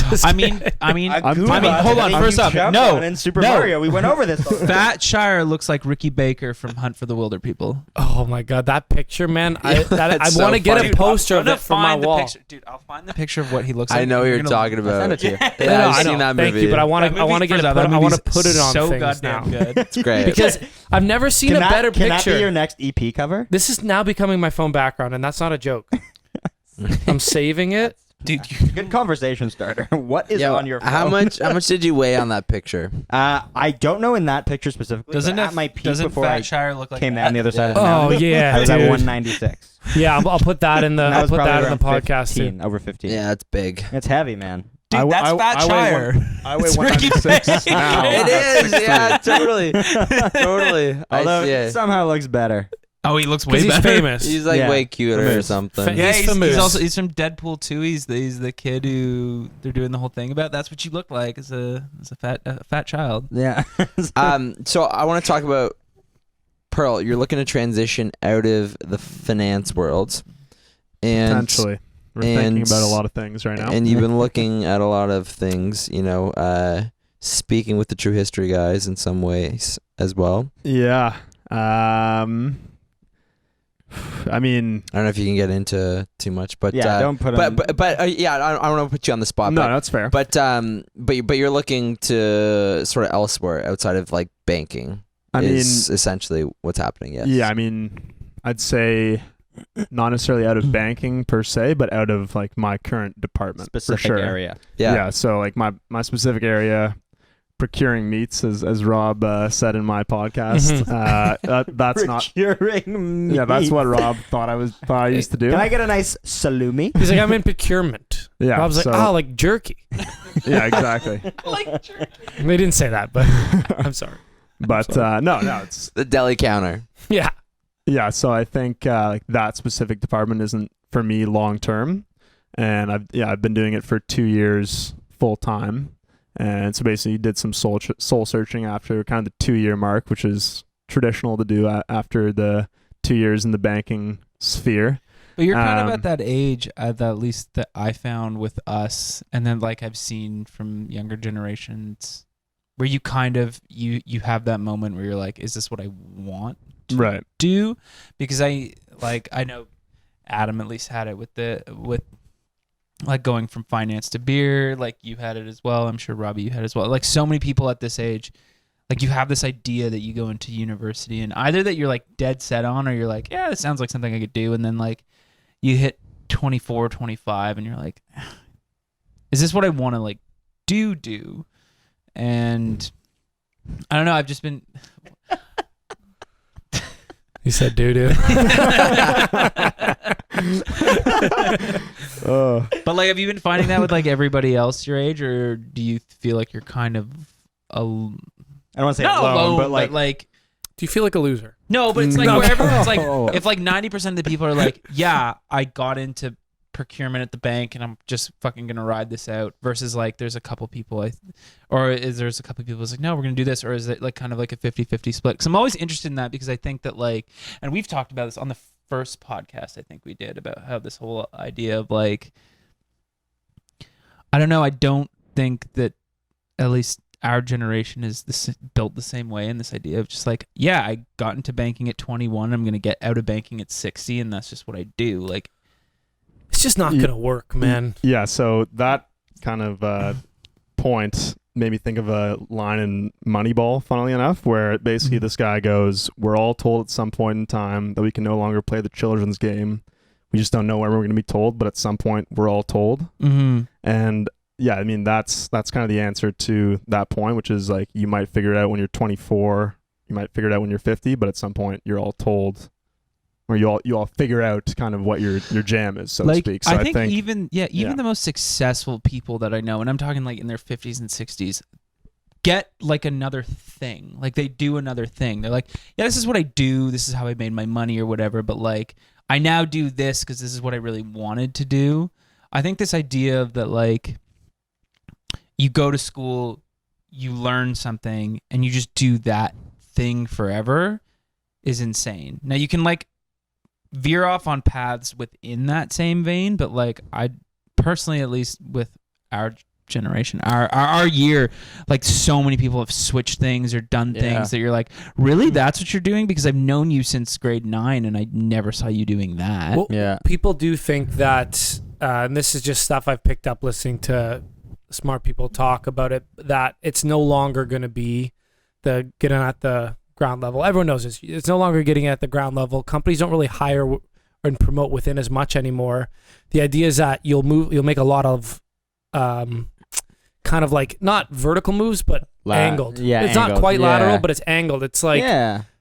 Speaker 2: Just
Speaker 1: I mean, hold on. First off, no,
Speaker 4: in Super
Speaker 1: no.
Speaker 4: Mario, we went over this. already.
Speaker 1: Fat Shire looks like Ricky Baker from Hunt for the Wilder People.
Speaker 2: oh my god, that picture, man! I
Speaker 3: that's
Speaker 2: want to
Speaker 3: so
Speaker 2: get
Speaker 3: funny.
Speaker 2: a poster of
Speaker 1: I'm
Speaker 2: it for my
Speaker 1: find the
Speaker 2: wall.
Speaker 1: picture. Dude, I'll find the picture of what he looks like.
Speaker 3: I know what
Speaker 1: You're
Speaker 3: you're
Speaker 1: gonna-
Speaker 3: talking about.
Speaker 4: send it to you.
Speaker 3: Yeah,
Speaker 2: No,
Speaker 3: I've
Speaker 2: I
Speaker 3: seen
Speaker 2: know.
Speaker 3: that movie.
Speaker 2: Thank you, but I want
Speaker 1: That
Speaker 2: to. I want to
Speaker 1: movie-
Speaker 2: get it.
Speaker 1: that
Speaker 2: I want to
Speaker 1: movie's
Speaker 2: put it on
Speaker 1: so
Speaker 2: things now
Speaker 1: goddamn good.
Speaker 3: It's great.
Speaker 2: because I've never seen a better
Speaker 4: Can that
Speaker 2: picture.
Speaker 4: be your next EP cover?
Speaker 2: This is now becoming my phone background, and that's not a joke. I'm saving it.
Speaker 1: Dude,
Speaker 4: Good conversation starter. What is
Speaker 3: Yo,
Speaker 4: on your phone?
Speaker 3: how much did you weigh on that picture?
Speaker 4: I don't know in that picture specifically.
Speaker 1: doesn't
Speaker 4: but at my peak
Speaker 1: doesn't
Speaker 4: before
Speaker 1: Fat
Speaker 4: I
Speaker 1: Shire look like
Speaker 4: came
Speaker 1: that?
Speaker 4: down the other side of the
Speaker 2: Oh
Speaker 4: mountain,
Speaker 2: yeah,
Speaker 4: I was
Speaker 2: dude.
Speaker 4: at 196.
Speaker 2: Yeah, I'll put that in the.
Speaker 4: And that
Speaker 2: I'll
Speaker 4: was
Speaker 2: put
Speaker 4: probably
Speaker 2: that in the
Speaker 4: around
Speaker 2: podcast.
Speaker 4: 15,
Speaker 2: Too.
Speaker 4: over 15.
Speaker 3: Yeah, it's big.
Speaker 4: It's heavy, man.
Speaker 1: Dude, that's Fat Shire.
Speaker 5: I weigh
Speaker 1: It's Ricky
Speaker 5: 196
Speaker 1: Baker.
Speaker 5: now.
Speaker 3: It is, yeah, totally, totally.
Speaker 4: Although
Speaker 3: yeah.
Speaker 4: it somehow looks better.
Speaker 1: Oh, he looks way
Speaker 2: Because he's
Speaker 1: better.
Speaker 2: famous.
Speaker 3: He's like
Speaker 4: Yeah.
Speaker 3: way cuter or
Speaker 4: Famous.
Speaker 3: something.
Speaker 1: Yeah,
Speaker 2: He's
Speaker 1: he's
Speaker 2: famous.
Speaker 1: from Deadpool 2. He's the kid who they're doing the whole thing about. That's what you look like as a fat child.
Speaker 4: Yeah.
Speaker 3: So I want to talk about Pearl. You're looking to transition out of the finance world, and
Speaker 5: Potentially. We're thinking
Speaker 3: and-
Speaker 5: about a lot of things right now.
Speaker 3: and you've been looking at a lot of things. You know, speaking with the True History guys in some ways as well.
Speaker 5: Yeah. I mean,
Speaker 3: I don't know if you can get into too much, but
Speaker 4: yeah, don't put him.
Speaker 3: but yeah, I don't want to put you on the spot.
Speaker 5: no,
Speaker 3: but,
Speaker 5: that's fair.
Speaker 3: but you're looking to sort of elsewhere outside of like banking.
Speaker 5: I mean,
Speaker 3: is essentially what's happening. Yes.
Speaker 5: yeah, I mean, I'd say not necessarily out of banking per se, but out of like my current department
Speaker 4: specific
Speaker 5: for sure.
Speaker 4: area.
Speaker 3: Yeah.
Speaker 5: So like my specific area, procuring meats, as Rob said in my podcast. That's not.
Speaker 4: Procuring meat.
Speaker 5: Yeah, that's what Rob thought I used to do.
Speaker 4: Can I get a nice salumi?
Speaker 2: He's like, I'm in procurement.
Speaker 5: Yeah,
Speaker 2: Rob's like,
Speaker 5: so-
Speaker 2: oh, like jerky.
Speaker 5: Yeah, exactly.
Speaker 2: They didn't say that, but I'm sorry.
Speaker 5: But no, it's
Speaker 3: The deli counter.
Speaker 2: Yeah.
Speaker 5: yeah. So I think like that specific department isn't for me long term, and I've been doing it for 2 years full time, and so basically did some soul searching after kind of the 2-year mark, which is traditional to do after the 2 years in the banking sphere.
Speaker 1: But you're kind of at that age, at least that I found with us, and then like I've seen from younger generations, where you kind of you have that moment where you're like, is this what I want to
Speaker 5: Right.
Speaker 1: do? Because I know Adam at least had it with like going from finance to beer. Like you had it as well. I'm sure Robbie, you had it as well. Like so many people at this age, like you have this idea that you go into university and either that you're like dead set on, or you're like, yeah, this sounds like something I could do. And then like you hit 24, 25 and you're like, is this what I want to like do? And I don't know. I've just been.
Speaker 2: He said doo doo.
Speaker 1: But like, have you been finding that with like everybody else your age, or do you feel like you're kind of
Speaker 4: I don't want to say
Speaker 1: not
Speaker 4: alone,
Speaker 1: alone,
Speaker 4: but like
Speaker 2: Do you feel like a loser?
Speaker 1: no, but it's like
Speaker 2: No.
Speaker 1: where everyone's like,
Speaker 4: Oh.
Speaker 1: if like 90% of the people are like, yeah, I got into procurement at the bank and I'm just fucking gonna ride this out, versus like there's a couple people there's a couple people who's like, no, we're gonna do this, or is it like kind of like a 50-50 split? Because I'm always interested in that, because I think that like, and we've talked about this on the first podcast I think we did about how this whole idea of like, I don't know, I don't think that, at least our generation is built the same way, and this idea of just like, yeah, I got into banking at 21, I'm going to get out of banking at 60, and that's just what I do. Like,
Speaker 2: It's just not gonna work, man.
Speaker 5: Yeah, so that kind of point made me think of a line in Moneyball, funnily enough, where basically this guy goes, we're all told at some point in time that we can no longer play the children's game. We just don't know when we're going to be told, but at some point we're all told.
Speaker 1: Mm-hmm.
Speaker 5: And yeah, I mean, that's kind of the answer to that point, which is like, you might figure it out when you're 24, you might figure it out when you're 50, but at some point you're all told, or you all figure out kind of what your jam is, so to speak. So
Speaker 1: I think even the most successful people that I know, and I'm talking like in their 50s and 60s, get like another thing. Like they do another thing. They're like, yeah, this is what I do. This is how I made my money or whatever. But like, I now do this because this is what I really wanted to do. I think this idea of that, like, you go to school, you learn something, and you just do that thing forever is insane. Now you can like veer off on paths within that same vein, but like I personally, at least with our generation, our year, like so many people have switched things or done things that you're like, really, that's what you're doing? Because I've known you since grade 9 and I never saw you doing that.
Speaker 2: Well, people do think that, and this is just stuff I've picked up listening to smart people talk about it, that it's no longer going to be the getting at the ground level. Everyone knows this. It's no longer getting at the ground level. Companies don't really hire and promote within as much anymore. The idea is that you'll make a lot of kind of like not vertical moves, but angled.
Speaker 4: Yeah,
Speaker 2: it's
Speaker 4: angled.
Speaker 2: not quite lateral, but it's angled. It's like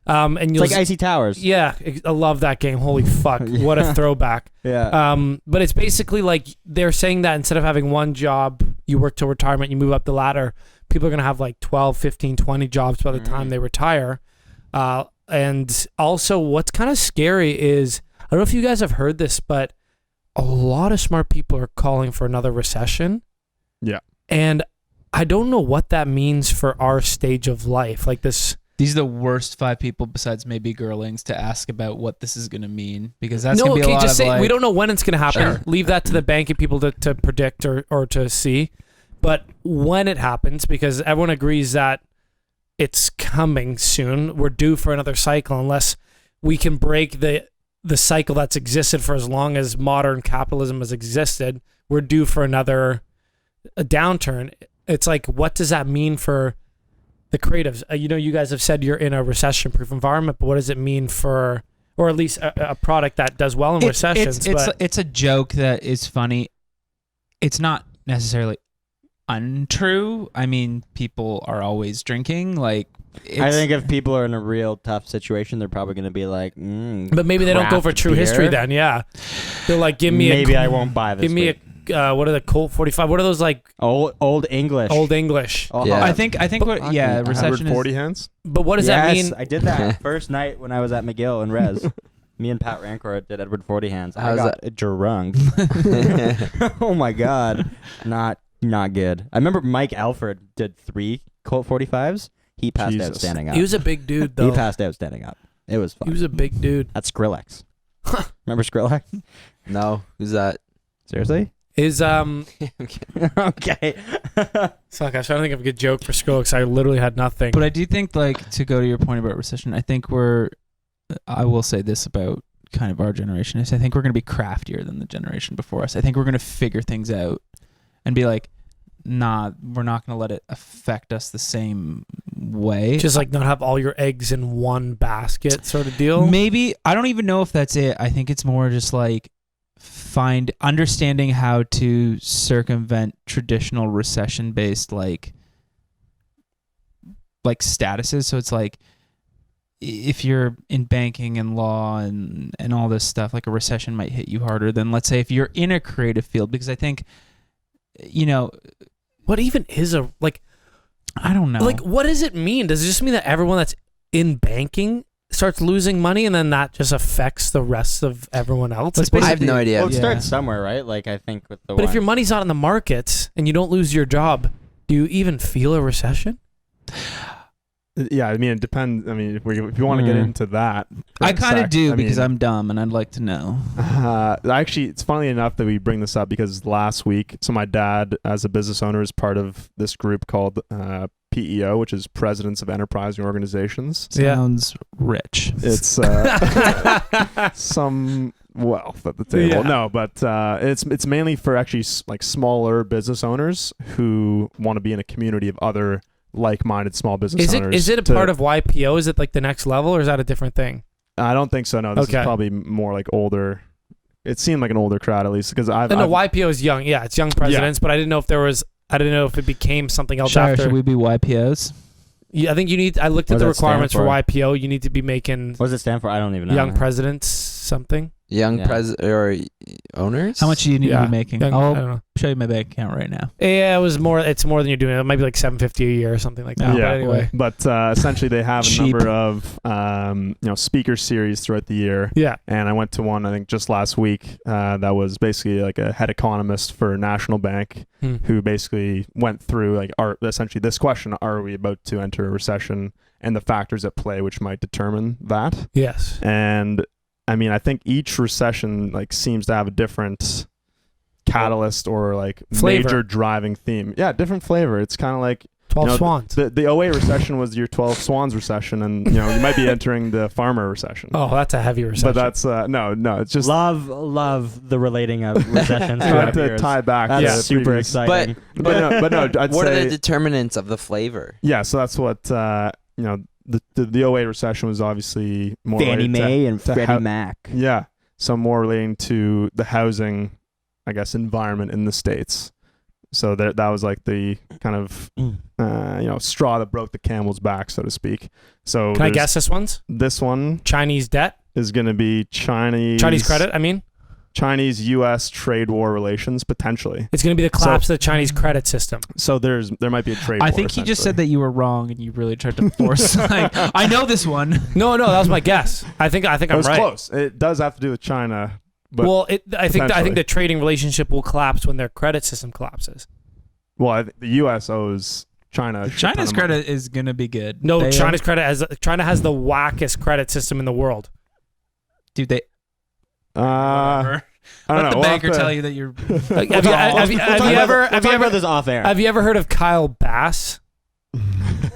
Speaker 2: and
Speaker 4: it's
Speaker 2: you'll
Speaker 4: like Icy Towers.
Speaker 2: Yeah, I love that game. Holy fuck, what a throwback.
Speaker 4: Yeah.
Speaker 2: But it's basically like they're saying that instead of having one job, you work till retirement, you move up the ladder. People are gonna have like 12, 15, 20 jobs by the time they retire. And also, what's kind of scary is, I don't know if you guys have heard this, but a lot of smart people are calling for another recession.
Speaker 5: Yeah.
Speaker 2: And I don't know what that means for our stage of life. Like this.
Speaker 1: These are the worst 5 people besides maybe Gerlings to ask about what this is going to mean, because that's going to be a lot
Speaker 2: just
Speaker 1: of
Speaker 2: say,
Speaker 1: like,
Speaker 2: we don't know when it's going to happen.
Speaker 1: Sure.
Speaker 2: Leave that to the banking people to predict or to see. But when it happens, because everyone agrees that it's coming soon, we're due for another cycle unless we can break the cycle that's existed for as long as modern capitalism has existed. We're due for another downturn. It's like, what does that mean for the creatives? You guys have said you're in a recession-proof environment, but what does it mean for, or at least a product that does well in recessions?
Speaker 1: It's a joke that is funny. It's not necessarily untrue. I mean, people are always drinking. Like,
Speaker 4: I think if people are in a real tough situation, they're probably going to be like,
Speaker 2: but maybe they don't go for
Speaker 4: craft
Speaker 2: true
Speaker 4: beer.
Speaker 2: history then. Yeah, they're like, give me
Speaker 4: maybe I won't buy this.
Speaker 2: Give me what are the Colt 45? What are those like?
Speaker 4: Old English.
Speaker 2: Old English.
Speaker 3: Yeah.
Speaker 1: I think what recession is
Speaker 5: 140 hands.
Speaker 2: But what does that mean?
Speaker 4: I did that first night when I was at McGill and Res. Me and Pat Rancor did Edward 40 hands. I got drunk. Oh my god, not good. I remember Mike Alford did 3 Colt 45s. He passed out standing up.
Speaker 2: He was a big dude though.
Speaker 4: He passed out standing up. It was fun.
Speaker 2: He was a big dude.
Speaker 4: That's Skrillex. Remember Skrillex?
Speaker 3: No, who's that?
Speaker 4: Seriously?
Speaker 2: Is
Speaker 4: Okay.
Speaker 2: Fuck, I was trying to think of a good joke for Skrillex. I literally had nothing.
Speaker 1: But I do think, like, to go to your point about recession, I think I will say this about kind of our generation, is I think we're going to be craftier than the generation before us. I think we're going to figure things out and be like, nah, we're not going to let it affect us the same way.
Speaker 2: Just like not have all your eggs in one basket sort of deal.
Speaker 1: Maybe, I don't even know if that's it. I think it's more just like understanding how to circumvent traditional recession-based like statuses. So it's like, if you're in banking and law and all this stuff, like a recession might hit you harder than, let's say, if you're in a creative field, because I think,
Speaker 2: what even is
Speaker 1: I don't know.
Speaker 2: Like, what does it mean? Does it just mean that everyone that's in banking starts losing money and then that just affects the rest of everyone else?
Speaker 3: I have no idea.
Speaker 4: Well, it starts somewhere, right? Like, I think with the
Speaker 2: But if your money's not in the markets and you don't lose your job, do you even feel a recession?
Speaker 5: Yeah, I mean, it depends. I mean, if you want to get into that,
Speaker 1: I kind of do, because I'm dumb and I'd like to know.
Speaker 5: Actually, it's funny enough that we bring this up because last week, so my dad, as a business owner, is part of this group called PEO, which is Presidents of Enterprising Organizations.
Speaker 2: Yeah.
Speaker 1: Sounds rich.
Speaker 5: It's some wealth at the table.
Speaker 2: Yeah.
Speaker 5: No, but it's mainly for actually like smaller business owners who want to be in a community of other like-minded small business owners.
Speaker 2: Is it a part of YPO? Is it like the next level, or is that a different thing?
Speaker 5: I don't think so. No, this
Speaker 2: Okay.
Speaker 5: is probably more like older. It seemed like an older crowd, at least, because I've.
Speaker 2: No, YPO is young. Yeah, it's young presidents, but I didn't know if there was. I didn't know if it became something else
Speaker 1: Shire,
Speaker 2: after.
Speaker 1: should we be YPOs?
Speaker 2: Yeah, I think you need. I looked at
Speaker 4: What
Speaker 2: the
Speaker 4: does it stand
Speaker 2: requirements for
Speaker 4: for?
Speaker 2: YPO. You need to be making
Speaker 4: What does it stand for? I don't even know.
Speaker 2: young presidents something.
Speaker 3: Young
Speaker 4: Yeah.
Speaker 3: or owners?
Speaker 1: How much do you need to
Speaker 2: Yeah.
Speaker 1: be making?
Speaker 2: Young, I
Speaker 1: I'll
Speaker 2: don't know.
Speaker 1: show you my bank account right now.
Speaker 2: Yeah, it was more. It's more than you're doing. It might be like $750 a year or something like that.
Speaker 1: Yeah.
Speaker 2: But anyway,
Speaker 5: But essentially, they have a
Speaker 1: Cheap.
Speaker 5: number of speaker series throughout the year.
Speaker 2: yeah.
Speaker 5: And I went to one, I think, just last week that was basically like a head economist for National Bank who basically went through like essentially this question: are we about to enter a recession, and the factors at play which might determine that?
Speaker 2: Yes.
Speaker 5: And I mean, I think each recession like seems to have a different catalyst or like
Speaker 2: Flavor.
Speaker 5: major driving theme. Yeah, different flavor. It's kind of like
Speaker 2: 12 swans.
Speaker 5: the 08 recession was your 12 swans recession, and you might be entering the farmer recession.
Speaker 2: Oh, that's a heavy recession.
Speaker 5: But that's no, it's just
Speaker 4: Love the relating of recessions.
Speaker 5: trying
Speaker 4: throughout
Speaker 5: to
Speaker 4: years.
Speaker 5: tie back.
Speaker 4: That's
Speaker 5: to the
Speaker 4: super
Speaker 5: previous-
Speaker 4: exciting.
Speaker 5: But no, I'd
Speaker 3: What
Speaker 5: say
Speaker 3: are the determinants of the flavor?
Speaker 5: yeah. So that's what the 08 recession was obviously more
Speaker 4: Fannie
Speaker 5: related to-
Speaker 4: Mae and
Speaker 5: to
Speaker 4: Freddie Mac.
Speaker 5: Yeah, so more relating to the housing, I guess, environment in the States. So that was like the kind of straw that broke the camel's back, so to speak. So
Speaker 2: Can I
Speaker 5: there's-
Speaker 2: guess this one's
Speaker 5: This one
Speaker 2: Chinese debt?
Speaker 5: is going to be Chinese
Speaker 2: Credit, I mean?
Speaker 5: Chinese-U.S. trade war relations potentially.
Speaker 2: It's going to be the collapse of the Chinese credit system.
Speaker 5: So there might be a trade.
Speaker 1: I
Speaker 5: war,
Speaker 1: think he just said
Speaker 5: essentially.
Speaker 1: that you were wrong, and you really tried to force. Like, I know this one.
Speaker 2: No, that was my guess. I think
Speaker 5: It
Speaker 2: I'm
Speaker 5: was
Speaker 2: right.
Speaker 5: close. It does have to do with China. But
Speaker 2: Well, I think
Speaker 5: potentially.
Speaker 2: the trading relationship will collapse when their credit system collapses.
Speaker 5: the U.S. owes China. a shit ton
Speaker 1: China's
Speaker 5: of money.
Speaker 1: credit is gonna be good.
Speaker 2: No,
Speaker 1: They,
Speaker 2: China has the wackest credit system in the world.
Speaker 1: dude. They.
Speaker 5: I don't
Speaker 1: Let
Speaker 5: know.
Speaker 1: the
Speaker 5: We'll
Speaker 1: banker
Speaker 5: have to-
Speaker 1: tell you that you're.
Speaker 2: Have you ever
Speaker 4: this off air?
Speaker 2: have you ever heard of Kyle Bass?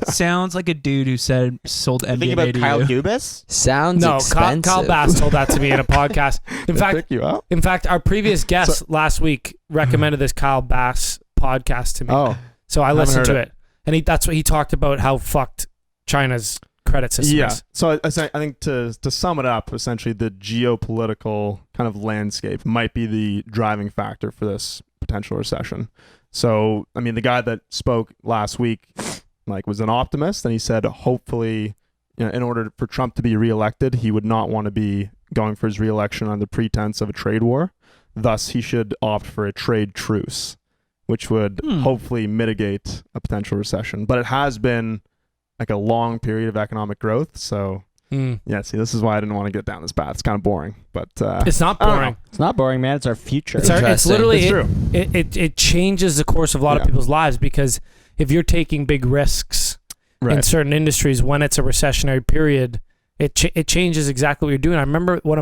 Speaker 1: Sounds like a dude who said sold
Speaker 4: Think
Speaker 1: MDMA
Speaker 4: about
Speaker 1: to
Speaker 4: Kyle
Speaker 1: you.
Speaker 4: Dubas?
Speaker 3: Sounds
Speaker 2: No,
Speaker 3: expensive.
Speaker 2: Kyle Bass told that to me in a podcast. In
Speaker 5: They
Speaker 2: fact,
Speaker 5: pick you up.
Speaker 2: our previous guest last week recommended this Kyle Bass podcast to me.
Speaker 5: Oh,
Speaker 2: So I
Speaker 5: haven't
Speaker 2: listened
Speaker 5: heard
Speaker 2: to it, and that's what he talked about how fucked China's credit system
Speaker 5: yeah.
Speaker 2: is.
Speaker 5: So I think to sum it up, essentially the geopolitical kind of landscape might be the driving factor for this potential recession. So I mean, the guy that spoke last week was an optimist, and he said hopefully, in order for Trump to be reelected, he would not want to be going for his reelection on the pretense of a trade war. Thus, he should opt for a trade truce, which would hopefully mitigate a potential recession. But it has been like a long period of economic growth. So yeah, see, this is why I didn't want to get down this path. It's kind of boring, but
Speaker 2: It's not
Speaker 5: I don't
Speaker 2: boring.
Speaker 5: know.
Speaker 4: It's not boring, man. It's our future.
Speaker 2: It's
Speaker 3: Interesting.
Speaker 2: literally
Speaker 5: It's true.
Speaker 2: it changes the course of a lot of
Speaker 5: Yeah.
Speaker 2: people's lives, because if you're taking big risks in
Speaker 5: Right.
Speaker 2: certain industries when it's a recessionary period, it changes exactly what you're doing. I remember one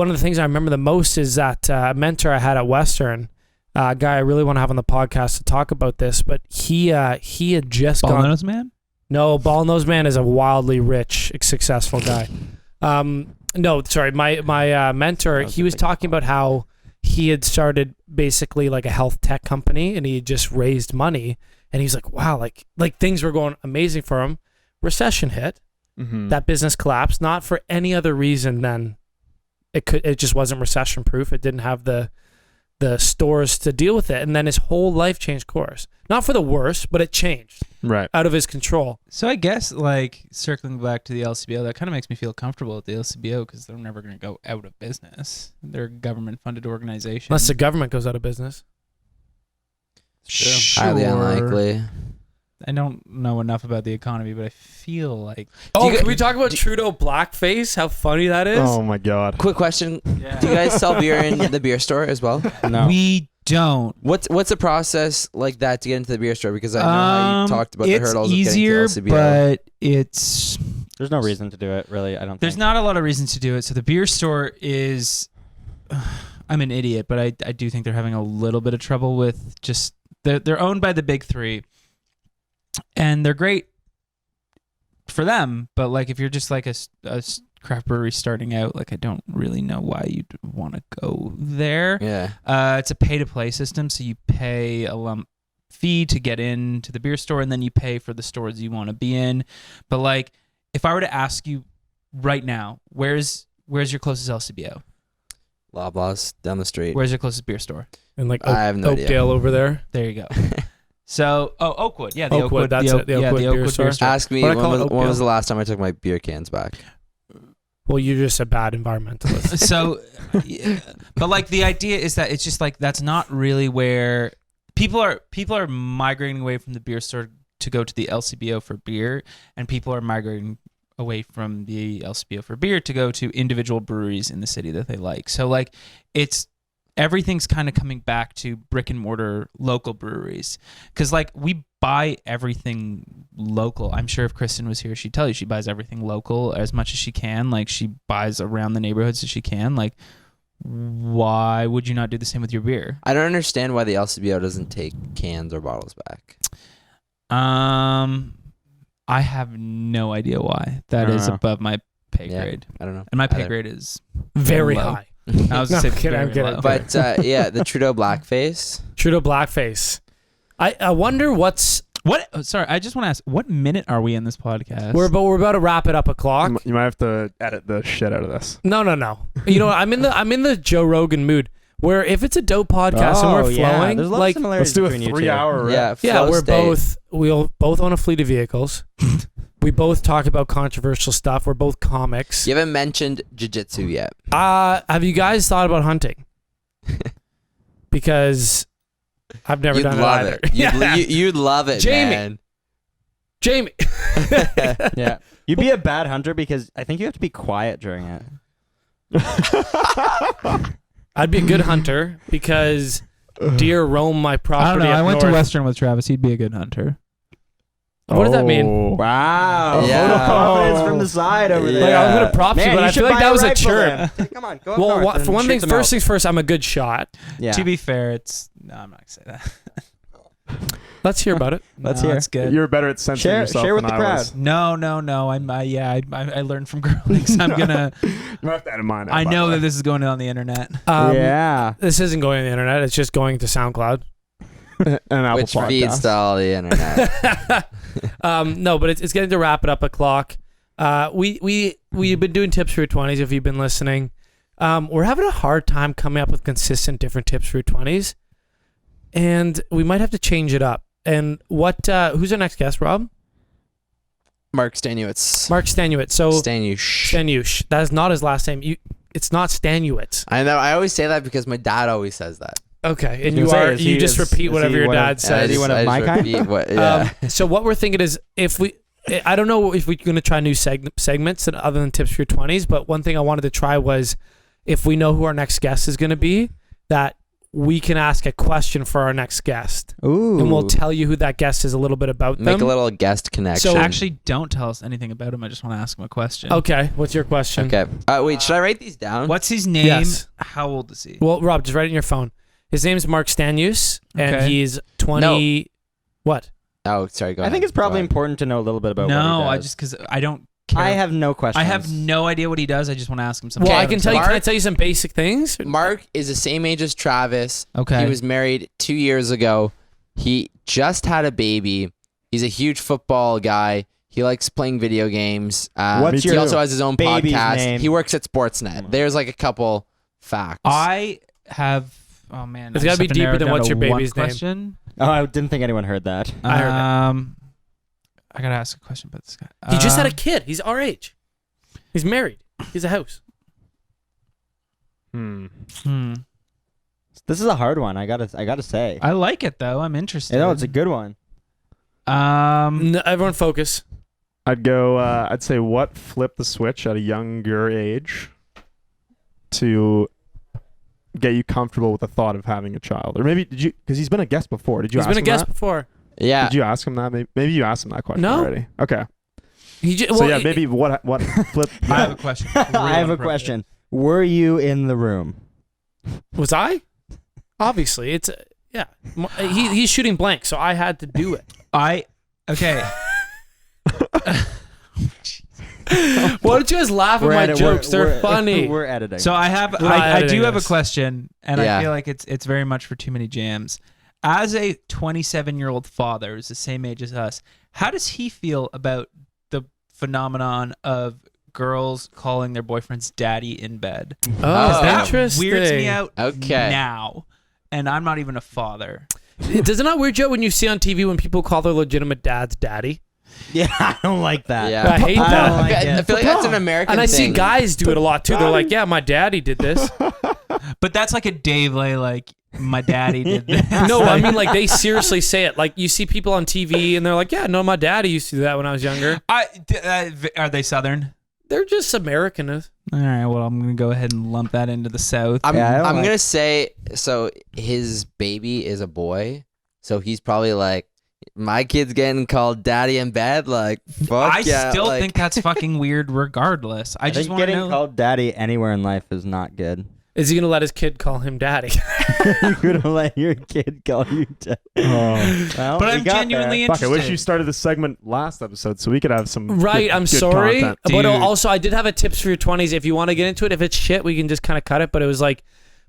Speaker 2: of the things I remember the most is that a mentor I had at Western, a guy I really want to have on the podcast to talk about this, but he had just gone.
Speaker 1: Ball-nosed man.
Speaker 2: No, Ball-Nosed Man is a wildly rich, successful guy. No, sorry, my mentor, he was talking about how he had started basically like a health tech company, and he had just raised money, and he's like, wow, like things were going amazing for him. Recession hit,
Speaker 5: Mhm.
Speaker 2: that business collapsed, not for any other reason than it just wasn't recession proof. It didn't have the stores to deal with it, and then his whole life changed course. Not for the worse, but it changed
Speaker 5: Right.
Speaker 2: out of his control.
Speaker 1: So I guess circling back to the LCBO, that kind of makes me feel comfortable at the LCBO because they're never going to go out of business. They're a government-funded organization.
Speaker 2: Unless the government goes out of business.
Speaker 3: Highly unlikely.
Speaker 1: I don't know enough about the economy, but I feel like
Speaker 2: Oh,
Speaker 3: you
Speaker 2: can
Speaker 3: g-
Speaker 2: we talk about Trudeau blackface? How funny that is?
Speaker 5: Oh my God.
Speaker 3: Quick question: do you guys sell beer in the beer store as well?
Speaker 4: No.
Speaker 1: we don't.
Speaker 3: What's a process like that to get into the beer store? Because I know how you talked about the
Speaker 1: it's
Speaker 3: hurdles
Speaker 1: easier,
Speaker 3: of getting to LCBO.
Speaker 1: but it's
Speaker 4: There's no reason to do it, really. I don't
Speaker 1: there's
Speaker 4: think.
Speaker 1: not a lot of reasons to do it. So the beer store is, I'm an idiot, but I do think they're having a little bit of trouble with just they're owned by the big three, and they're great for them. But like, if you're just like a craft brewery starting out, like, I don't really know why you'd want to go there.
Speaker 3: Yeah.
Speaker 1: It's a pay to play system, so you pay a lump fee to get into the beer store, and then you pay for the stores you want to be in. But like, if I were to ask you right now, where's your closest LCBO?
Speaker 3: Loblaws down the street.
Speaker 1: Where's your closest beer store?
Speaker 2: And like
Speaker 3: I have no idea.
Speaker 2: Oakdale over there.
Speaker 1: There you go. So, Oakwood. Yeah, the
Speaker 2: Oakwood, that's it, the Oakwood beer store.
Speaker 3: Ask me
Speaker 2: What I
Speaker 3: when
Speaker 2: call it,
Speaker 3: was
Speaker 2: Oakdale.
Speaker 3: the last time I took my beer cans back?
Speaker 2: Well, you're just a bad environmentalist.
Speaker 1: So, yeah. But like, the idea is that it's just like, that's not really where people are migrating away from the beer store to go to the LCBO for beer, and people are migrating away from the LCBO for beer to go to individual breweries in the city that they like. So like, everything's kind of coming back to brick and mortar local breweries, because like, we buy everything local. I'm sure if Kristen was here, she'd tell you she buys everything local as much as she can. Like, she buys around the neighborhoods as she can. Like, why would you not do the same with your beer?
Speaker 3: I don't understand why the LCBO doesn't take cans or bottles back.
Speaker 1: I have no idea why. That is above my pay
Speaker 3: Yeah.
Speaker 1: grade.
Speaker 3: I don't know.
Speaker 1: And my pay
Speaker 3: Either.
Speaker 1: grade is
Speaker 2: Very
Speaker 1: low.
Speaker 2: high.
Speaker 1: I was
Speaker 2: No,
Speaker 1: gonna
Speaker 2: I'm
Speaker 1: say
Speaker 2: kidding, I'm
Speaker 1: very
Speaker 2: kidding.
Speaker 1: low.
Speaker 3: But yeah, the Trudeau blackface.
Speaker 2: Trudeau blackface. I wonder what's
Speaker 1: what? Oh, sorry, I just want to ask, what minute are we in this podcast?
Speaker 2: we're about to wrap it up a clock.
Speaker 5: You might have to edit the shit out of this.
Speaker 2: No. You know what? I'm in the Joe Rogan mood where if it's a dope podcast and we're
Speaker 4: yeah.
Speaker 2: flowing,
Speaker 4: There's a lot
Speaker 2: like
Speaker 4: of similarities
Speaker 5: Let's do a
Speaker 4: between you
Speaker 5: 3
Speaker 4: two.
Speaker 5: hour.
Speaker 3: Yeah,
Speaker 2: yeah,
Speaker 3: flow
Speaker 2: we're
Speaker 3: state.
Speaker 2: we'll both own a fleet of vehicles. We both talk about controversial stuff. We're both comics.
Speaker 3: You haven't mentioned jiu-jitsu yet.
Speaker 2: Have you guys thought about hunting? Because I've never
Speaker 3: You'd
Speaker 2: done
Speaker 3: love
Speaker 2: it either.
Speaker 3: it.
Speaker 2: Yeah.
Speaker 3: You'd love it,
Speaker 2: Jamie.
Speaker 3: man.
Speaker 2: Jamie.
Speaker 4: Yeah. You'd be a bad hunter because I think you have to be quiet during it.
Speaker 2: I'd be a good hunter because deer roam my
Speaker 1: I
Speaker 2: property.
Speaker 1: don't know. I
Speaker 2: up
Speaker 1: went to
Speaker 2: north.
Speaker 1: Western with Travis. He'd be a good hunter.
Speaker 2: What does that mean?
Speaker 5: Oh.
Speaker 4: Wow.
Speaker 3: Yeah.
Speaker 4: Vote of confidence from the side over there.
Speaker 2: Like, I was gonna prop you,
Speaker 4: Man,
Speaker 2: but
Speaker 4: you
Speaker 2: I
Speaker 4: should
Speaker 2: feel like
Speaker 4: buy
Speaker 2: that was a
Speaker 4: rifle
Speaker 2: chirp.
Speaker 4: then. Come on, go up
Speaker 2: Well,
Speaker 4: north and
Speaker 2: for one
Speaker 4: shoot
Speaker 2: thing,
Speaker 4: them
Speaker 2: first
Speaker 4: out.
Speaker 2: things first, I'm a good shot.
Speaker 4: Yeah.
Speaker 1: To be fair, no, I'm not gonna say that.
Speaker 2: Let's hear about it.
Speaker 4: Let's
Speaker 1: No,
Speaker 4: hear.
Speaker 1: it's good.
Speaker 5: You're better at censoring yourself
Speaker 4: share with
Speaker 5: than
Speaker 4: the
Speaker 5: I
Speaker 4: crowd.
Speaker 5: was.
Speaker 1: No. I learned from Gerlings. I'm gonna.
Speaker 5: You might have to add in mind.
Speaker 1: I know that this is going on the internet.
Speaker 4: Yeah.
Speaker 2: This isn't going on the internet. It's just going to SoundCloud.
Speaker 5: an Apple
Speaker 3: Which feeds to all the internet.
Speaker 2: No, but it's getting to wrap it up a clock. We've been doing tips for your 20s if you've been listening. We're having a hard time coming up with consistent different tips for your 20s, and we might have to change it up. And who's our next guest, Rob?
Speaker 3: Mark Stanuitz.
Speaker 2: Mark Stanuitz. So
Speaker 3: Stanush.
Speaker 2: Stanush. That is not his last name. It's not Stanuitz.
Speaker 3: I know. I always say that because my dad always says that.
Speaker 2: Okay, and
Speaker 4: I was gonna say,
Speaker 2: you just repeat whatever your dad
Speaker 3: And
Speaker 2: says.
Speaker 4: he one of my kind?
Speaker 3: repeat what, yeah.
Speaker 2: So what we're thinking is I don't know if we're going to try new segments other than tips for your 20s, but one thing I wanted to try was if we know who our next guest is going to be, that we can ask a question for our next guest.
Speaker 4: Ooh.
Speaker 2: And we'll tell you who that guest is a little bit about
Speaker 3: Make
Speaker 2: them.
Speaker 3: a little guest connection.
Speaker 2: So-
Speaker 1: Actually, don't tell us anything about him. I just want to ask him a question.
Speaker 2: Okay, what's your question?
Speaker 3: Okay. Wait, should I write these down?
Speaker 1: What's his name?
Speaker 2: Yes.
Speaker 1: How old is he?
Speaker 2: Well, Rob, just write it in your phone. His name is Mark Stanius, and
Speaker 1: Okay.
Speaker 2: he's 20... What?
Speaker 3: Oh, sorry. Go
Speaker 4: I
Speaker 3: ahead.
Speaker 4: think it's probably
Speaker 3: Go ahead.
Speaker 4: important to know a little bit about
Speaker 1: No,
Speaker 4: what he
Speaker 1: I
Speaker 4: does.
Speaker 1: just because I don't care.
Speaker 4: I have no questions.
Speaker 1: I have no idea what he does. I just want to ask him something.
Speaker 2: Well,
Speaker 3: Okay,
Speaker 2: I can tell you. Can I
Speaker 3: Mark-
Speaker 2: tell you some basic things?
Speaker 3: Mark is the same age as Travis.
Speaker 1: Okay.
Speaker 3: He was married 2 years ago. He just had a baby. He's a huge football guy. He likes playing video games.
Speaker 4: What's
Speaker 3: he
Speaker 4: your
Speaker 3: also has his own
Speaker 4: baby's
Speaker 3: podcast.
Speaker 4: name?
Speaker 3: He works at Sportsnet. There's like a couple facts.
Speaker 1: I have. Oh man,
Speaker 2: It's
Speaker 1: I
Speaker 2: gotta
Speaker 1: just
Speaker 2: be
Speaker 1: have to
Speaker 2: deeper
Speaker 1: narrow
Speaker 2: than
Speaker 1: down
Speaker 2: what's
Speaker 1: to
Speaker 2: your
Speaker 1: one
Speaker 2: baby's name.
Speaker 1: question.
Speaker 4: Oh, I didn't think anyone heard that.
Speaker 2: I heard it.
Speaker 1: I gotta ask a question about this guy.
Speaker 2: He just had a kid. He's our age. He's married. He's a house.
Speaker 1: Hmm.
Speaker 4: This is a hard one. I gotta say.
Speaker 1: I like it though. I'm interested.
Speaker 4: You know, it's a good one.
Speaker 2: No, everyone focus.
Speaker 5: I'd go. I'd say what flipped the switch at a younger age to get you comfortable with the thought of having a child, or maybe did you? Because he's been a guest before. Did you?
Speaker 2: He's
Speaker 5: ask
Speaker 2: been a
Speaker 5: him
Speaker 2: guest
Speaker 5: that?
Speaker 2: before.
Speaker 3: Yeah.
Speaker 5: Did you ask him that? Maybe you asked him that question
Speaker 2: No.
Speaker 5: already. Okay.
Speaker 2: He just,
Speaker 5: So yeah, maybe what flipped?
Speaker 1: I have a question.
Speaker 4: I have a question. Were you in the room?
Speaker 2: was I? Obviously, it's yeah. He's shooting blank, so I had to do it.
Speaker 1: I Okay.
Speaker 2: Why don't you guys laugh at my jokes? They're funny.
Speaker 4: We're editing.
Speaker 1: So I do have a question, and
Speaker 3: Yeah.
Speaker 1: I feel like it's very much for too many jams. As a 27-year-old father who's the same age as us, how does he feel about the phenomenon of girls calling their boyfriends daddy in bed?
Speaker 2: Oh,
Speaker 1: That
Speaker 2: interesting.
Speaker 1: weirds me out
Speaker 3: Okay.
Speaker 1: now, and I'm not even a father.
Speaker 2: Does it not weird you out when you see on TV when people call their legitimate dads daddy?
Speaker 4: yeah, I don't like that.
Speaker 3: Yeah.
Speaker 2: I hate
Speaker 4: I
Speaker 2: that.
Speaker 4: don't like
Speaker 3: I
Speaker 4: it.
Speaker 3: feel like that's an American
Speaker 2: And I see
Speaker 3: thing.
Speaker 2: guys do it a lot too. They're like, yeah, my daddy did this.
Speaker 1: But that's like a Dave Lay, like, my daddy did this.
Speaker 2: No, I mean like they seriously say it. Like you see people on TV and they're like, yeah, no, my daddy used to do that when I was younger.
Speaker 1: Are they Southern?
Speaker 2: They're just American.
Speaker 1: All right, well, I'm going to go ahead and lump that into the South.
Speaker 3: I'm
Speaker 4: Yeah, I don't like-
Speaker 3: gonna say, so his baby is a boy, so he's probably like, my kid's getting called daddy in bed. Like, fuck
Speaker 1: I
Speaker 3: yeah.
Speaker 1: still
Speaker 3: like,
Speaker 1: think that's fucking weird regardless. I just
Speaker 4: think
Speaker 1: want to
Speaker 4: getting
Speaker 1: know.
Speaker 4: called daddy anywhere in life is not good.
Speaker 2: Is he gonna let his kid call him daddy?
Speaker 4: You're gonna let your kid call you daddy.
Speaker 5: Oh.
Speaker 4: Well,
Speaker 1: But
Speaker 4: we
Speaker 1: I'm
Speaker 4: got
Speaker 1: genuinely
Speaker 4: there.
Speaker 5: Fuck, I
Speaker 1: interested.
Speaker 5: wish you started this segment last episode so we could have some
Speaker 2: Right,
Speaker 5: good-
Speaker 2: I'm
Speaker 5: good
Speaker 2: sorry.
Speaker 5: content.
Speaker 2: But
Speaker 1: Dude.
Speaker 2: also, I did have a tips for your 20s. If you want to get into it, if it's shit, we can just kind of cut it. But it was like,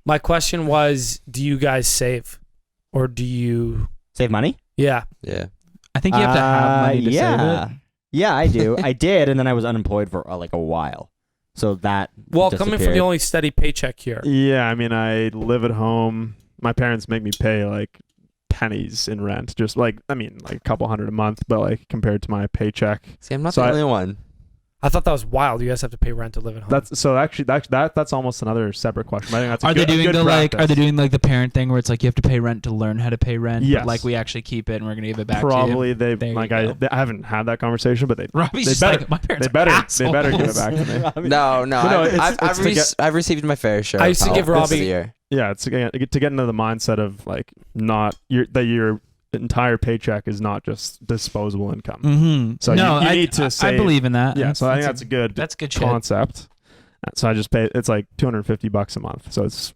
Speaker 2: my question was, do you guys save? Or do you.
Speaker 4: Save money?
Speaker 2: Yeah.
Speaker 3: yeah.
Speaker 1: I think you have to have money to
Speaker 4: yeah.
Speaker 1: save it.
Speaker 4: Yeah, I do. I did, and then I was unemployed for like a while. So that
Speaker 2: Well, coming from the
Speaker 4: disappeared.
Speaker 2: only steady paycheck here.
Speaker 5: Yeah, I mean, I live at home. My parents make me pay like pennies in rent. Just like, I mean, like a couple hundred a month, but like compared to my paycheck.
Speaker 3: See, I'm not
Speaker 5: So
Speaker 3: the
Speaker 5: I-
Speaker 3: only one.
Speaker 2: I thought that was wild. You guys have to pay rent to live at home.
Speaker 5: That's so actually that's almost another separate question. I think that's a
Speaker 1: Are
Speaker 5: good,
Speaker 1: they
Speaker 5: a
Speaker 1: doing
Speaker 5: good
Speaker 1: the like? Are
Speaker 5: practice.
Speaker 1: they doing like the parent thing where it's like you have to pay rent to learn how to pay rent?
Speaker 5: Yes.
Speaker 1: But like we actually keep it and we're gonna give it back
Speaker 5: Probably they
Speaker 1: There you
Speaker 5: like
Speaker 1: go.
Speaker 5: I haven't had that conversation, but they
Speaker 1: to you. Robbie's
Speaker 5: They
Speaker 1: just
Speaker 5: better-
Speaker 1: like my parents.
Speaker 5: they better
Speaker 1: are
Speaker 5: they better give it
Speaker 1: assholes.
Speaker 5: back to me.
Speaker 3: No,
Speaker 5: But no, it's- it's to
Speaker 3: I've received my fair share.
Speaker 2: I
Speaker 3: of
Speaker 2: used to
Speaker 3: help
Speaker 2: give
Speaker 3: this
Speaker 2: Robbie-
Speaker 3: year.
Speaker 5: Yeah, it's to get into the mindset of like not your entire paycheck is not just disposable income.
Speaker 1: Mm-hmm.
Speaker 5: So
Speaker 1: no,
Speaker 5: you
Speaker 1: I
Speaker 5: need to
Speaker 1: I
Speaker 5: save-
Speaker 1: believe in that.
Speaker 5: Yeah, so I think
Speaker 1: That's
Speaker 5: that's a good
Speaker 1: that's good shit.
Speaker 5: concept. So I just pay. It's like $250 a month. So it's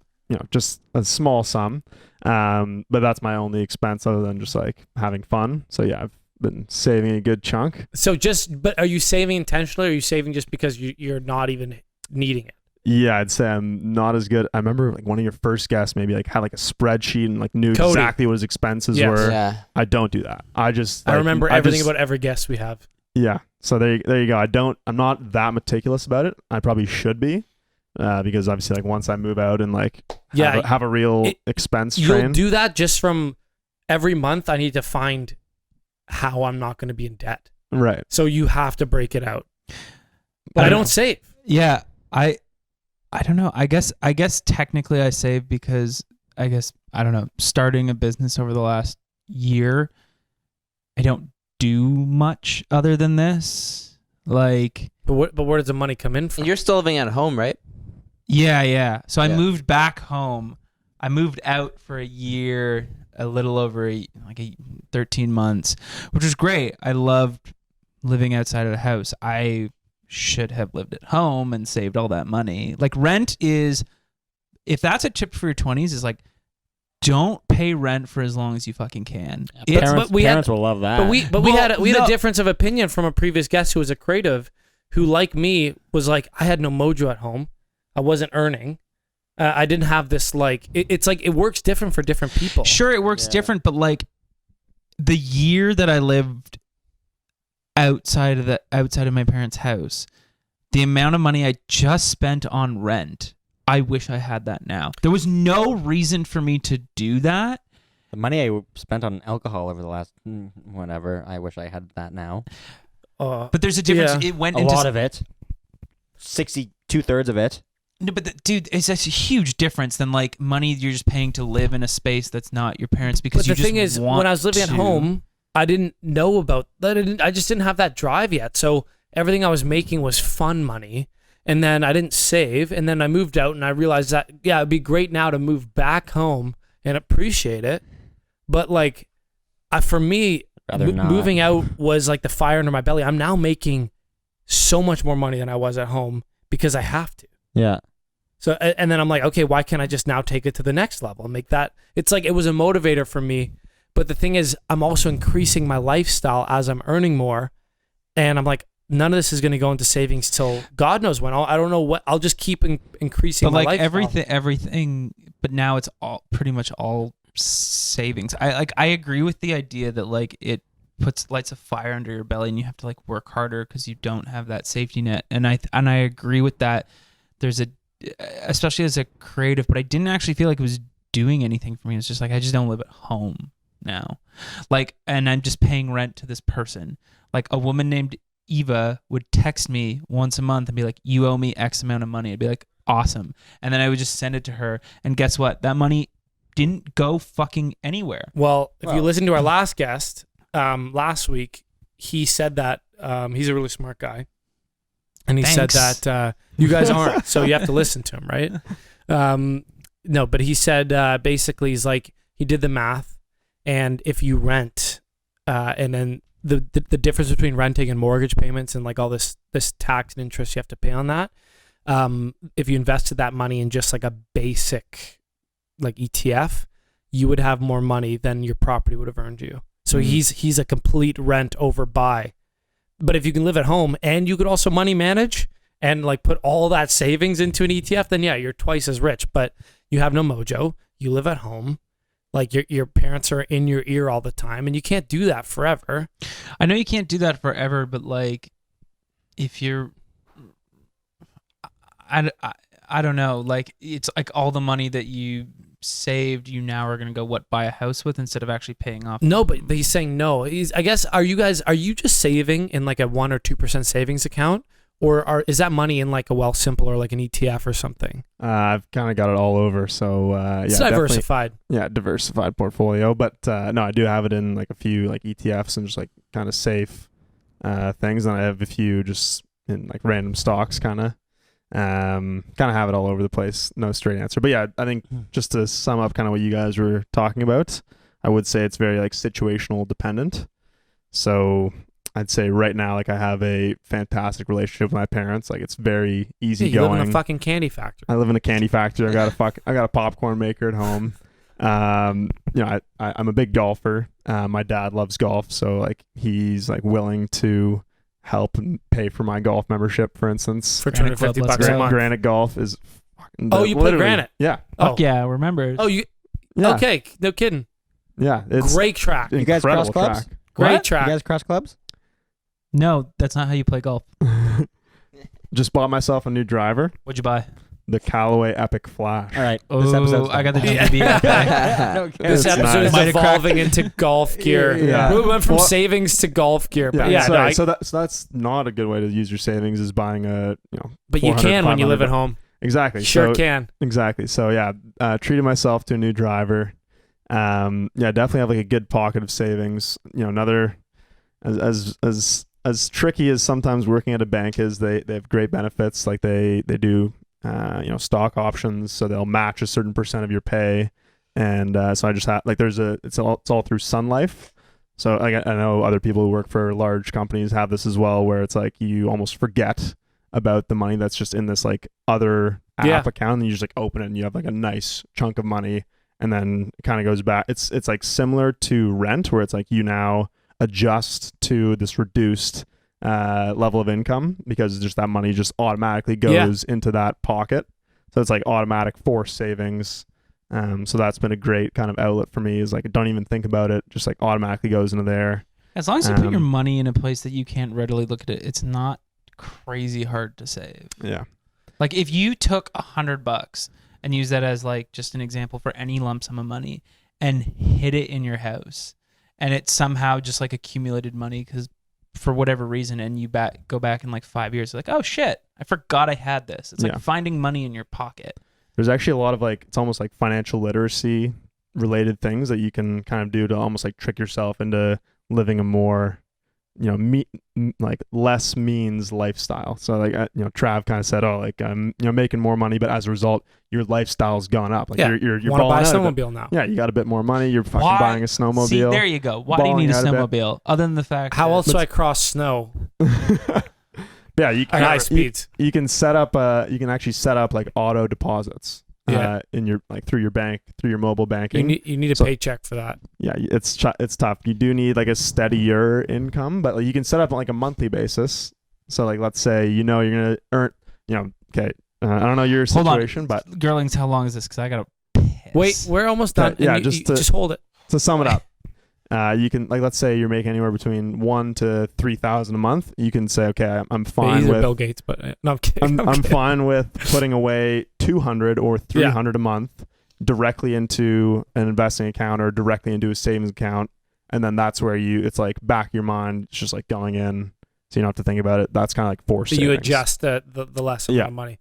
Speaker 5: just a small sum. But that's my only expense other than just like having fun. So yeah, I've been saving a good chunk.
Speaker 2: So but are you saving intentionally or are you saving just because you're not even needing it?
Speaker 5: Yeah, I'd say I'm not as good. I remember like one of your first guests maybe like had like a spreadsheet and like knew
Speaker 2: Cody.
Speaker 5: exactly what his expenses
Speaker 2: Yes.
Speaker 5: were.
Speaker 3: Yeah.
Speaker 5: I don't do that. I just
Speaker 2: I
Speaker 5: like,
Speaker 2: remember everything
Speaker 5: just-
Speaker 2: about every guest we have.
Speaker 5: Yeah. So there you go. I'm not that meticulous about it. I probably should be. Because obviously like once I move out and like have a real expense
Speaker 2: You'll
Speaker 5: train.
Speaker 2: do that just from every month. I need to find how I'm not going to be in debt.
Speaker 5: Right.
Speaker 2: So you have to break it out. But I don't save.
Speaker 1: Yeah, I don't know. I guess technically I save because I don't know. Starting a business over the last year, I don't do much other than this. Like,
Speaker 2: But where does the money come in from?
Speaker 3: And you're still living at home, right?
Speaker 1: yeah. So I
Speaker 3: Yeah.
Speaker 1: moved back home. I moved out for a year, a little over 13 months, which was great. I loved living outside of the house. I should have lived at home and saved all that money. Like rent is, if that's a tip for your 20s, is like, don't pay rent for as long as you fucking can. It's-
Speaker 2: but we
Speaker 4: parents will love that.
Speaker 2: But we
Speaker 1: Well,
Speaker 2: had
Speaker 1: no.
Speaker 2: a difference of opinion from a previous guest who was a creative, who like me was like, I had no mojo at home, I wasn't earning, I didn't have this like. It's like it works different for different people.
Speaker 1: Sure, it works
Speaker 4: Yeah.
Speaker 1: different, but like the year that I lived outside of my parents' house, the amount of money I just spent on rent, I wish I had that now. There was no reason for me to do that.
Speaker 4: The money I spent on alcohol over the last whatever, I wish I had that now.
Speaker 1: But there's a difference.
Speaker 2: Yeah.
Speaker 1: It went
Speaker 4: A
Speaker 1: into
Speaker 4: lot of it. 62/3 of it.
Speaker 1: No, but dude, it's a huge difference than like money you're just paying to live in a space that's not your parents because
Speaker 2: But
Speaker 1: you
Speaker 2: the
Speaker 1: just
Speaker 2: thing is,
Speaker 1: want
Speaker 2: when I was living at
Speaker 1: to.
Speaker 2: home, I didn't know about that. I just didn't have that drive yet. So everything I was making was fun money. And then I didn't save. And then I moved out and I realized that, yeah, it'd be great now to move back home and appreciate it. But like, for me,
Speaker 4: Rather not.
Speaker 2: moving out was like the fire under my belly. I'm now making so much more money than I was at home because I have to.
Speaker 4: Yeah.
Speaker 2: So, and then I'm like, okay, why can't I just now take it to the next level and make that? It's like, it was a motivator for me. But the thing is, I'm also increasing my lifestyle as I'm earning more. And I'm like, none of this is going to go into savings till God knows when. I don't know what. I'll just keep increasing my lifestyle.
Speaker 1: Everything. But now it's all pretty much all savings. I agree with the idea that like it lights a fire under your belly and you have to like work harder because you don't have that safety net. And I agree with that. There's especially as a creative, but I didn't actually feel like it was doing anything for me. It's just like I just don't live at home now, like, and I'm just paying rent to this person. Like a woman named Eva would text me once a month and be like, "You owe me X amount of money." I'd be like, "Awesome," and then I would just send it to her. And guess what? That money didn't go fucking anywhere.
Speaker 2: Well, if you listen to our last guest last week, he said that he's a really smart guy, and he said that you guys aren't, so you have to listen to him, right? No, but he said basically he's like, he did the math, and if you rent, and then the difference between renting and mortgage payments and like all this tax and interest you have to pay on that, if you invested that money in just like a basic like ETF, you would have more money than your property would have earned you. So he's a complete rent over buy. But if you can live at home and you could also money manage and like put all that savings into an ETF, then yeah, you're twice as rich. But you have no mojo. You live at home. Like your parents are in your ear all the time, and you can't do that forever.
Speaker 1: I know you can't do that forever, but like if you're, I don't know, like it's like all the money that you saved, you now are gonna go buy a house with instead of actually paying off.
Speaker 2: No, but he's saying no. I guess are you just saving in like a 1 or 2% savings account, or is that money in like a Wealthsimple or like an ETF or something?
Speaker 5: I've kind of got it all over, so
Speaker 2: it's diversified.
Speaker 5: Yeah, diversified portfolio, but no, I do have it in like a few like ETFs and just like kind of safe things, and I have a few just in like random stocks, kind of have it all over the place. No straight answer, but yeah, I think just to sum up kind of what you guys were talking about, I would say it's very like situational dependent. So I'd say right now, like I have a fantastic relationship with my parents. Like it's very easy going.
Speaker 2: You live in a fucking candy factory.
Speaker 5: I live in a candy factory. I got a popcorn maker at home. You know, I'm a big golfer. My dad loves golf, so like he's like willing to help and pay for my golf membership, for instance.
Speaker 2: For $250 a month.
Speaker 5: Granite Golf is fucking
Speaker 2: you play Granite?
Speaker 5: Yeah.
Speaker 1: Fuck yeah, remember.
Speaker 2: Oh, you
Speaker 5: yeah.
Speaker 2: Okay, no kidding.
Speaker 5: Yeah, it's
Speaker 2: great track.
Speaker 4: You guys cross clubs?
Speaker 2: Great track.
Speaker 4: You guys cross clubs?
Speaker 1: No, that's not how you play golf.
Speaker 5: Just bought myself a new driver.
Speaker 1: What'd you buy?
Speaker 5: The Callaway Epic Flash.
Speaker 4: All right.
Speaker 1: This episode's I got the GBB.
Speaker 2: This episode is evolving into golf gear.
Speaker 5: Yeah.
Speaker 2: We went from savings to golf gear. But
Speaker 5: so that's not a good way to use your savings, is buying a
Speaker 2: But you can when you live at home.
Speaker 5: Exactly.
Speaker 2: Sure can.
Speaker 5: Exactly. So yeah, treated myself to a new driver. Definitely have like a good pocket of savings. You know, another as tricky as sometimes working at a bank is, they have great benefits. Like they do stock options, so they'll match a certain percent of your pay. And so I just have like it's all through Sun Life. So I know other people who work for large companies have this as well, where it's like you almost forget about the money that's just in this like other app account, and you just like open it and you have like a nice chunk of money, and then it kind of goes back. It's like similar to rent, where it's like you now adjust to this reduced level of income, because just that money just automatically goes into that pocket. So it's like automatic forced savings. So that's been a great kind of outlet for me, is like, don't even think about it, just like automatically goes into there.
Speaker 1: As long as you put your money in a place that you can't readily look at it, it's not crazy hard to save.
Speaker 5: Yeah.
Speaker 1: Like if you took $100 and use that as like just an example for any lump sum of money and hid it in your house, and it somehow just like accumulated money because for whatever reason, and you go back in like 5 years, like, oh shit, I forgot I had this. It's like finding money in your pocket.
Speaker 5: There's actually a lot of like, it's almost like financial literacy related things that you can kind of do to almost like trick yourself into living a more, like less means lifestyle. So like, Trav kind of said, making more money, but as a result, your lifestyle's gone up. Like you're
Speaker 2: want to buy a snowmobile now.
Speaker 5: Yeah, you got a bit more money. You're fucking buying a snowmobile.
Speaker 1: See, there you go. Why do you need a snowmobile? Other than the fact,
Speaker 2: how else do I cross snow?
Speaker 5: Yeah, you can
Speaker 2: high speeds.
Speaker 5: You can set up. You can actually set up like auto deposits. in your through your bank, through your mobile banking.
Speaker 2: You need a paycheck for that.
Speaker 5: Yeah, it's tough. You do need like a steadier income, but like you can set up on like a monthly basis. So like let's say you're gonna earn okay. I don't know your situation, but
Speaker 1: Gerlings, how long is this? Because I gotta piss.
Speaker 2: Wait, we're almost done.
Speaker 5: Yeah,
Speaker 2: just hold it.
Speaker 5: To sum it up, you can let's say you're making anywhere between $1,000 to $3,000 a month. You can say, okay, I'm fine with
Speaker 2: Bill Gates, but no, I'm kidding.
Speaker 5: I'm fine with putting away $200 or $300 a month directly into an investing account or directly into a savings account, and then that's where it's like back of your mind. It's just like going in, so you don't have to think about it. That's kind of like forced.
Speaker 2: So
Speaker 5: savings.
Speaker 2: you adjust the less amount of money.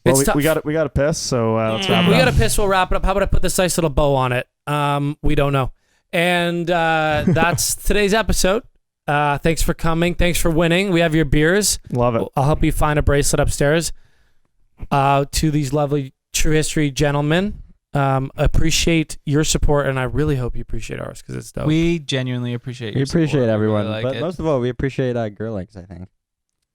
Speaker 5: Well,
Speaker 2: It's tough.
Speaker 5: we got to piss, so let's wrap it
Speaker 2: We
Speaker 5: up.
Speaker 2: got to piss. We'll wrap it up. How about I put this nice little bow on it? We don't know. And that's today's episode. Thanks for coming. Thanks for winning. We have your beers.
Speaker 5: Love it.
Speaker 2: I'll help you find a bracelet upstairs. To these lovely True History gentlemen, appreciate your support, and I really hope you appreciate ours because it's dope.
Speaker 1: We genuinely appreciate.
Speaker 4: We
Speaker 1: your support.
Speaker 4: appreciate everyone,
Speaker 1: We really
Speaker 4: but
Speaker 1: like it.
Speaker 4: most of all, we appreciate Gerlings, I think.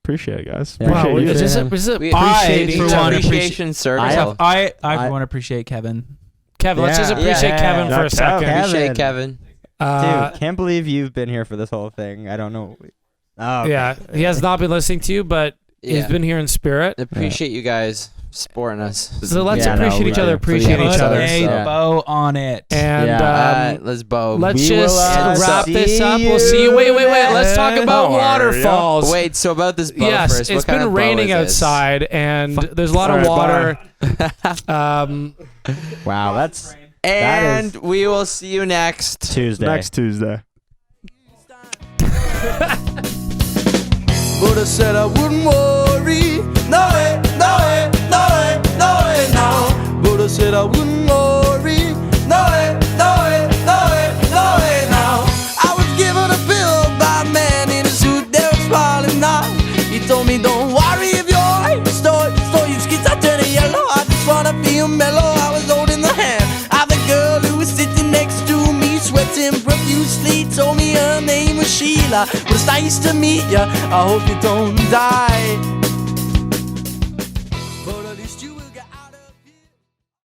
Speaker 5: Appreciate it, guys.
Speaker 4: Yeah.
Speaker 5: Appreciate
Speaker 2: Wow,
Speaker 5: you.
Speaker 2: is this
Speaker 3: We
Speaker 2: appreciate
Speaker 3: appreciate
Speaker 1: for
Speaker 3: each
Speaker 1: one,
Speaker 3: other.
Speaker 1: appreciate-
Speaker 3: Appreciation circle.
Speaker 1: I
Speaker 4: I-
Speaker 1: want to appreciate Kevin.
Speaker 2: Kevin, let's just
Speaker 4: Yeah.
Speaker 2: appreciate
Speaker 3: Yeah.
Speaker 2: Kevin for a second.
Speaker 3: Appreciate Kevin.
Speaker 4: Dude, can't believe you've been here for this whole thing. I don't know. Oh, okay.
Speaker 2: Yeah, he has not been listening to you, but he's
Speaker 3: Yeah.
Speaker 2: been here in spirit.
Speaker 3: Appreciate you guys supporting us.
Speaker 2: So let's
Speaker 4: Yeah,
Speaker 2: appreciate
Speaker 4: no,
Speaker 2: each other,
Speaker 4: right.
Speaker 2: appreciate
Speaker 3: For the
Speaker 2: each other.
Speaker 3: episode.
Speaker 1: A bow on it.
Speaker 2: And
Speaker 4: Yeah.
Speaker 3: Let's bow.
Speaker 2: let's
Speaker 4: We
Speaker 2: just
Speaker 4: will,
Speaker 2: wrap
Speaker 4: see
Speaker 2: this up.
Speaker 4: you
Speaker 2: We'll see you. Wait. Let's talk
Speaker 5: next
Speaker 2: about
Speaker 5: time.
Speaker 2: waterfalls.
Speaker 3: Wait, so about this bow
Speaker 2: Yes,
Speaker 3: first.
Speaker 2: it's
Speaker 3: What kind
Speaker 2: been
Speaker 3: of bow
Speaker 2: raining
Speaker 3: is this?
Speaker 2: outside, and there's a lot of
Speaker 5: All right,
Speaker 2: water.
Speaker 4: Wow, that's
Speaker 3: And we will see you next
Speaker 4: Tuesday.
Speaker 5: Next Tuesday.
Speaker 6: Buddha said I wouldn't worry. No way, no way, no way, no way, no. Buddha said I wouldn't worry. No way, no way, no way, no way, no. I was given a bill by a man in a suit that was smiling now. He told me don't worry if your life store your skins are turning yellow. I just wanna feel mellow. I was holding the hand of the girl who was sitting next to me, sweating profusely. Told me her name was Sheila. Well, it's nice to meet ya. I hope you don't die.